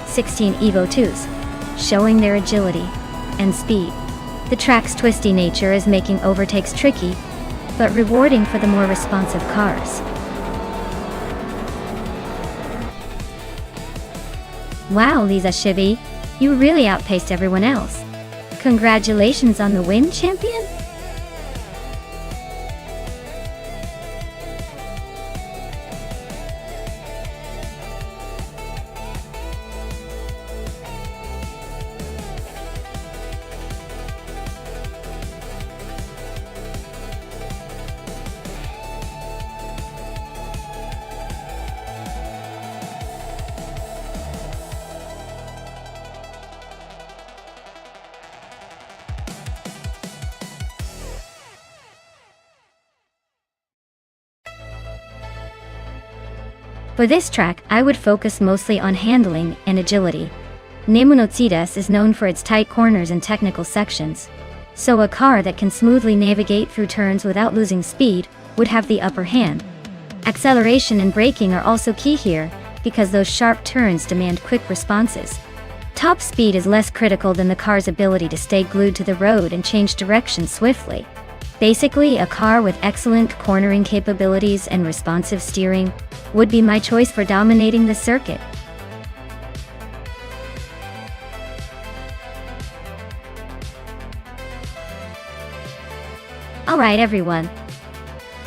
16 Evo 2s, showing their agility and speed. The track's twisty nature is making overtakes tricky, but rewarding for the more responsive cars. Wow, Lisa Shibi, you really outpaced everyone else. Congratulations on the win, champion! For this track, I would focus mostly on handling and agility. Nonstop is known for its tight corners and technical sections, so a car that can smoothly navigate through turns without losing speed would have the upper hand. Acceleration and braking are also key here, because those sharp turns demand quick responses. Top speed is less critical than the car's ability to stay glued to the road and change direction swiftly. Basically, a car with excellent cornering capabilities and responsive steering would be my choice for dominating the circuit. Alright everyone.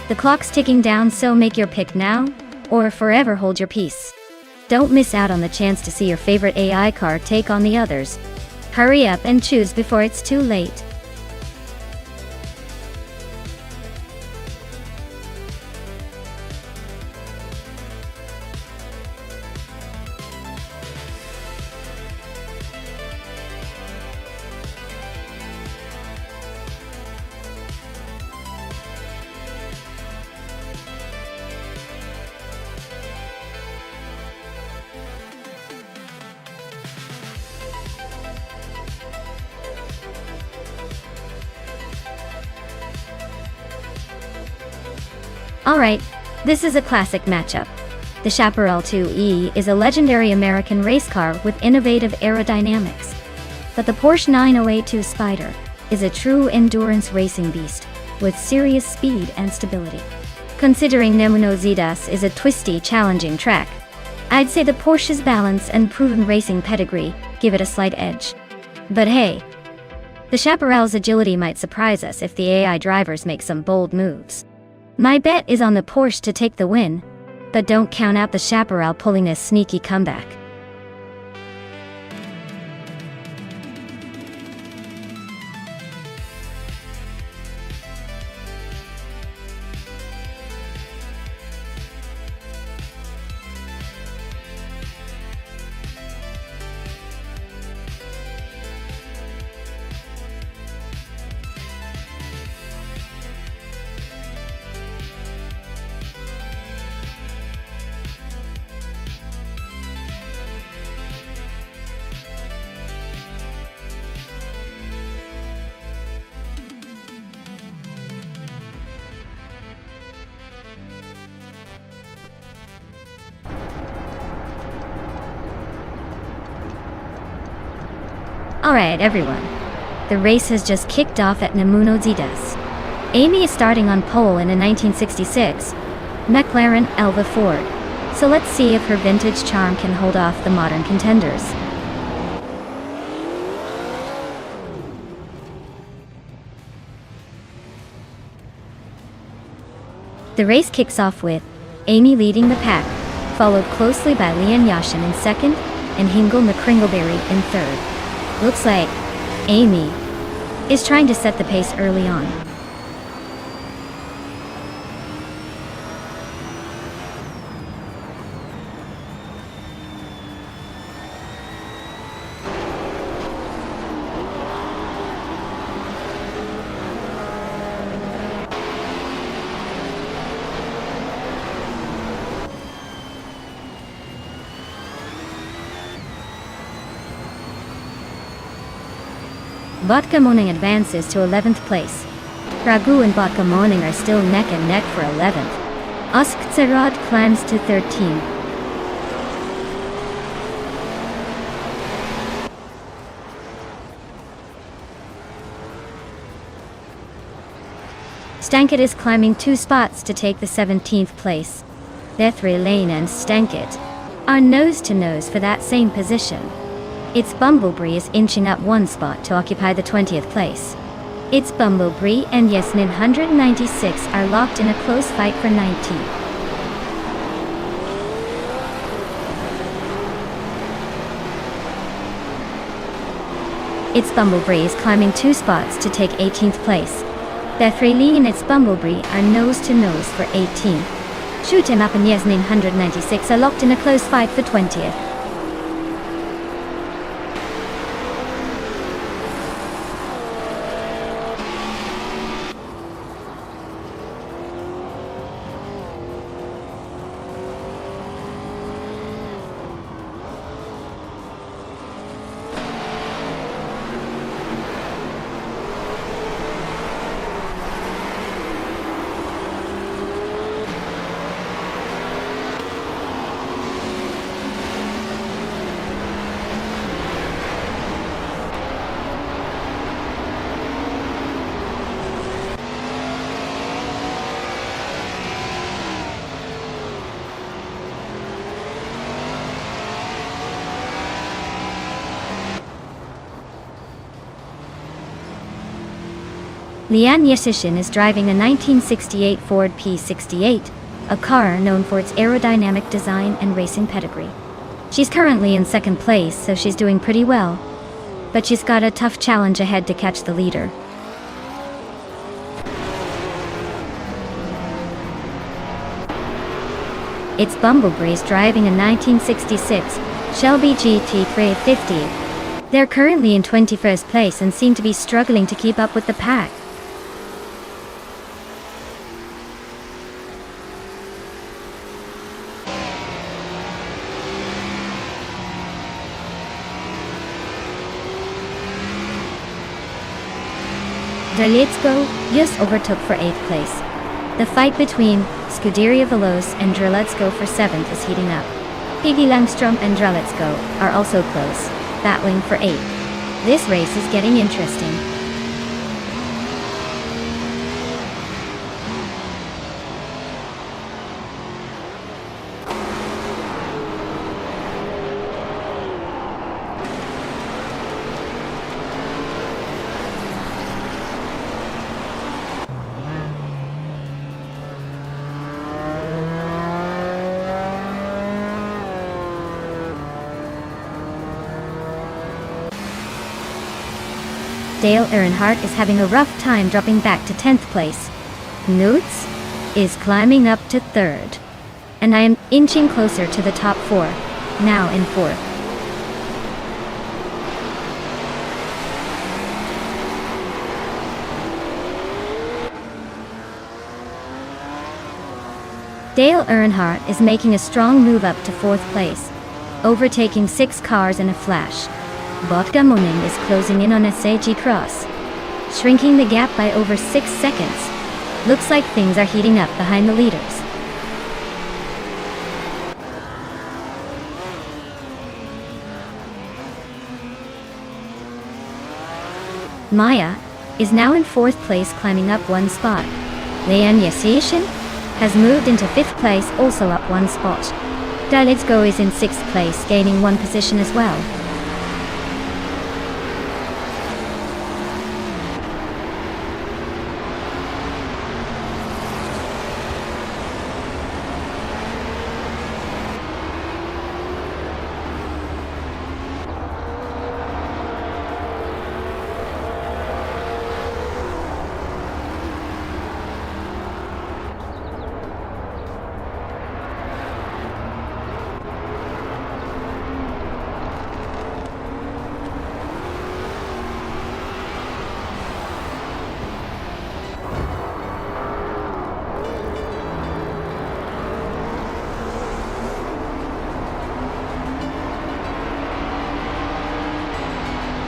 The clock's ticking down, so make your pick now, or forever hold your peace. Don't miss out on the chance to see your favorite AI car take on the others. Hurry up and choose before it's too late. Alright, this is a classic matchup. The Chaparral 2E is a legendary American race car with innovative aerodynamics. But the Porsche 9082 Spyder is a true endurance racing beast, with serious speed and stability. Considering Nonstop is a twisty, challenging track, I'd say the Porsche's balance and proven racing pedigree give it a slight edge. But hey, the Chaparral's agility might surprise us if the AI drivers make some bold moves. My bet is on the Porsche to take the win, but don't count out the Chaparral pulling a sneaky comeback. . Alright, everyone. The race has just kicked off at Namuno Zidas. Amy is starting on pole in a 1966 McLaren Elva Ford. So let's see if her vintage charm can hold off the modern contenders. The race kicks off with Amy leading the pack, followed closely by Leanne Yashin in second and Hingle McCringleberry in third. Looks like Amy is trying to set the pace early on. Vodka Morning advances to 11th place. Ragu and Vodka Morning are still neck and neck for 11th. Oskzerod climbs to 13. Stankit is climbing 2 spots to take the 17th place. Thethry Lane and Stankit are nose to nose for that same position. It's Bumblebee is inching up 1 spot to occupy the 20th place. It's Bumblebee and Yasmin 196 are locked in a close fight for 19. It's Bumblebee is climbing 2 spots to take 18th place. Thethry Lee and It's Bumblebee are nose to nose for 18. Shoot 'em Up and Yasmin 196 are locked in a close fight for 20th. Leanne Yashin is driving a 1968 Ford P68, a car known for its aerodynamic design and racing pedigree. She's currently in 2nd place, so she's doing pretty well. But she's got a tough challenge ahead to catch the leader. It's Bumblebees driving a 1966 Shelby GT350. They're currently in 21st place and seem to be struggling to keep up with the pack. Drelitsko just overtook for 8th place. The fight between Scuderia Veloz and Drelitsko for 7th is heating up. Piggy Langstrom and Drelitsko are also close, battling for 8th. This race is getting interesting. Dale Earnhardt is having a rough time dropping back to 10th place. Newts is climbing up to 3rd. And I am inching closer to the top 4, now in 4th. Dale Earnhardt is making a strong move up to 4th place, overtaking 6 cars in a flash. Vodka Morning is closing in on SAG Cross, shrinking the gap by over 6 seconds. Looks like things are heating up behind the leaders. Maya is now in 4th place, climbing up 1 spot. Lian Yasishin has moved into 5th place, also up 1 spot. Dalitsgo is in 6th place, gaining 1 position as well.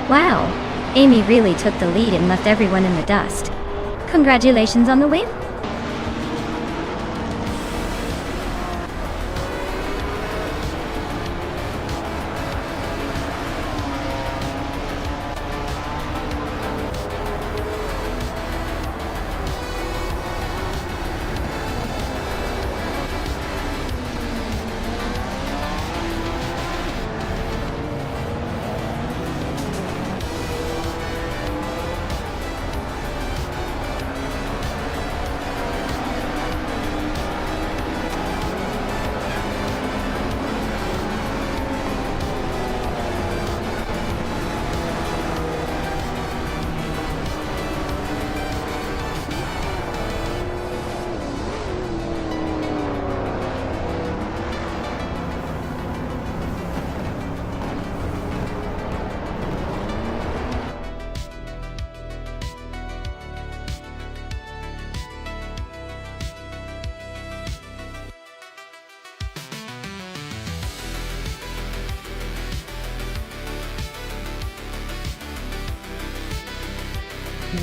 Wow, Amy really took the lead and left everyone in the dust. Congratulations on the win!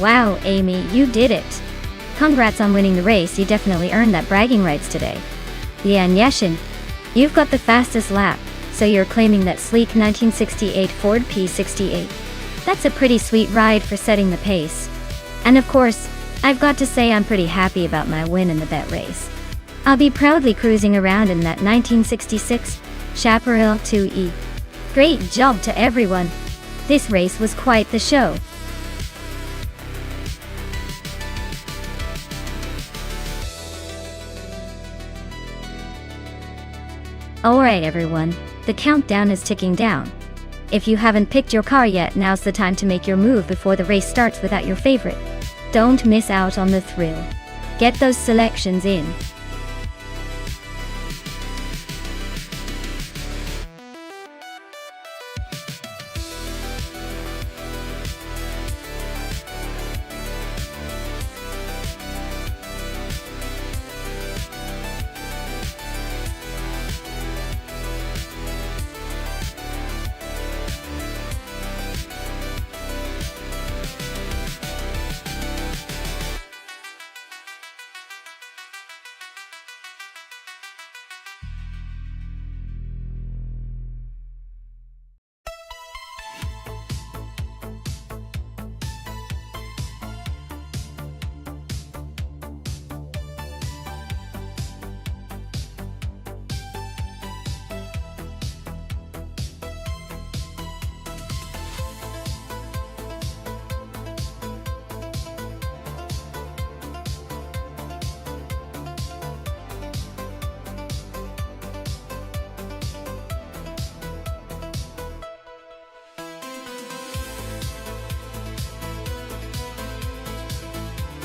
Wow, Amy, you did it! Congrats on winning the race, you definitely earned that bragging rights today. Lian Yashin, you've got the fastest lap, so you're claiming that sleek 1968 Ford P68. That's a pretty sweet ride for setting the pace. And of course, I've got to say I'm pretty happy about my win in the bet race. I'll be proudly cruising around in that 1966 Chaparral 2E. Great job to everyone! This race was quite the show. Alright everyone, the countdown is ticking down. If you haven't picked your car yet, now's the time to make your move before the race starts without your favorite. Don't miss out on the thrill. Get those selections in.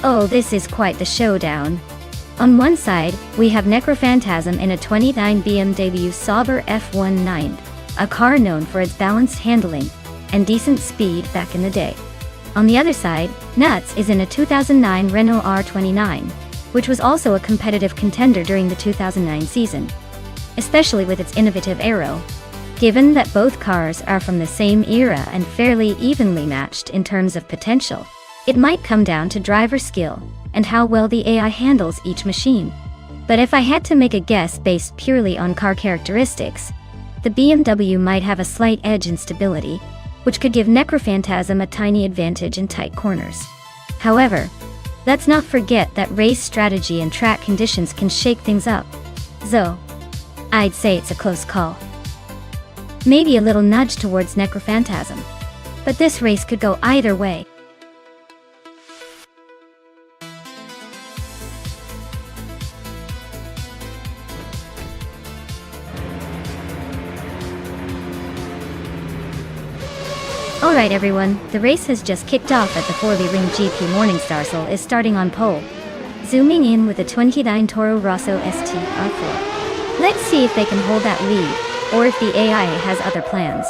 Oh, this is quite the showdown. On one side, we have Necrophantasm in a 29 BMW Sauber F19, a car known for its balanced handling and decent speed back in the day. On the other side, Nuts is in a 2009 Renault R29, which was also a competitive contender during the 2009 season, especially with its innovative aero. Given that both cars are from the same era and fairly evenly matched in terms of potential, it might come down to driver skill and how well the AI handles each machine. But if I had to make a guess based purely on car characteristics, the BMW might have a slight edge in stability, which could give Necrophantasm a tiny advantage in tight corners. However, let's not forget that race strategy and track conditions can shake things up. So, I'd say it's a close call. Maybe a little nudge towards Necrophantasm. But this race could go either way. Alright everyone, the race has just kicked off at the Forley Ring GP. Morningstar is starting on pole, zooming in with a 29 Toro Rosso ST R4. Let's see if they can hold that lead, or if the AI has other plans.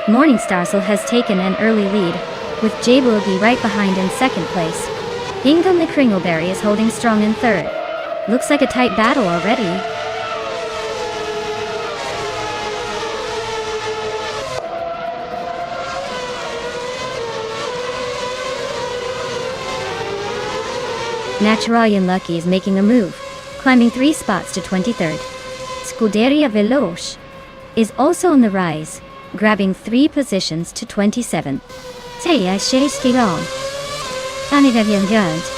Morningstar has taken an early lead, with J Boogie right behind in second place. Ingham the Kringleberry is holding strong in third. Looks like a tight battle already. Naturalian Lucky is making a move, climbing 3 spots to 23rd. Scuderia Veloce is also on the rise, grabbing 3 positions to 27th.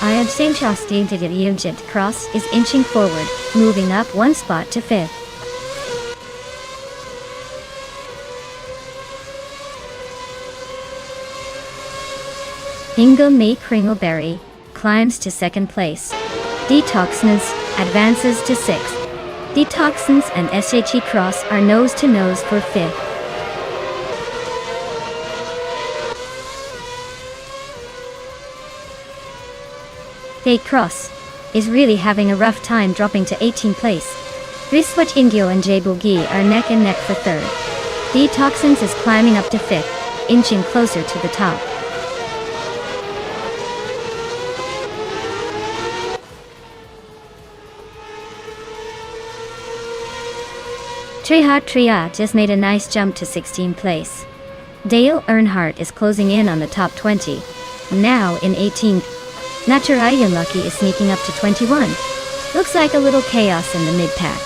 I am same trusting to the Unit Cross is inching forward, moving up 1 spot to 5th. Ingham May Kringleberry climbs to 2nd place. Detoxins advances to 6th. Detoxins and SHE Cross are nose to nose for 5th. Day Cross is really having a rough time, dropping to 18th place. Riswat Indio and J Boogie are neck and neck for 3rd. Detoxins is climbing up to 5th, inching closer to the top. Tria just made a nice jump to 16th place. Dale Earnhardt is closing in on the top 20, now in 18th. Naturalian Lucky is sneaking up to 21. Looks like a little chaos in the mid-pack.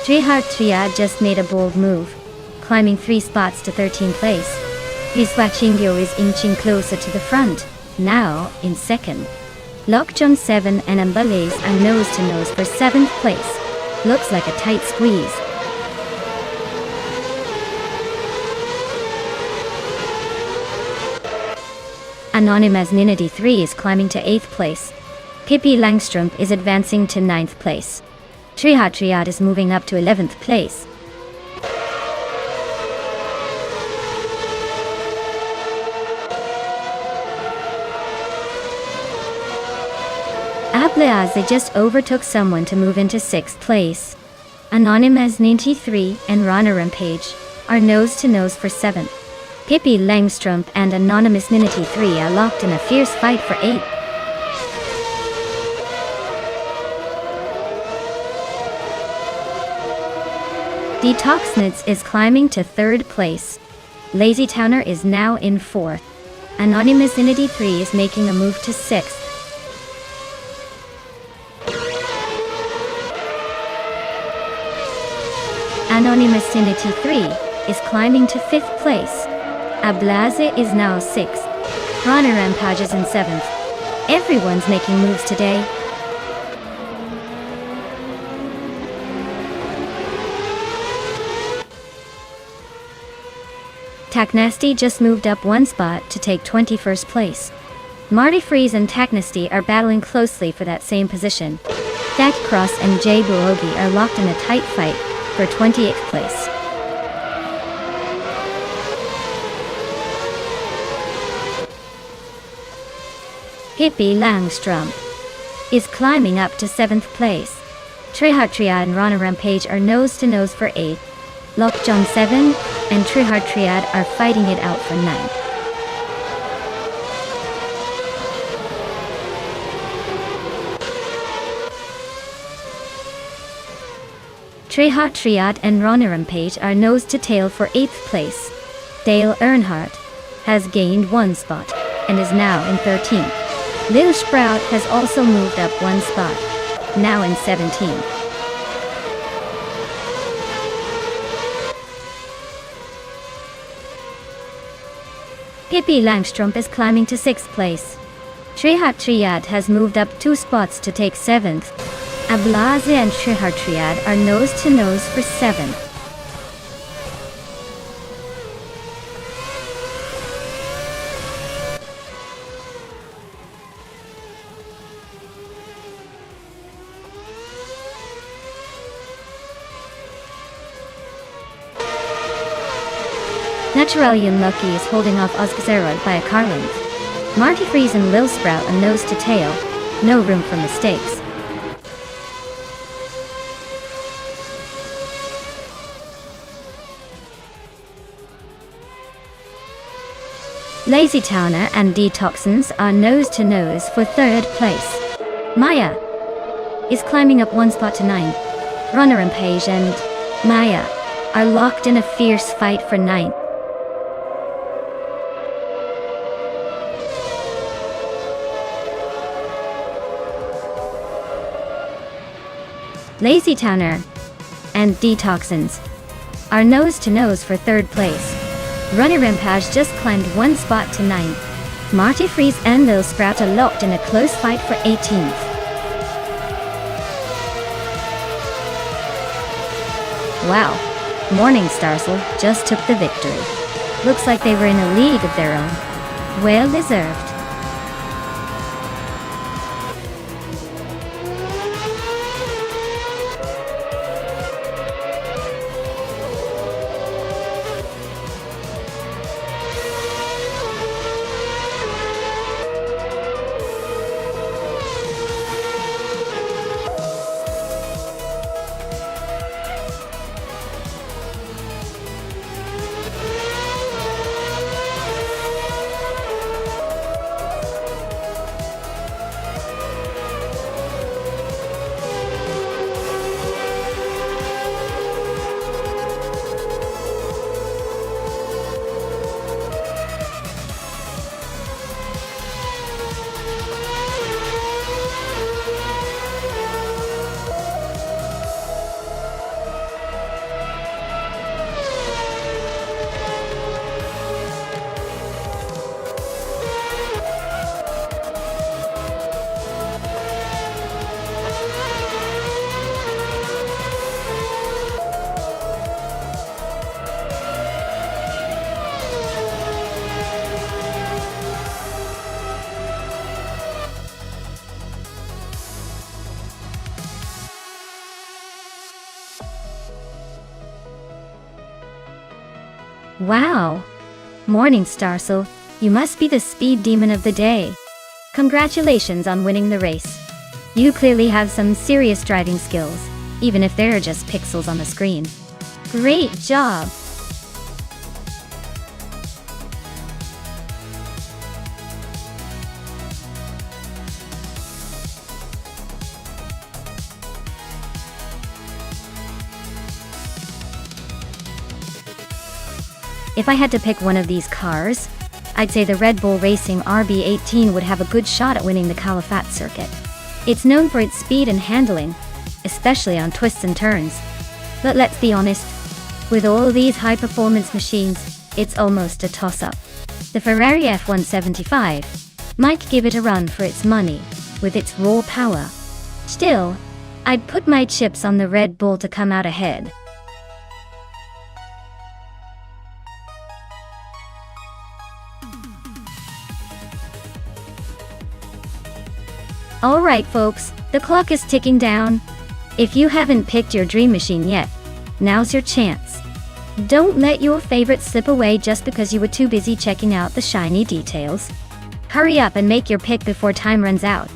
Tria just made a bold move, climbing 3 spots to 13th place. Iswachingyo is inching closer to the front, now in 2nd. Lockjohn 7 and Ambalaise are nose to nose for 7th place. Looks like a tight squeeze. Anonymous Ninity 3 is climbing to 8th place. Pippi Langstrup is advancing to 9th place. Triad is moving up to 11th place. Ablaze just overtook someone to move into 6th place. Anonymous 93 and Rana Rampage are nose to nose for 7th. Pippi Langstrup and Anonymous Ninity 3 are locked in a fierce fight for 8th. Detoxnitz is climbing to 3rd place. Lazy Towner is now in 4th. Anonymous Ninity 3 is making a move to 6th. Anonymous Sinity 3 is climbing to 5th place. Ablaze is now 6th. Rana Rampage is in 7th. Everyone's making moves today. Taknasty just moved up 1 spot to take 21st place. Marty Freeze and Taknasty are battling closely for that same position. Dak Cross and Jay Buogi are locked in a tight fight for 28th place. Pippi Langstrup is climbing up to 7th place. Triad and Rana Rampage are nose to nose for 8th. Lockjohn 7 and Triad are fighting it out for 9th. Treha Triad and Ronnie Page are nose to tail for 8th place. Dale Earnhardt has gained 1 spot and is now in 13th. Lil Sprout has also moved up 1 spot, now in 17th. Pippi Langstrumpf is climbing to 6th place. Treha Triad has moved up 2 spots to take 7th. Ablaze and Treha Triad are nose to nose for 7th. Naturalian Lucky is holding off Ozgzerod by a car length. Marty Freeze and Lil Sprout are nose to tail. No room for mistakes. Lazy Towner and Detoxins are nose to nose for 3rd place. Maya is climbing up 1 spot to 9th. Runner Page and Maya are locked in a fierce fight for 9th. Lazy Towner and Detoxins are nose to nose for 3rd place. Runner Rampage just climbed 1 spot to 9th. Marty Freeze and Lil Sprout are locked in a close fight for 18th. Wow, Morning Starsel just took the victory. Looks like they were in a league of their own. Well deserved. Wow! Morning Starsel, you must be the speed demon of the day. Congratulations on winning the race. You clearly have some serious driving skills, even if they're just pixels on the screen. Great job! If I had to pick one of these cars, I'd say the Red Bull Racing RB18 would have a good shot at winning the Calafat circuit. It's known for its speed and handling, especially on twists and turns. But let's be honest, with all these high-performance machines, it's almost a toss-up. The Ferrari F175 might give it a run for its money, with its raw power. Still, I'd put my chips on the Red Bull to come out ahead. Alright folks, the clock is ticking down. If you haven't picked your dream machine yet, now's your chance. Don't let your favorite slip away just because you were too busy checking out the shiny details. Hurry up and make your pick before time runs out.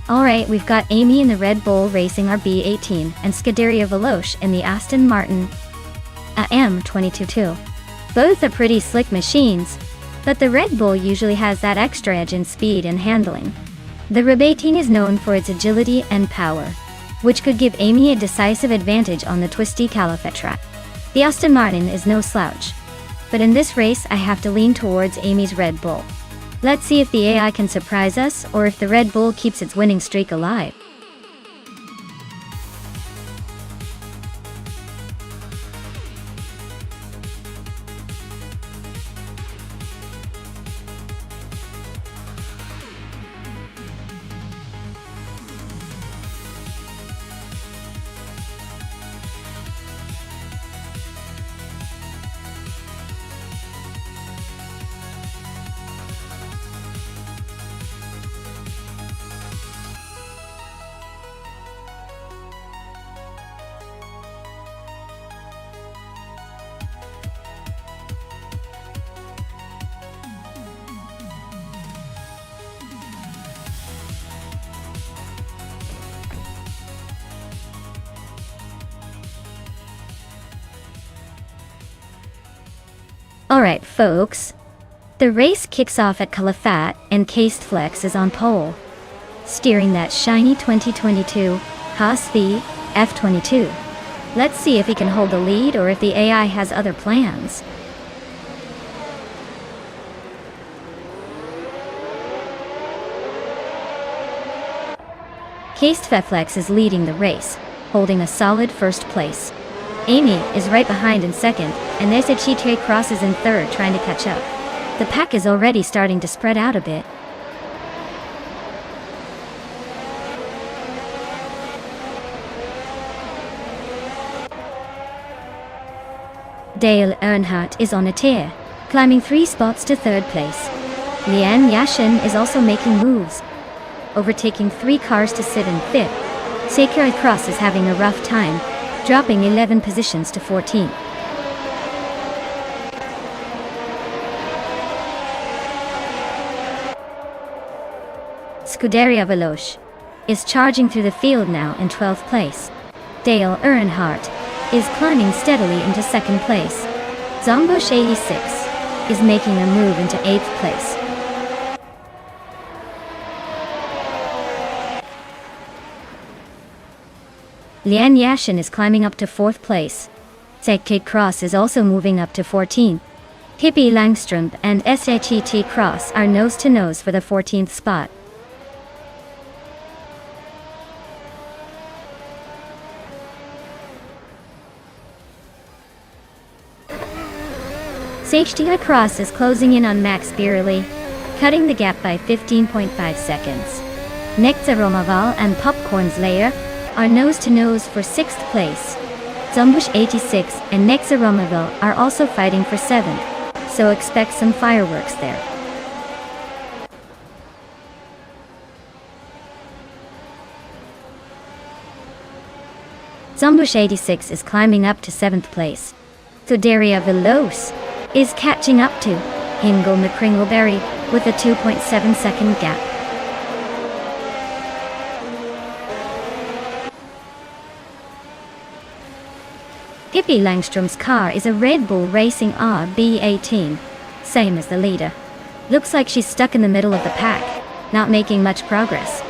Alright, we've got Amy in the Red Bull Racing RB18 and Scuderia Veloce in the Aston Martin AM222. Both are pretty slick machines, but the Red Bull usually has that extra edge in speed and handling. The RB18 is known for its agility and power, which could give Amy a decisive advantage on the twisty Calife track. The Aston Martin is no slouch, but in this race I have to lean towards Amy's Red Bull. Let's see if the AI can surprise us or if the Red Bull keeps its winning streak alive. Alright folks, the race kicks off at Calife and Cased Flex is on pole, steering that shiny 2022 Haas V F22. Let's see if he can hold the lead or if the AI has other plans. Cased Flex is leading the race, holding a solid first place. Amy is right behind in second, and there's a Cheetah Crosses in third trying to catch up. The pack is already starting to spread out a bit. Dale Earnhardt is on a tear, climbing 3 spots to third place. Liane Yashin is also making moves, overtaking 3 cars to sit in fifth. Cheetah Cross is having a rough time, dropping 11 positions to 14. Scuderia Veloce is charging through the field now in 12th place. Dale Earnhardt is climbing steadily into second place. Zombush 86 is making a move into 8th place. Liane Yashin is climbing up to 4th place. Cheetah Cross is also moving up to 14th. Pippi Langstrup and Cheetah Cross are nose-to-nose for the 14th spot. Cheetah Cross is closing in on Max Birley, cutting the gap by 15.5 seconds. Nekta Romaval and Popcorn's Layer are nose-to-nose for 6th place. Zombush 86 and Nekta Romaval are also fighting for 7th, so expect some fireworks there. Zombush 86 is climbing up to 7th place. Scuderia Veloce is catching up to Hingle McCringleberry with a 2.7 second gap. Pippi Langstrup's car is a Red Bull Racing RB18, same as the leader. Looks like she's stuck in the middle of the pack, not making much progress.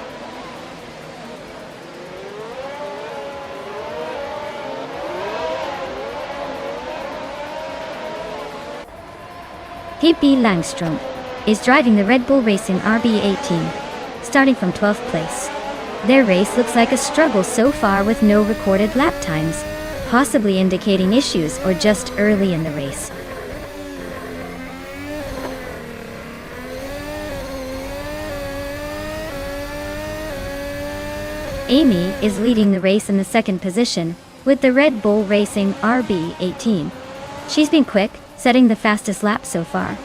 Pippi Langstrup is driving the Red Bull Racing RB18, starting from 12th place. Their race looks like a struggle so far with no recorded lap times, possibly indicating issues or just early in the race. Amy is leading the race in the 2nd position with the Red Bull Racing RB18. She's been quick, setting the fastest lap so far.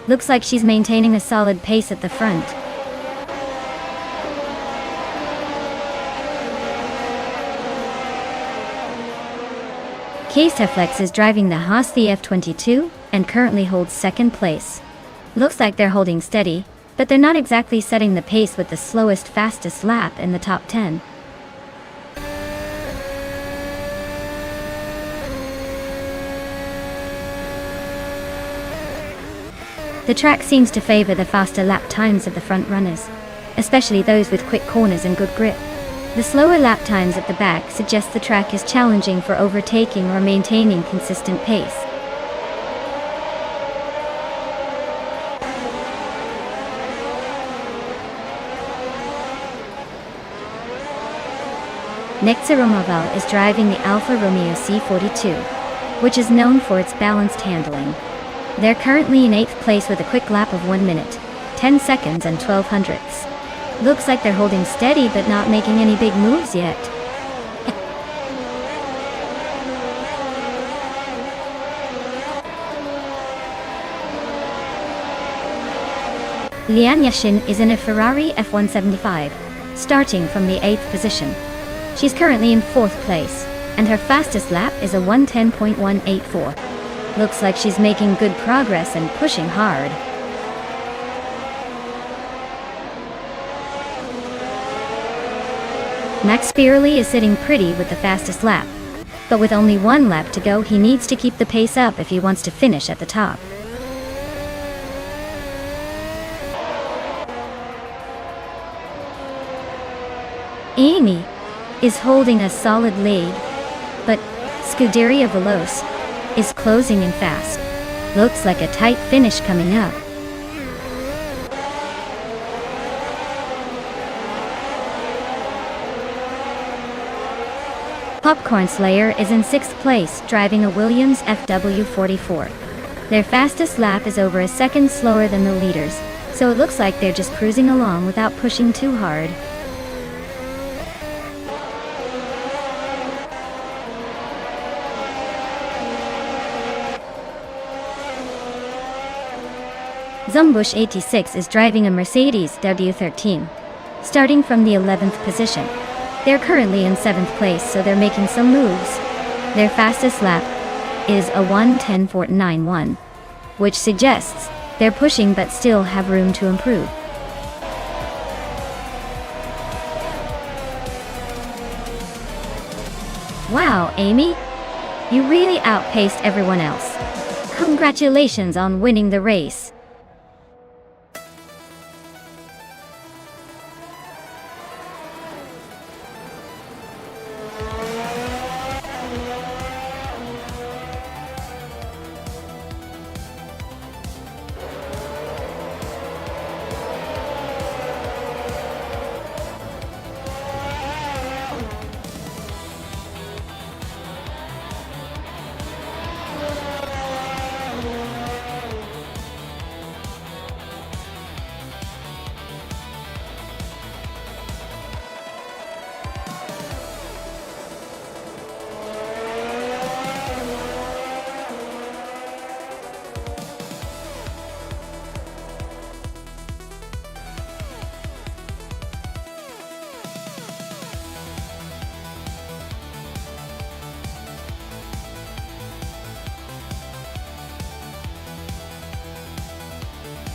Looks like she's maintaining a solid pace at the front. Cased Flex is driving the Haas F22 and currently holds 2nd place. Looks like they're holding steady, but they're not exactly setting the pace with the slowest, fastest lap in the top 10. The track seems to favor the faster lap times of the front runners, especially those with quick corners and good grip. The slower lap times at the back suggest the track is challenging for overtaking or maintaining consistent pace. Nexa Romaval is driving the Alfa Romeo C42, which is known for its balanced handling. They're currently in 8th place with a quick lap of 1 minute, 10 seconds and 12 hundredths. Looks like they're holding steady but not making any big moves yet. Lian Yashin is in a Ferrari F175, starting from the 8th position. She's currently in 4th place, and her fastest lap is a 1:10.184. Looks like she's making good progress and pushing hard. Max Spirelli is sitting pretty with the fastest lap, but with only 1 lap to go, he needs to keep the pace up if he wants to finish at the top. Amy is holding a solid lead, but Scuderia Veloce is closing in fast. Looks like a tight finish coming up. Popcorn Slayer is in 6th place, driving a Williams FW44. Their fastest lap is over a second slower than the leaders, so it looks like they're just cruising along without pushing too hard. Zumbush 86 is driving a Mercedes W13, starting from the 11th position. They're currently in 7th place, so they're making some moves. Their fastest lap is a 1:10.491, which suggests they're pushing but still have room to improve. Wow, Amy! You really outpaced everyone else. Congratulations on winning the race.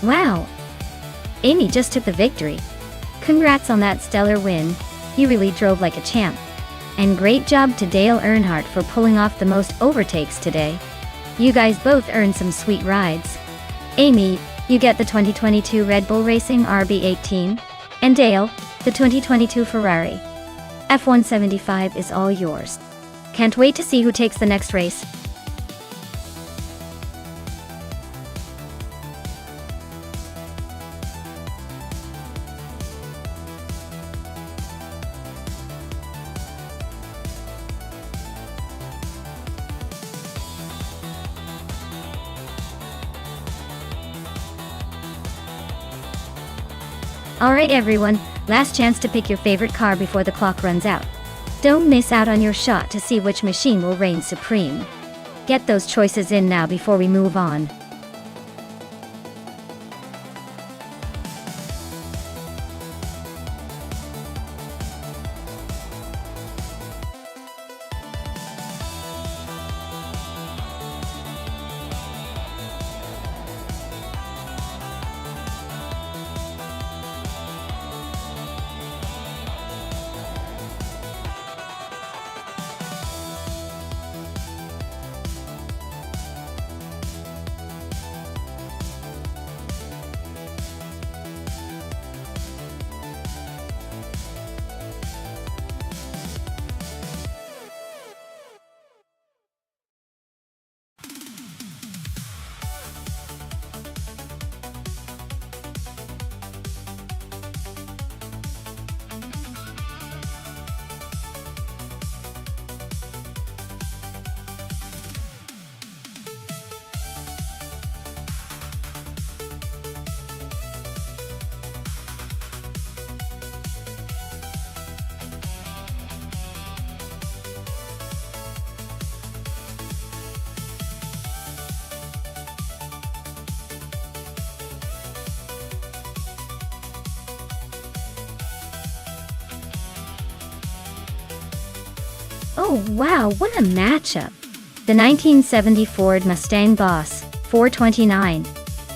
Wow! Amy just took the victory. Congrats on that stellar win. You really drove like a champ. And great job to Dale Earnhardt for pulling off the most overtakes today. You guys both earned some sweet rides. Amy, you get the 2022 Red Bull Racing RB18, and Dale, the 2022 Ferrari F175 is all yours. Can't wait to see who takes the next race. Alright everyone, last chance to pick your favorite car before the clock runs out. Don't miss out on your shot to see which machine will reign supreme. Get those choices in now before we move on. Oh wow, what a matchup! The 1970 Ford Mustang Boss 429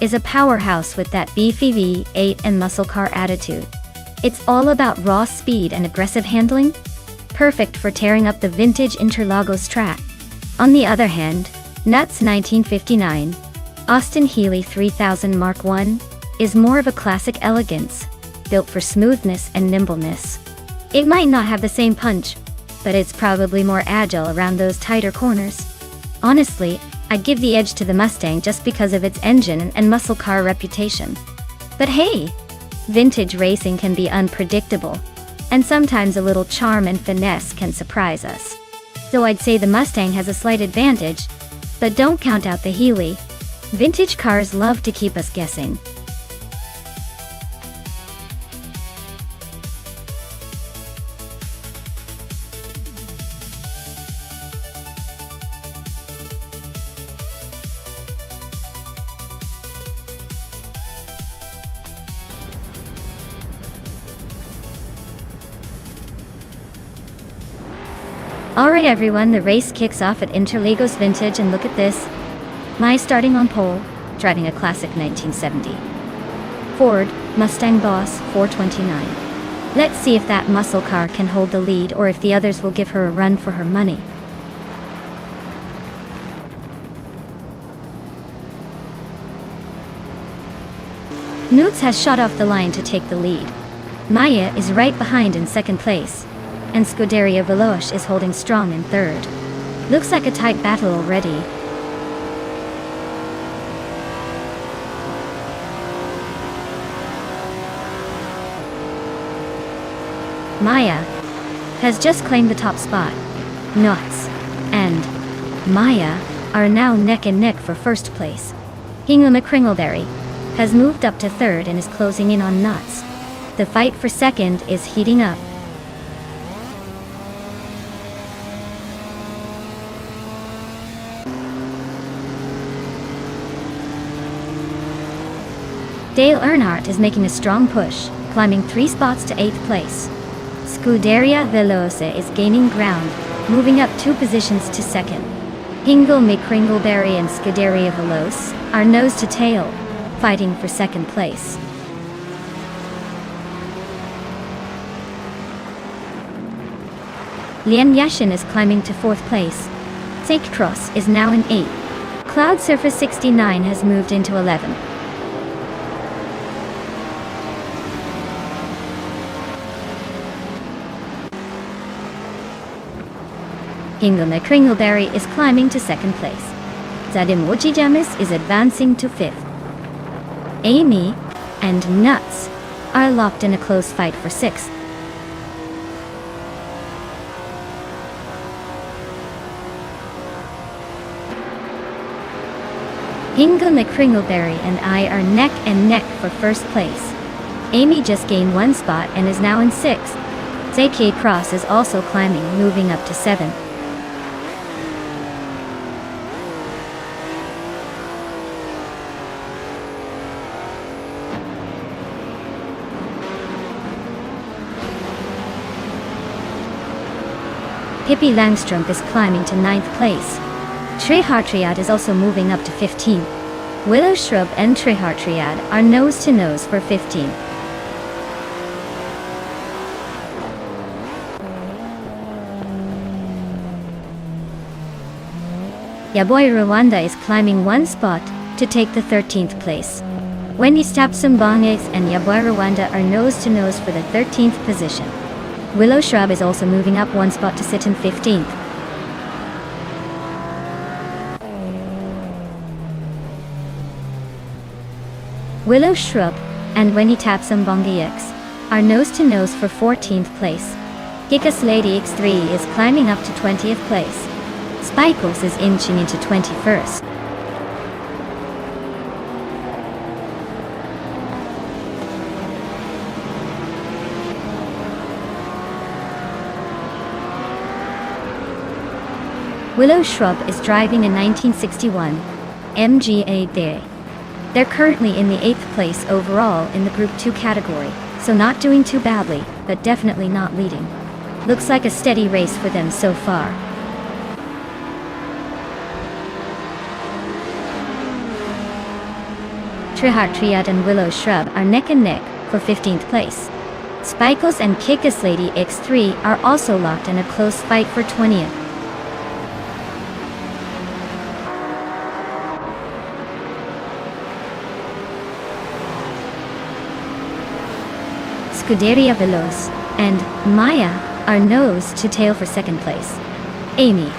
is a powerhouse with that beefy V8 and muscle car attitude. It's all about raw speed and aggressive handling, perfect for tearing up the vintage Interlagos track. On the other hand, Nuts 1959 Austin Healey 3000 Mark I is more of a classic elegance, built for smoothness and nimbleness. It might not have the same punch, but it's probably more agile around those tighter corners. Honestly, I'd give the edge to the Mustang just because of its engine and muscle car reputation. But hey, vintage racing can be unpredictable, and sometimes a little charm and finesse can surprise us. So I'd say the Mustang has a slight advantage, but don't count out the Healey. Vintage cars love to keep us guessing. Alright everyone, the race kicks off at Interlagos Vintage, and look at this. Maya starting on pole, driving a classic 1970 Ford Mustang Boss 429. Let's see if that muscle car can hold the lead or if the others will give her a run for her money. Newts has shot off the line to take the lead. Maya is right behind in second place, and Scuderia Veloce is holding strong in third. Looks like a tight battle already. Maya has just claimed the top spot. Nuts and Maya are now neck and neck for first place. Hingham McCringleberry has moved up to third and is closing in on Nuts. The fight for second is heating up. Dale Earnhardt is making a strong push, climbing 3 spots to 8th place. Scuderia Veloce is gaining ground, moving up 2 positions to second. Hingham McCringleberry and Scuderia Veloce are nose to tail, fighting for second place. Lien Yashin is climbing to 4th place. Sake Cross is now in 8th. Cloud Surface 69 has moved into 11th. Hingham McCringleberry is climbing to 2nd place. Zadimoji Jamis is advancing to 5th. Amy and Nuts are locked in a close fight for 6th. Hingham McCringleberry and I are neck and neck for first place. Amy just gained 1 spot and is now in 6th. Zake Cross is also climbing, moving up to 7th. Pippi Langstrup is climbing to 9th place. Trehartriad is also moving up to 15th. Willow Shrub and Trehartriad are nose to nose for 15th. Yaboy Rwanda is climbing 1 spot to take the 13th place. Wendy Stapsumbanges and Yaboy Rwanda are nose to nose for the 13th position. Willow Shrub is also moving up 1 spot to sit in 15th. Willow Shrub and Wendy Tapsumbanges are nose to nose for 14th place. Kikas Lady X3 is climbing up to 20th place. Spikos is inching into 21st. Willow Shrub is driving a 1961 MGA Day. They're currently in the 8th place overall in the Group 2 category, so not doing too badly, but definitely not leading. Looks like a steady race for them so far. Trihart Triad and Willow Shrub are neck and neck for 15th place. Spikles and Kickus Lady X3 are also locked in a close fight for 20th. Scuderia Veloz and Maya are nose to tail for 2nd place. Amy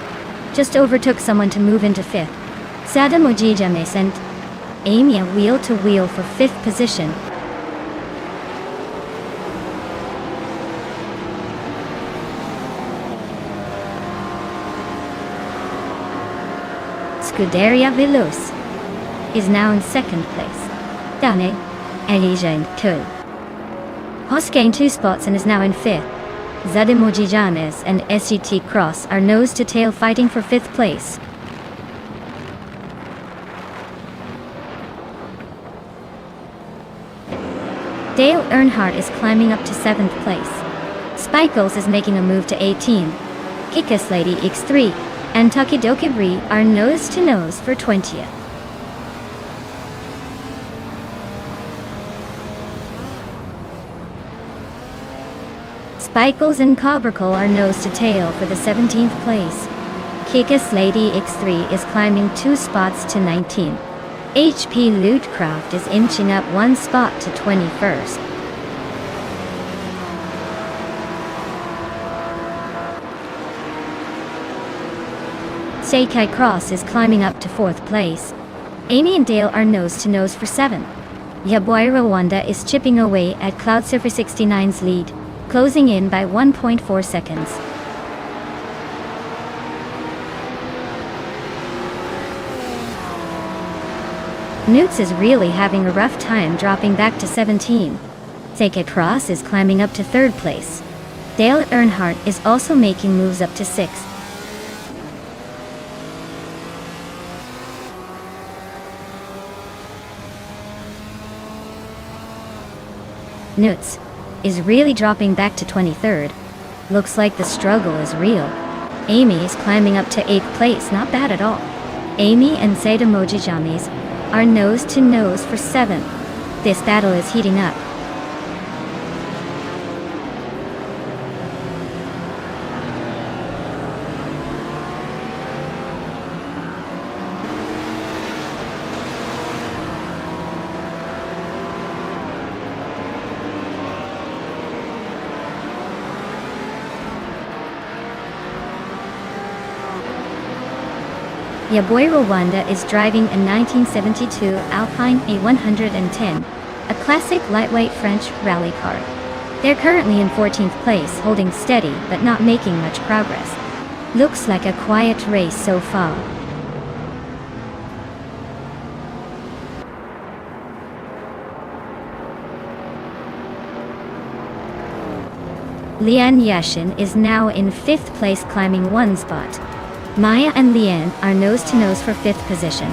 just overtook someone to move into 5th. Sada Mojijame sent Amy a wheel to wheel for 5th position. Scuderia Veloz is now in 2nd place. Dane, Elijah and Cole. Hoss gained 2 spots and is now in 5th. Zademojijanes and SGT Cross are nose to tail fighting for 5th place. Dale Earnhardt is climbing up to 7th place. Spikles is making a move to 18. Kickus Lady X3 and Takidoki Bri are nose to nose for 20th. Spikles and Cobracle are nose to tail for the 17th place. Kickus Lady X3 is climbing 2 spots to 19. HP Lootcraft is inching up 1 spot to 21st. Seikai Cross is climbing up to 4th place. Amy and Dale are nose to nose for 7th. Yaboy Rwanda is chipping away at Cloudsurfer 69's lead, closing in by 1.4 seconds. Newts is really having a rough time dropping back to 17. Seikai Cross is climbing up to 3rd place. Dale Earnhardt is also making moves up to 6th. Newts is really dropping back to 23rd. Looks like the struggle is real. Amy is climbing up to 8th place, not bad at all. Amy and Seda Mojijames are nose to nose for 7th. This battle is heating up. Yaboy Rwanda is driving a 1972 Alpine A110, a classic lightweight French rally car. They're currently in 14th place, holding steady but not making much progress. Looks like a quiet race so far. Lian Yashin is now in 5th place, climbing 1 spot. Maya and Lian are nose to nose for 5th position.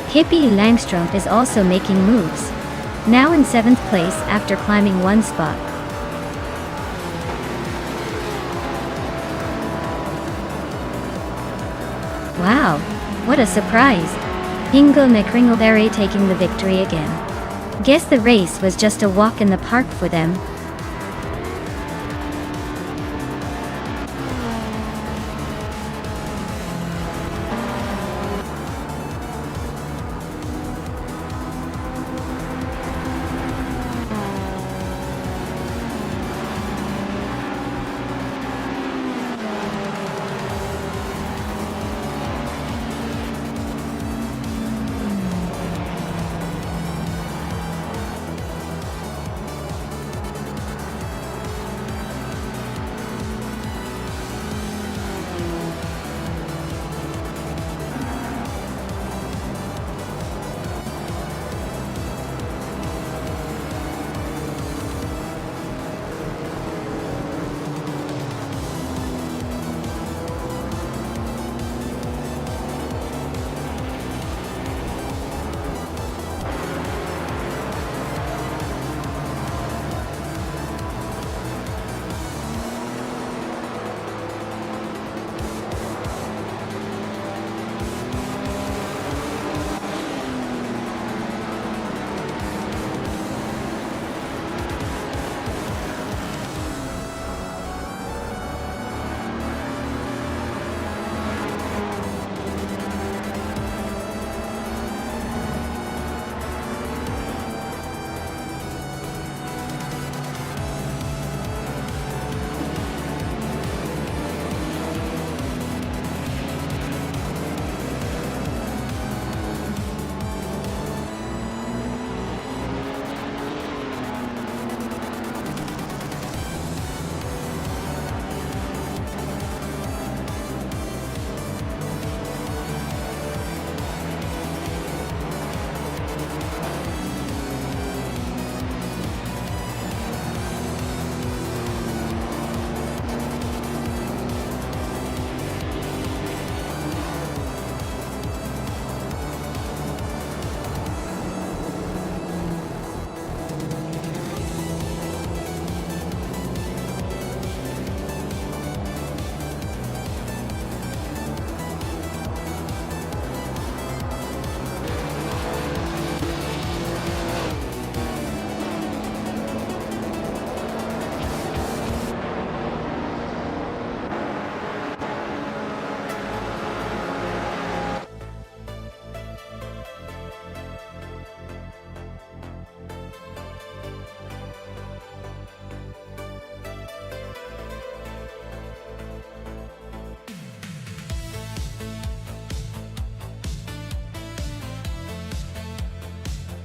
Hippie Langstrom is also making moves, now in 7th place after climbing 1 spot. Wow, what a surprise! Hingle McRingleberry taking the victory again. Guess the race was just a walk in the park for them.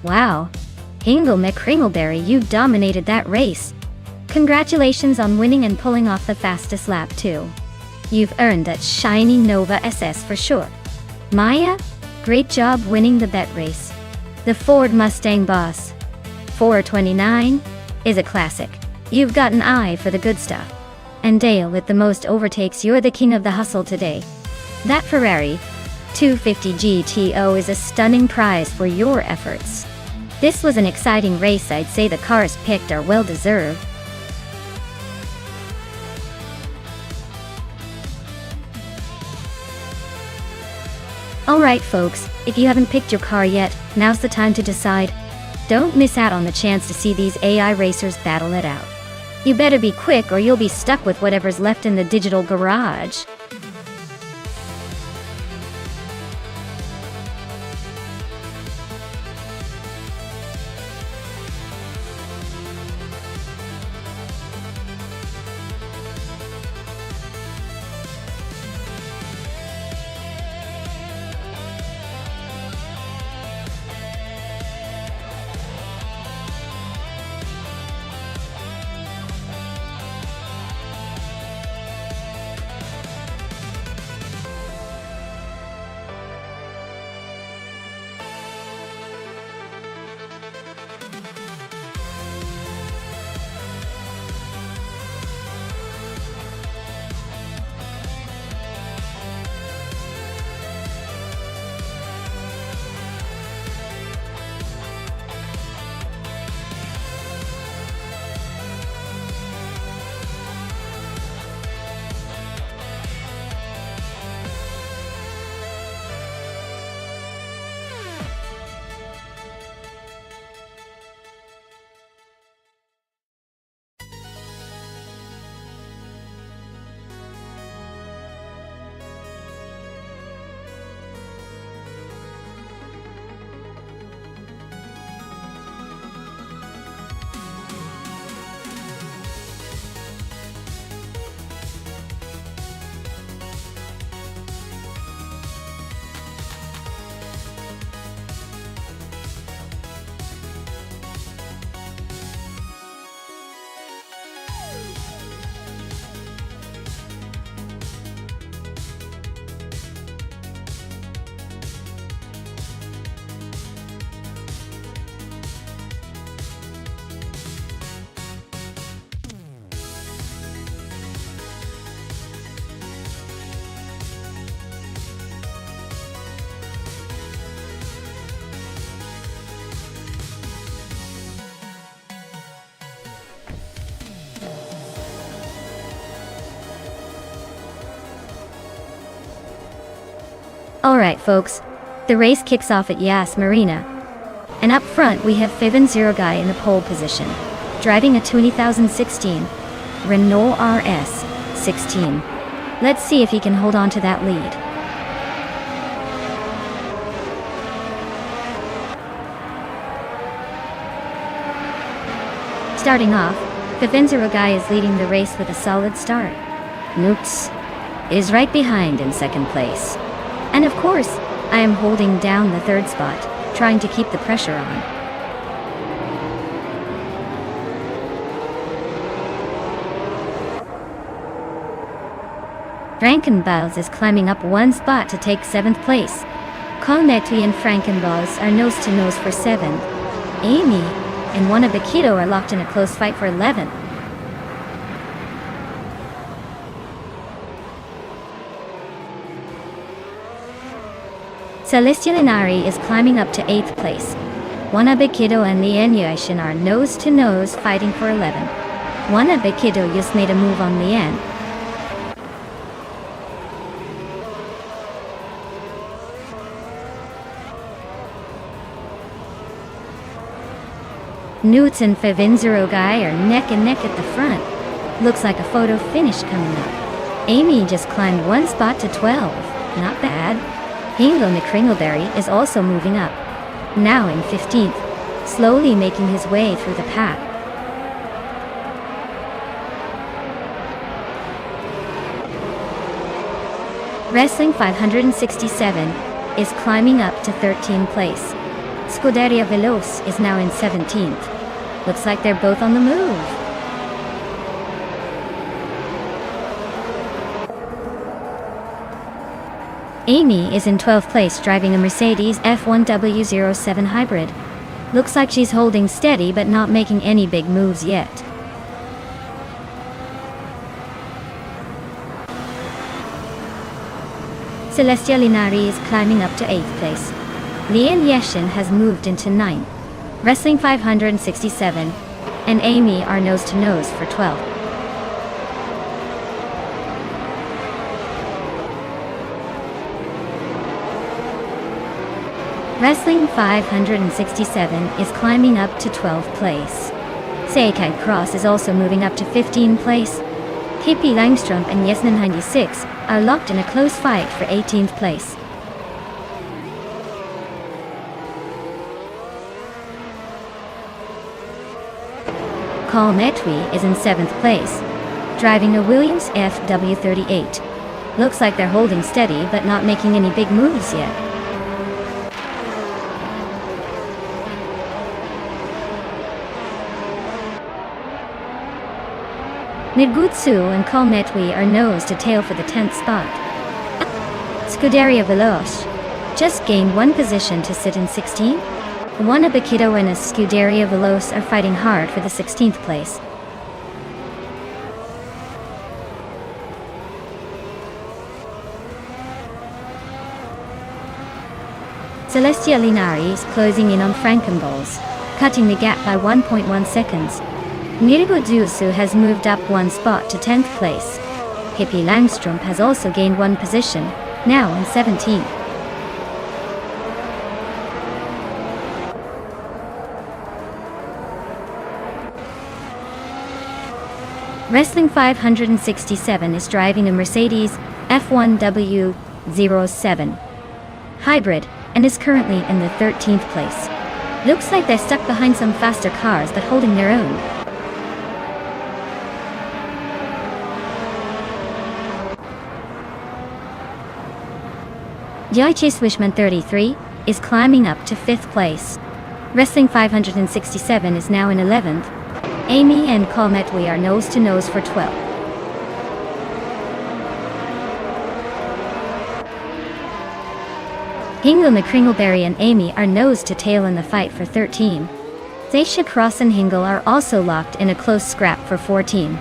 Wow. Hingle McCringleberry, you dominated that race. Congratulations on winning and pulling off the fastest lap too. You've earned that shiny Nova SS for sure. Maya, great job winning the bet race. The Ford Mustang Boss 429 is a classic. You've got an eye for the good stuff. And Dale with the most overtakes, you're the king of the hustle today. That Ferrari 250 GTO is a stunning prize for your efforts. This was an exciting race. I'd say the cars picked are well deserved. Alright folks, if you haven't picked your car yet, now's the time to decide. Don't miss out on the chance to see these AI racers battle it out. You better be quick or you'll be stuck with whatever's left in the digital garage. Alright folks, the race kicks off at Yas Marina. And up front we have Fiven Zero Guy in the pole position, driving a 2016 Renault RS 16. Let's see if he can hold on to that lead. Starting off, Fiven Zero Guy is leading the race with a solid start. Noots is right behind in second place. And of course, I am holding down the third spot, trying to keep the pressure on. Frankenbals is climbing up one spot to take 7th place. Colnetui and Frankenbals are nose to nose for 7th. Amy and Wanabakito are locked in a close fight for 11th. Celestial Inari is climbing up to 8th place. Wanabakito and Lian are nose to nose fighting for 11th. Wanabakito just made a move on Lian. Newts and Favinzero Guy are neck and neck at the front. Looks like a photo finish coming up. Amy just climbed one spot to 12. Not bad. Hingle McCringleberry is also moving up. Now in 15th, slowly making his way through the pack. Wrestling 567 is climbing up to 13th place. Scuderia Veloce is now in 17th. Looks like they're both on the move. Amy is in 12th place driving a Mercedes F1W07 hybrid. Looks like she's holding steady but not making any big moves yet. Celestia Linari is climbing up to 8th place. Lian Yeshin has moved into 9th. Wrestling 567 and Amy are nose to nose for 12th. Wrestling 567 is climbing up to 12th place. Seikai Cross is also moving up to 15th place. KP Langstrom and Yesnin 96 are locked in a close fight for 18th place. Carl Metwi is in 7th place, driving a Williams FW38. Looks like they're holding steady but not making any big moves yet. Nigutsu and Carl Metwi are nose to tail for the 10th spot. Scuderia Veloce just gained one position to sit in 16th. Juana Baquito and Scuderia Veloce are fighting hard for the 16th place. Celestia Linari is closing in on Frankenballs, cutting the gap by 1.1 seconds. Niribudzusu has moved up one spot to 10th place. Hippie Langstrom has also gained one position, now in 17th. Wrestling 567 is driving a Mercedes F1W07 hybrid and is currently in the 13th place. Looks like they're stuck behind some faster cars but holding their own. Yoichi Swishman 33 is climbing up to 5th place. Wrestling 567 is now in 11th. Amy and Carl Metwi are nose to nose for 12th. Hingle McCringleberry and Amy are nose to tail in the fight for 13. Zaisha Cross and Hingle are also locked in a close scrap for 14.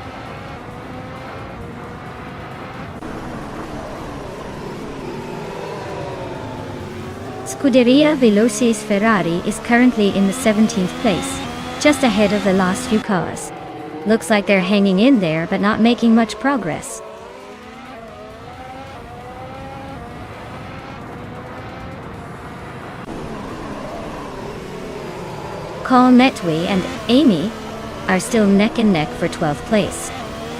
Scuderia Veloce's Ferrari is currently in the 17th place, just ahead of the last few cars. Looks like they're hanging in there but not making much progress. Carl Metwi and Amy are still neck and neck for 12th place.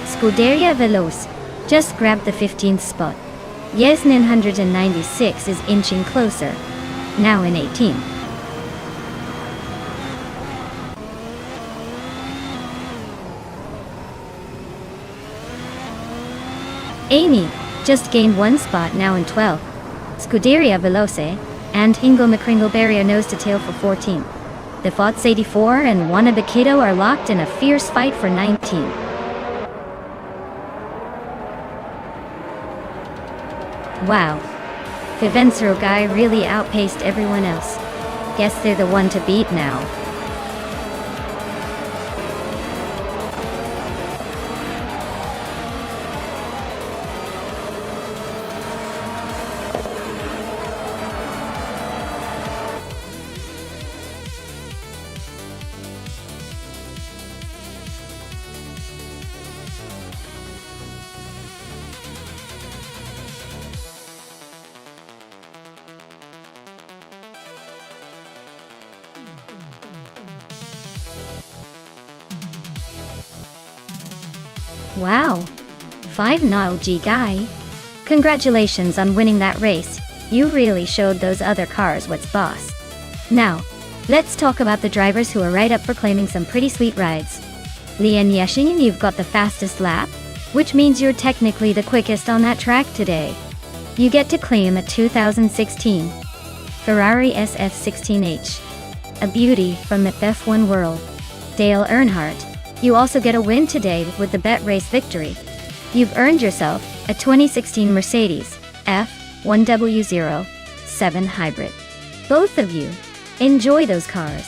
Scuderia Veloce just grabbed the 15th spot. Yesnin 196 is inching closer, now in 18th. Amy just gained one spot, now in 12th. Scuderia Veloce and Hingle McCringleberry are nose to tail for 14th. The Fots 84 and Juana Baquito are locked in a fierce fight for 19th. Wow. Vivensero guy really outpaced everyone else. Guess they're the one to beat now. Wow, 5-0 guy. Congratulations on winning that race. You really showed those other cars what's boss. Now, let's talk about the drivers who are right up for claiming some pretty sweet rides. Lian Yeshin, you've got the fastest lap, which means you're technically the quickest on that track today. You get to claim a 2016 Ferrari SF16H. a beauty from the F1 world. Dale Earnhardt, you also get a win today with the bet race victory. You've earned yourself a 2016 Mercedes F1W07 Hybrid. Both of you, enjoy those cars.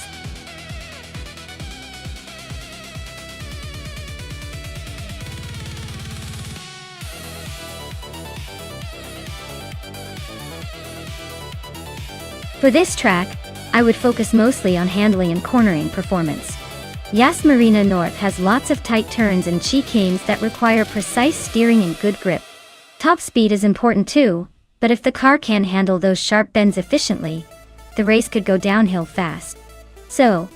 For this track, I would focus mostly on handling and cornering performance. Yas Marina North has lots of tight turns and chicanes that require precise steering and good grip. Top speed is important too, but if the car can handle those sharp bends efficiently, the race could go downhill fast. So,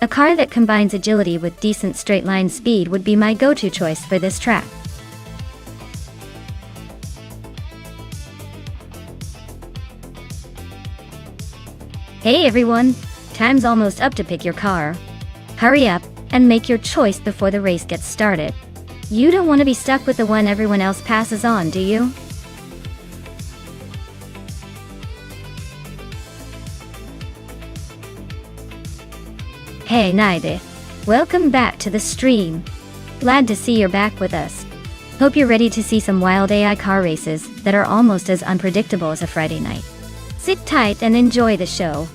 a car that combines agility with decent straight-line speed would be my go-to choice for this track. Hey everyone, time's almost up to pick your car. Hurry up and make your choice before the race gets started. You don't want to be stuck with the one everyone else passes on, do you? Hey Naide, welcome back to the stream. Glad to see you're back with us. Hope you're ready to see some wild AI car races that are almost as unpredictable as a Friday night. Sit tight and enjoy the show.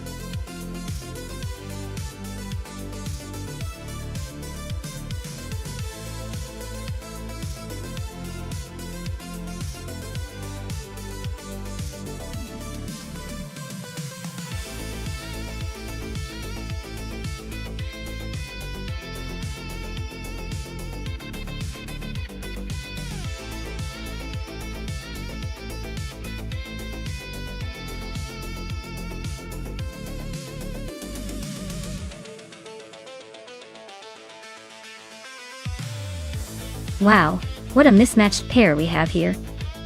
Wow, what a mismatched pair we have here.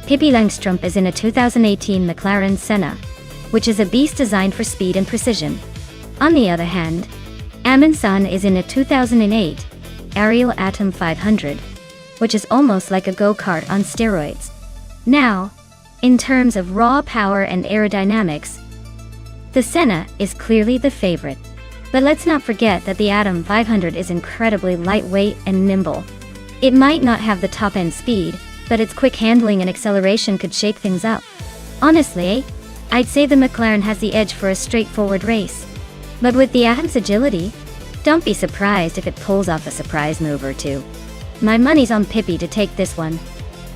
Pippi Langstrup is in a 2018 McLaren Senna, which is a beast designed for speed and precision. On the other hand, Amundsen is in a 2008 Ariel Atom 500, which is almost like a go-kart on steroids. Now, in terms of raw power and aerodynamics, the Senna is clearly the favorite. But let's not forget that the Atom 500 is incredibly lightweight and nimble. It might not have the top-end speed, but its quick handling and acceleration could shake things up. Honestly, I'd say the McLaren has the edge for a straightforward race. But with the Atom's agility, don't be surprised if it pulls off a surprise move or two. My money's on Pippi to take this one,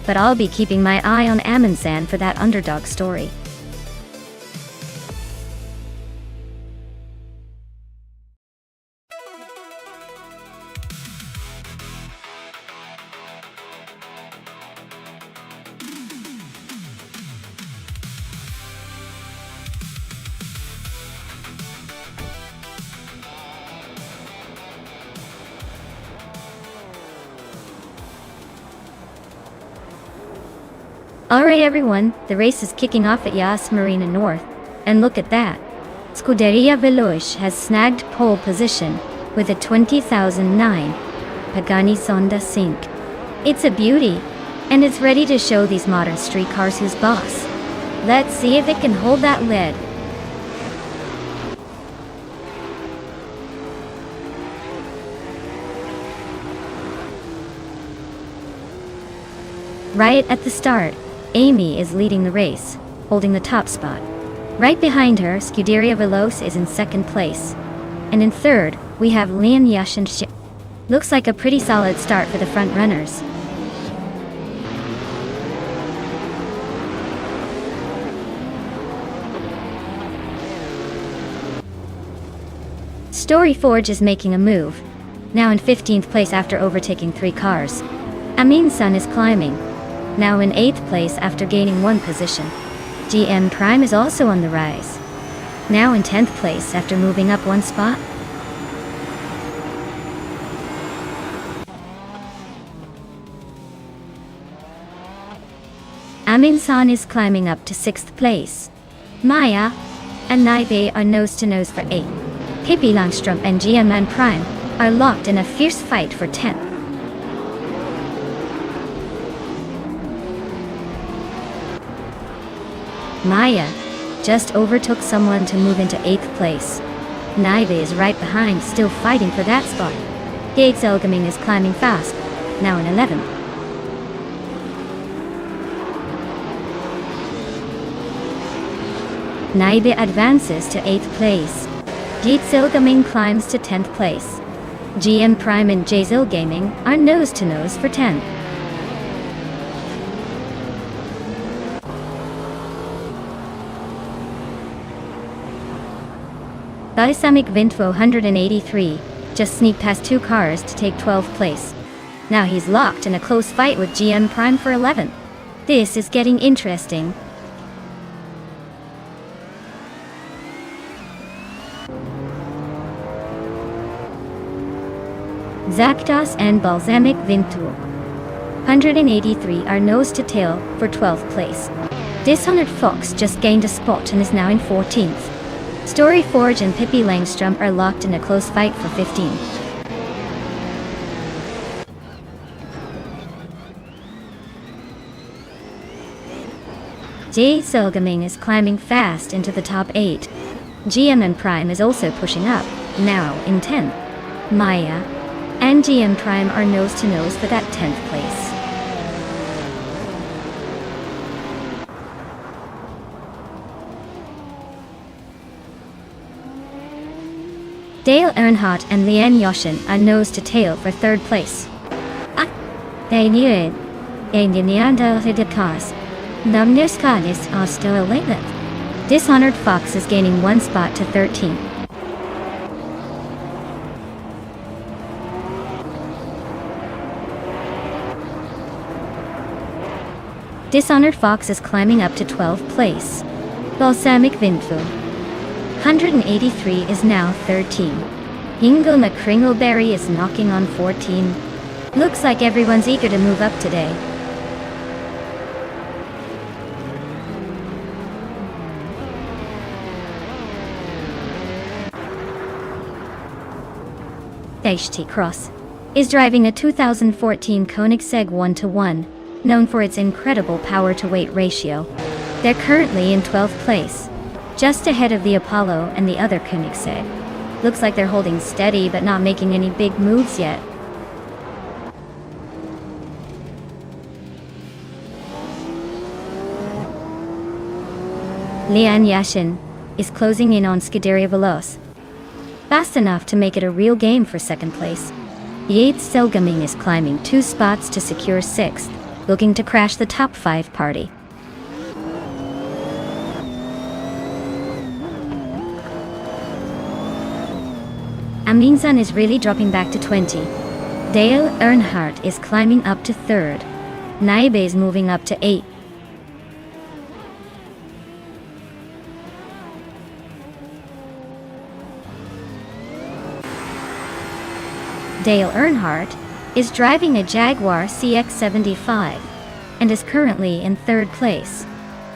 but I'll be keeping my eye on Amundsen for that underdog story. Alright everyone, the race is kicking off at Yas Marina North, and look at that. Scuderia Veloce has snagged pole position with a 2009 Pagani Sonda Sync. It's a beauty, and it's ready to show these modern street cars who's boss. Let's see if it can hold that lead. Right at the start, Amy is leading the race, holding the top spot. Right behind her, Scuderia Veloce is in second place. And in third, we have Leon Yashin. Looks like a pretty solid start for the front runners. Story Forge is making a move, now in 15th place after overtaking 3 cars. Amundsen is climbing, now in 8th place after gaining 1 position. GM Prime is also on the rise, now in 10th place after moving up 1 spot. Amundsen is climbing up to 6th place. Maya and Naibe are nose-to-nose for 8th. Pippi Langstrup and GM Prime are locked in a fierce fight for 10th. Maya just overtook someone to move into 8th place. Naive is right behind, still fighting for that spot. Gates Elgaming is climbing fast, now in 11th. Naive advances to 8th place. Gates Elgaming climbs to 10th place. GM Prime and Jazil Gaming are nose-to-nose for 10th. Balsamic Vintvo 183 just sneaked past 2 cars to take 12th place. Now he's locked in a close fight with GM Prime for 11th. This is getting interesting. Zakdos and Balsamic Vintu 183 are nose to tail for 12th place. Dishonored Fox just gained a spot and is now in 14th. Storyforge and Pippi Langstrom are locked in a close fight for 15th. Jay Selgaming is climbing fast into the top 8. GM and Prime is also pushing up, now in 10th. Maya and GM Prime are nose-to-nose for that 10th place. Dale Earnhardt and Lian Yoshin are nose-to-tail for 3rd place. They knew it. Cars. Namnuskanis are still 11th. Dishonored Fox is gaining 1 spot to 13th. Dishonored Fox is climbing up to 12th place. Balsamic Vinfu 183 is now 13. Ingo McCringleberry is knocking on 14. Looks like everyone's eager to move up today. HT Cross is driving a 2014 Koenigsegg 1-to-1, known for its incredible power-to-weight ratio. They're currently in 12th place, just ahead of the Apollo and the other Koenigsegg. Looks like they're holding steady but not making any big moves yet. Lian Yashin is closing in on Scuderia Veloce, fast enough to make it a real game for 2nd place. Yates Selgaming is climbing 2 spots to secure 6th, looking to crash the top 5 party. Aminsan is really dropping back to 20. Dale Earnhardt is climbing up to 3rd. Naibe is moving up to 8. Dale Earnhardt is driving a Jaguar CX-75 and is currently in 3rd place.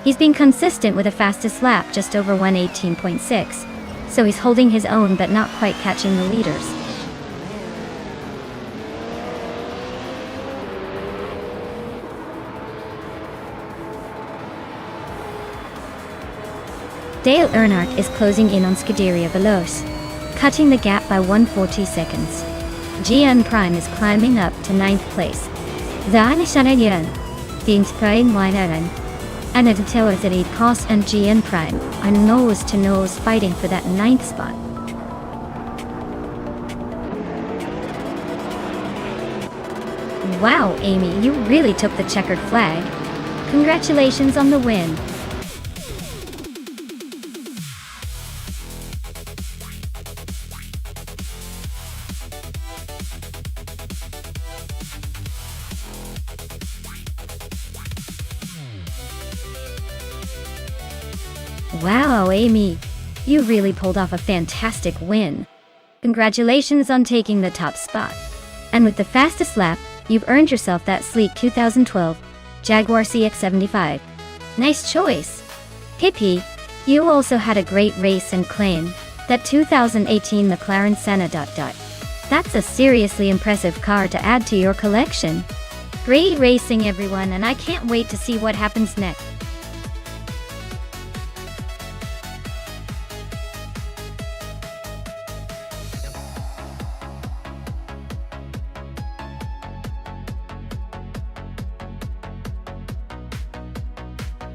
He's been consistent with a fastest lap just over 118.6. So he's holding his own but not quite catching the leaders. Dale Earnhardt is closing in on Scuderia Veloce, cutting the gap by 140 seconds. GM Prime is climbing up to 9th place. The inspiring Wineran and the detailers that it costs and GM Prime are nose-to-nose fighting for that 9th spot. Wow, Amy, you really took the checkered flag. Congratulations on the win. Wow, Amy, you really pulled off a fantastic win. Congratulations on taking the top spot. And with the fastest lap, you've earned yourself that sleek 2012 Jaguar CX-75. Nice choice. Pippi, you also had a great race and claim that 2018 McLaren Senna. That's a seriously impressive car to add to your collection. Great racing, everyone, and I can't wait to see what happens next.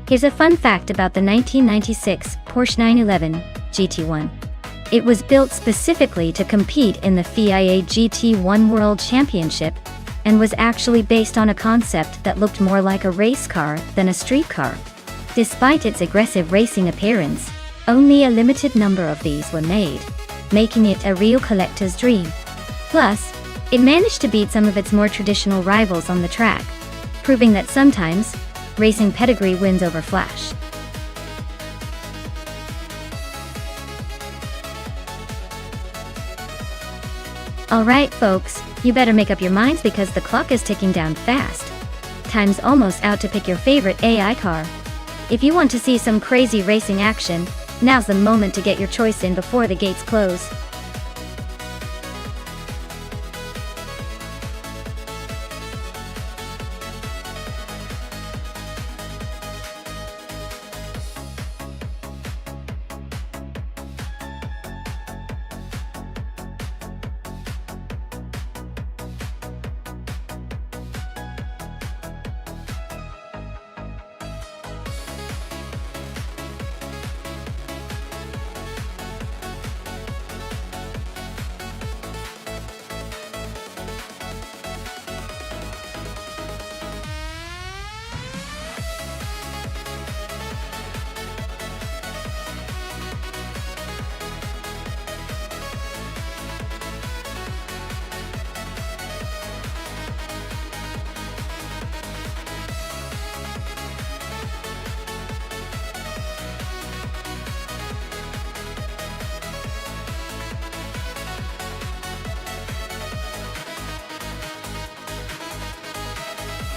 Here's a fun fact about the 1996 Porsche 911 GT1. It was built specifically to compete in the FIA GT1 World Championship and was actually based on a concept that looked more like a race car than a street car. Despite its aggressive racing appearance, only a limited number of these were made, making it a real collector's dream. Plus, it managed to beat some of its more traditional rivals on the track, proving that sometimes, racing pedigree wins over flash. Alright folks, you better make up your minds because the clock is ticking down fast. Time's almost out to pick your favorite AI car. If you want to see some crazy racing action, now's the moment to get your choice in before the gates close.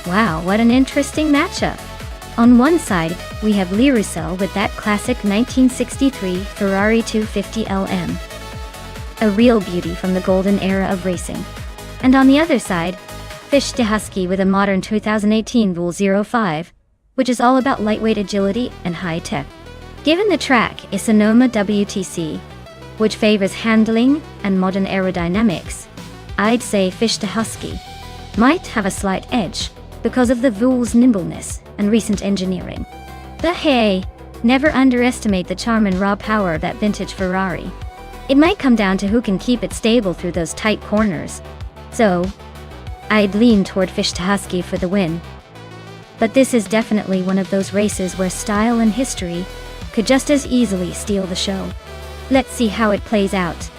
Wow, what an interesting matchup! On one side, we have Lirusel with that classic 1963 Ferrari 250 LM. A real beauty from the golden era of racing. And on the other side, Fish de Husky with a modern 2018 Rule 05, which is all about lightweight agility and high tech. Given the track is Sonoma WTC, which favors handling and modern aerodynamics, I'd say Fish de Husky might have a slight edge because of the Vool's nimbleness and recent engineering. But hey, never underestimate the charm and raw power of that vintage Ferrari. It might come down to who can keep it stable through those tight corners. So, I'd lean toward Fish de Husky for the win. But this is definitely one of those races where style and history could just as easily steal the show. Let's see how it plays out.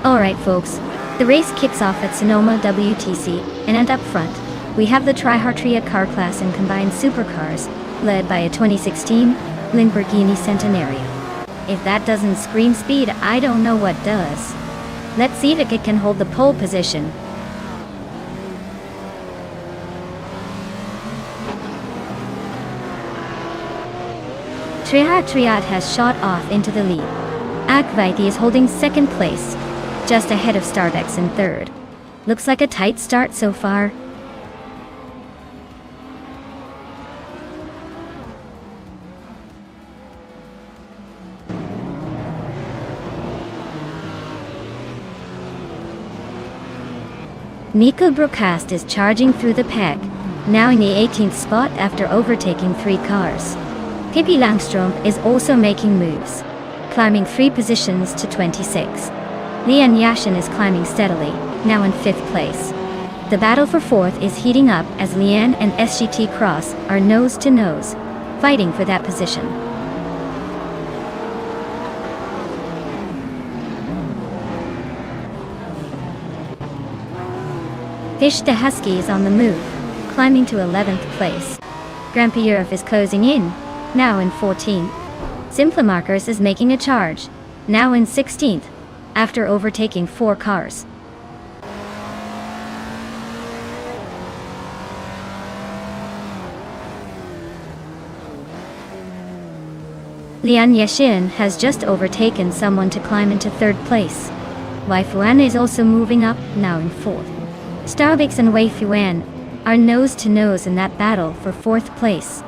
Alright folks, the race kicks off at Sonoma WTC, and up front, we have the Tri-Hartria car class in combined supercars, led by a 2016 Lamborghini Centenario. If that doesn't scream speed, I don't know what does. Let's see if it can hold the pole position. Tri-Hartria has shot off into the lead. Akvaiti is holding second place, just ahead of Starbex in third. Looks like a tight start so far. Nico Brocast is charging through the pack, now in the 18th spot after overtaking 3 cars. Pippi Langstrom is also making moves, climbing 3 positions to 26. Lian Yashin is climbing steadily, now in 5th place. The battle for 4th is heating up as Lian and SGT Cross are nose to nose, fighting for that position. Fish de Husky is on the move, climbing to 11th place. Grampierre is closing in, now in 14th. Simplamarkers is making a charge, now in 16th. After overtaking 4 cars. Lian Yashin has just overtaken someone to climb into 3rd place. Wei Fuan is also moving up, now in 4th. Starbucks and Wei Fuan are nose to nose in that battle for 4th place.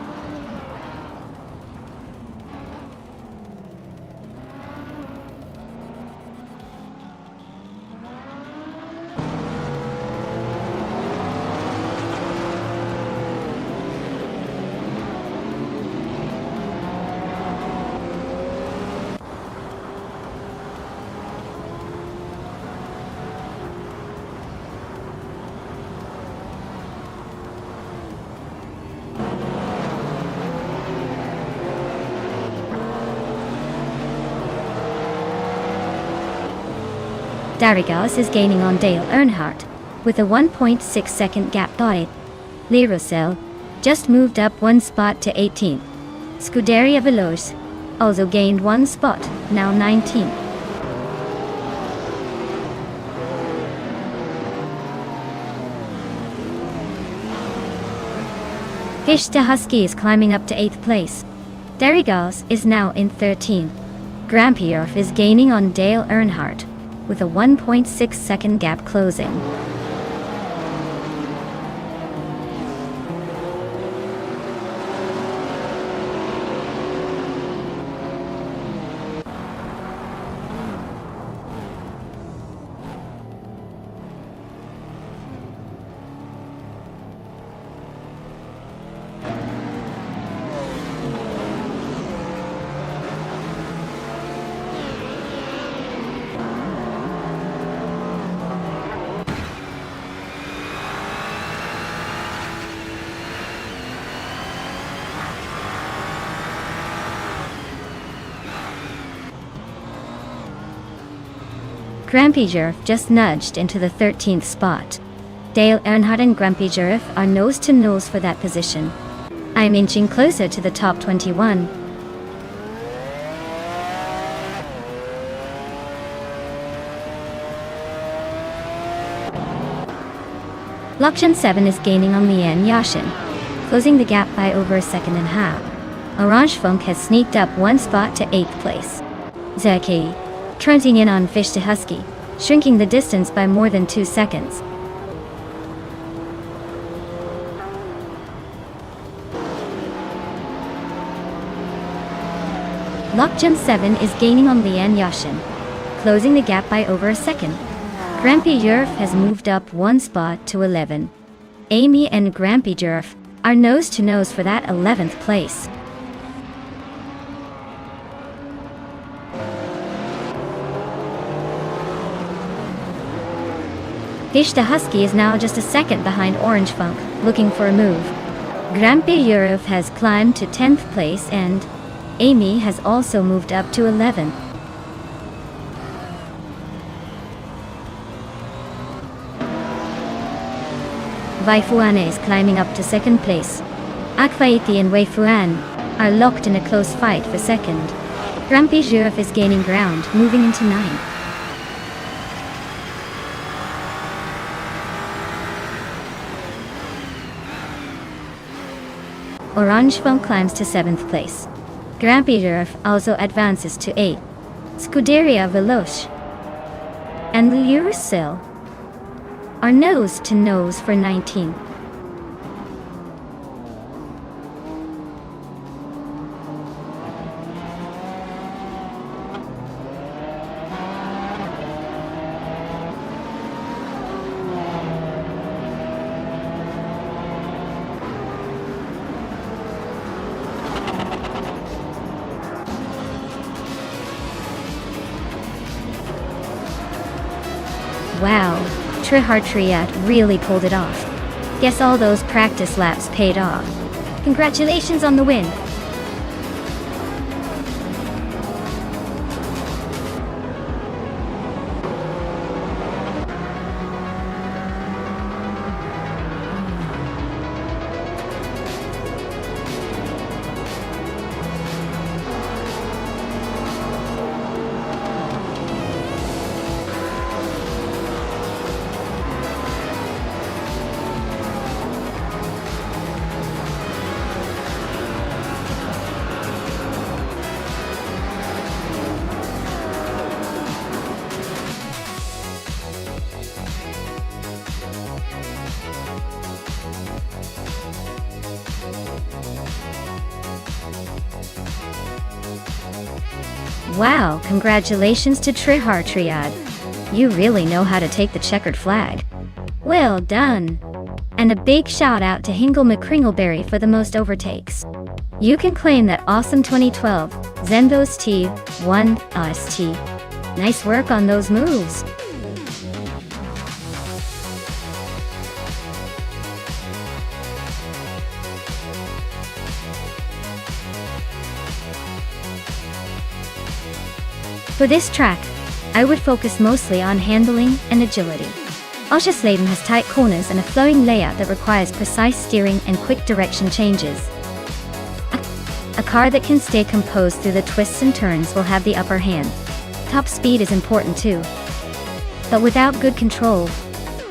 Darrigas is gaining on Dale Earnhardt, with a 1.6 second gap by Lerosel, just moved up 1 spot to 18th. Scuderia Veloce also gained 1 spot, now 19th. Pista Husky is climbing up to 8th place. Darrigas is now in 13th. Grampierre is gaining on Dale Earnhardt, with a 1.6 second gap closing. Grampierre just nudged into the 13th spot. Dale Earnhardt and Grampierre are nose to nose for that position. I'm inching closer to the top 21. Lachlan 7 is gaining on Lian Yashin, closing the gap by over a second and a half. Orange Funk has sneaked up 1 spot to 8th place. Zeki trudging in on Fish to Husky, shrinking the distance by more than 2 seconds. Lockjump 7 is gaining on Lian Yashin, closing the gap by over a second. Grampierre has moved up 1 spot to 11. Amy and Grampierre are nose to nose for that 11th place. Fish the Husky is now just a second behind Orange Funk, looking for a move. Grampierre has climbed to 10th place and Amy has also moved up to 11th. Wei Fuan is climbing up to 2nd place. Akwaiti and Wei Fuan are locked in a close fight for 2nd. Grampierre is gaining ground, moving into 9th. Orange Funk climbs to 7th place. Grampierre also advances to 8th. Scuderia Veloce and Lerosel are nose to nose for 19th. Wow, Trihartriat really pulled it off. Guess all those practice laps paid off. Congratulations on the win. Wow, congratulations to Trihar Triad. You really know how to take the checkered flag. Well done. And a big shout out to Hingle McCringleberry for the most overtakes. You can claim that awesome 2012 Zenbos T1 OST. Nice work on those moves. For this track, I would focus mostly on handling and agility. Oschersleben has tight corners and a flowing layout that requires precise steering and quick direction changes. A car that can stay composed through the twists and turns will have the upper hand. Top speed is important too. But without good control,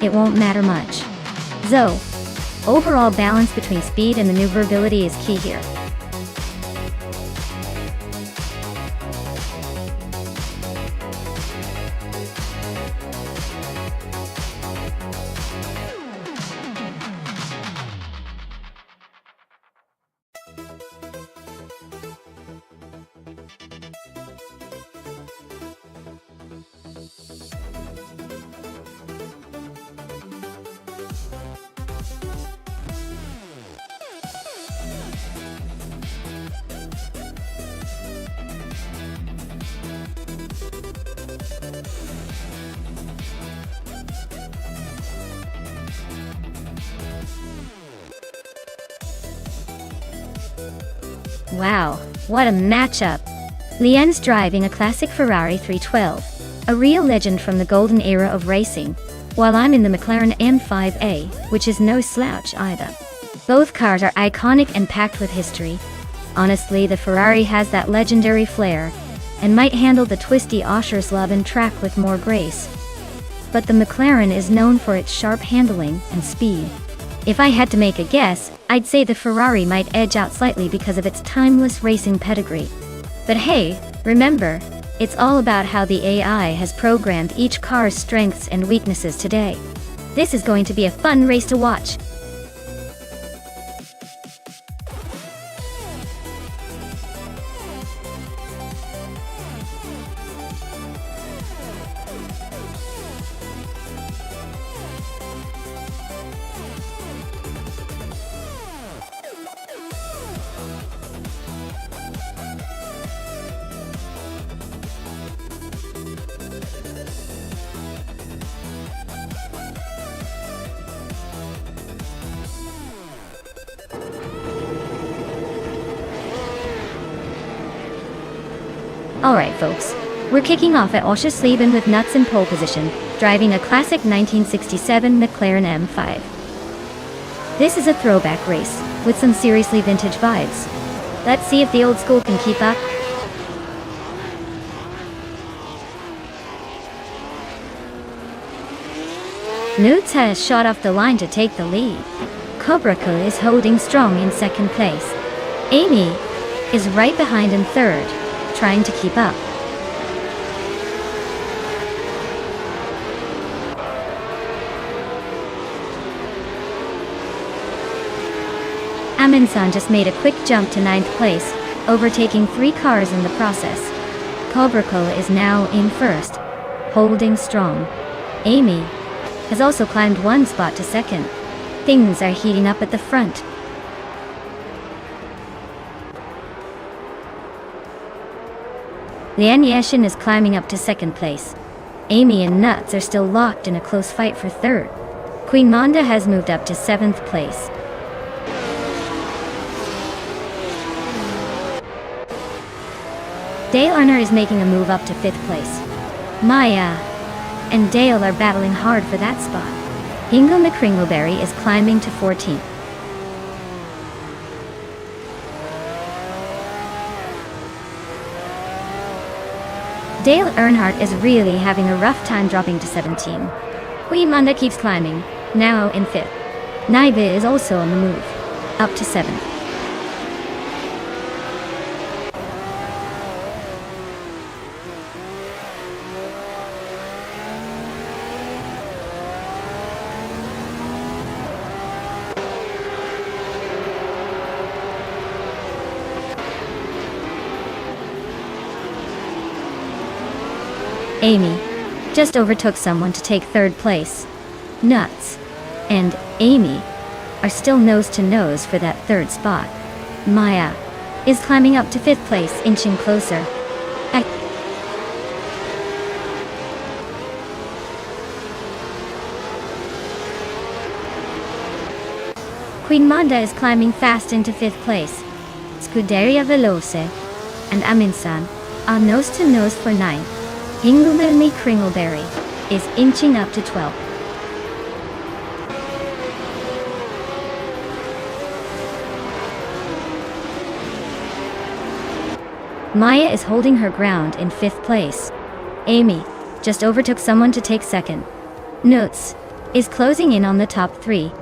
it won't matter much. So, overall balance between speed and maneuverability is key here. Wow, what a matchup! Lien's driving a classic Ferrari 312, a real legend from the golden era of racing, while I'm in the McLaren M5A, which is no slouch either. Both cars are iconic and packed with history. Honestly, the Ferrari has that legendary flair, and might handle the twisty Oschersleben track with more grace. But the McLaren is known for its sharp handling and speed. If I had to make a guess, I'd say the Ferrari might edge out slightly because of its timeless racing pedigree. But hey, remember, it's all about how the AI has programmed each car's strengths and weaknesses today. This is going to be a fun race to watch. Alright folks, we're kicking off at Oschersleben with Nuts in pole position, driving a classic 1967 McLaren M5. This is a throwback race, with some seriously vintage vibes. Let's see if the old school can keep up. Nutz has shot off the line to take the lead. Kobraka is holding strong in second place. Amy is right behind in third, trying to keep up. Amundsen just made a quick jump to 9th place, overtaking 3 cars in the process. Kobraka is now in first, holding strong. Amy has also climbed 1 spot to second. Things are heating up at the front. Lian Yeshin is climbing up to second place. Amy and Nuts are still locked in a close fight for third. Queen Monda has moved up to 7th place. Dale Earner is making a move up to 5th place. Maya and Dale are battling hard for that spot. Ingo McCringleberry is climbing to 14th. Dale Earnhardt is really having a rough time dropping to 17. Queen Monda keeps climbing, now in 5th. Naive is also on the move, up to 7th. Amy just overtook someone to take third place. Nuts and Amy are still nose to nose for that third spot. Maya is climbing up to fifth place, inching closer. Queen Manda is climbing fast into fifth place. Scuderia Veloce and Aminsan are nose to nose for ninth. Hingulilmi Kringleberry is inching up to 12th. Maya is holding her ground in fifth place. Amy just overtook someone to take second. Nuts is closing in on the top three.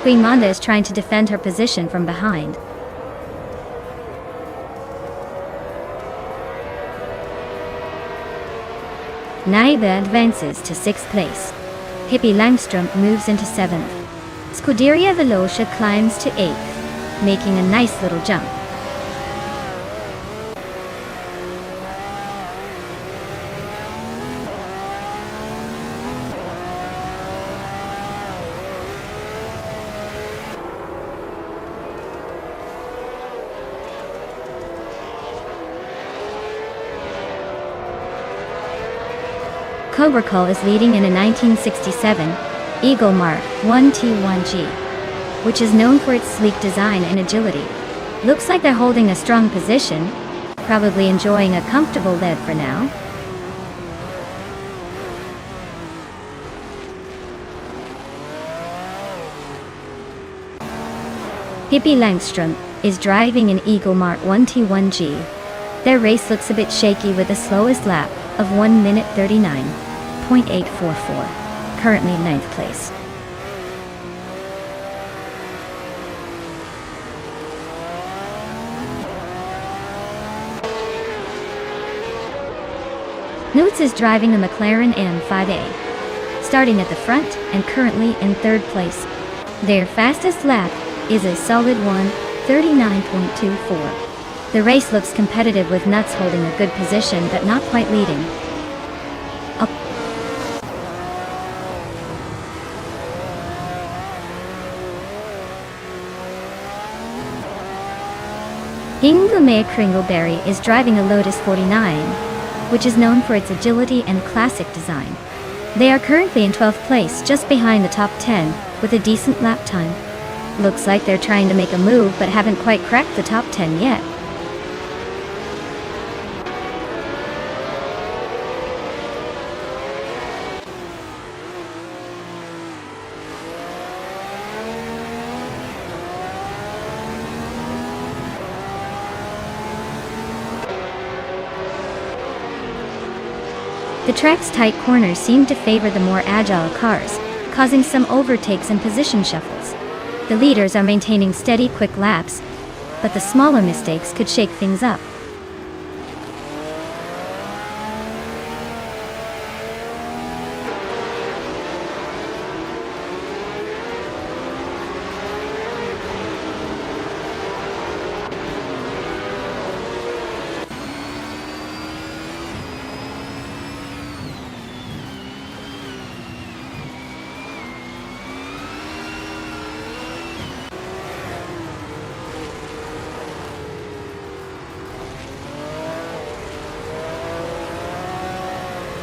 Queen Manda is trying to defend her position from behind. Naiba advances to sixth place. Hippie Langstrom moves into seventh. Scuderia Veloce climbs to eighth, making a nice little jump. Cobra Call is leading in a 1967 Eagle Mark 1T1G, which is known for its sleek design and agility. Looks like they're holding a strong position, probably enjoying a comfortable lead for now. Hippie Langstrom is driving an Eagle Mark 1T1G. Their race looks a bit shaky with the slowest lap of 1 minute 39.844, currently 9th place. Newts is driving a McLaren M5A, starting at the front and currently in third place. Their fastest lap is a solid 1:39.24. The race looks competitive with Nuts holding a good position but not quite leading. Hingulilmi Kringleberry is driving a Lotus 49, which is known for its agility and classic design. They are currently in 12th place, just behind the top 10, with a decent lap time. Looks like they're trying to make a move but haven't quite cracked the top 10 yet. The track's tight corners seem to favor the more agile cars, causing some overtakes and position shuffles. The leaders are maintaining steady, quick laps, but the smaller mistakes could shake things up.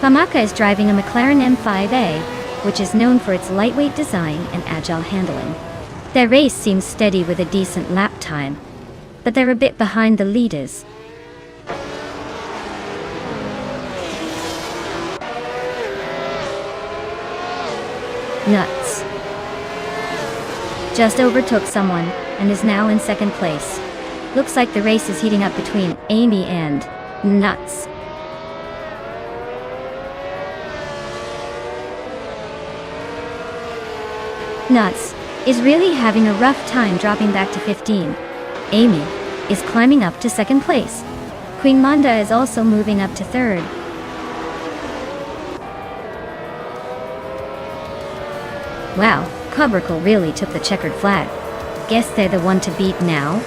Pamaka is driving a McLaren M5A, which is known for its lightweight design and agile handling. Their race seems steady with a decent lap time, but they're a bit behind the leaders. Nuts just overtook someone and is now in second place. Looks like the race is heating up between Amy and Nuts. Nuts is really having a rough time dropping back to 15. Amy is climbing up to second place. Queen Manda is also moving up to third. Wow, Cobracle really took the checkered flag. Guess they're the one to beat now.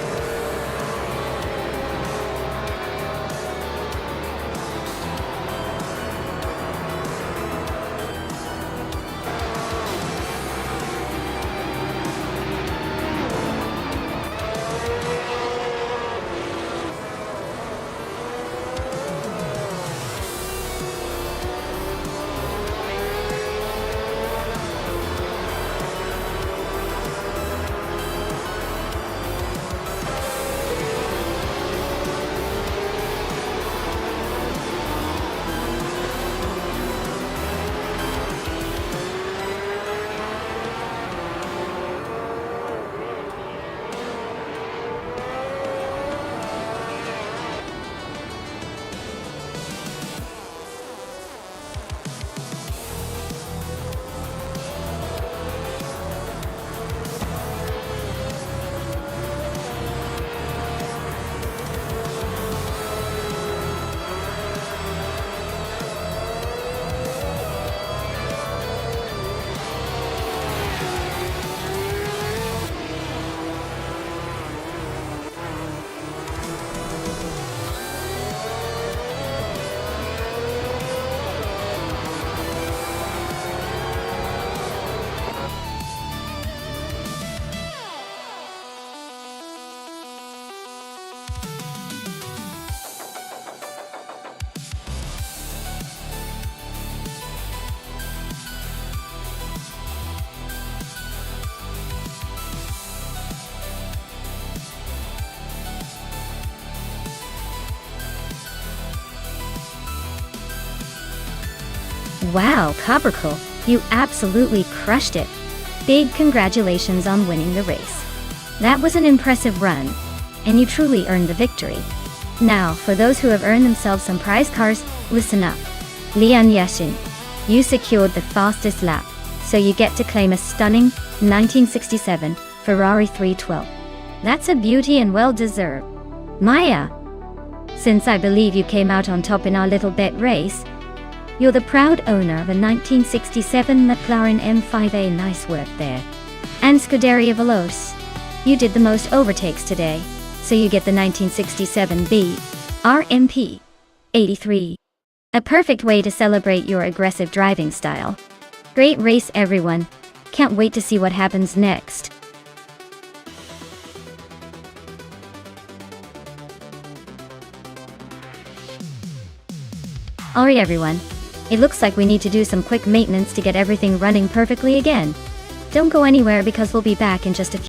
Wow, Coppercle, you absolutely crushed it. Big congratulations on winning the race. That was an impressive run, and you truly earned the victory. Now, for those who have earned themselves some prize cars, listen up. Lian Yashin, you secured the fastest lap, so you get to claim a stunning 1967 Ferrari 312. That's a beauty and well-deserved. Maya, since I believe you came out on top in our little bet race, you're the proud owner of a 1967 McLaren M5A. Nice work there. And Scuderia Veloce, you did the most overtakes today, so you get the 1967 RMP 83. A perfect way to celebrate your aggressive driving style. Great race, everyone. Can't wait to see what happens next. Alright everyone, it looks like we need to do some quick maintenance to get everything running perfectly again. Don't go anywhere because we'll be back in just a few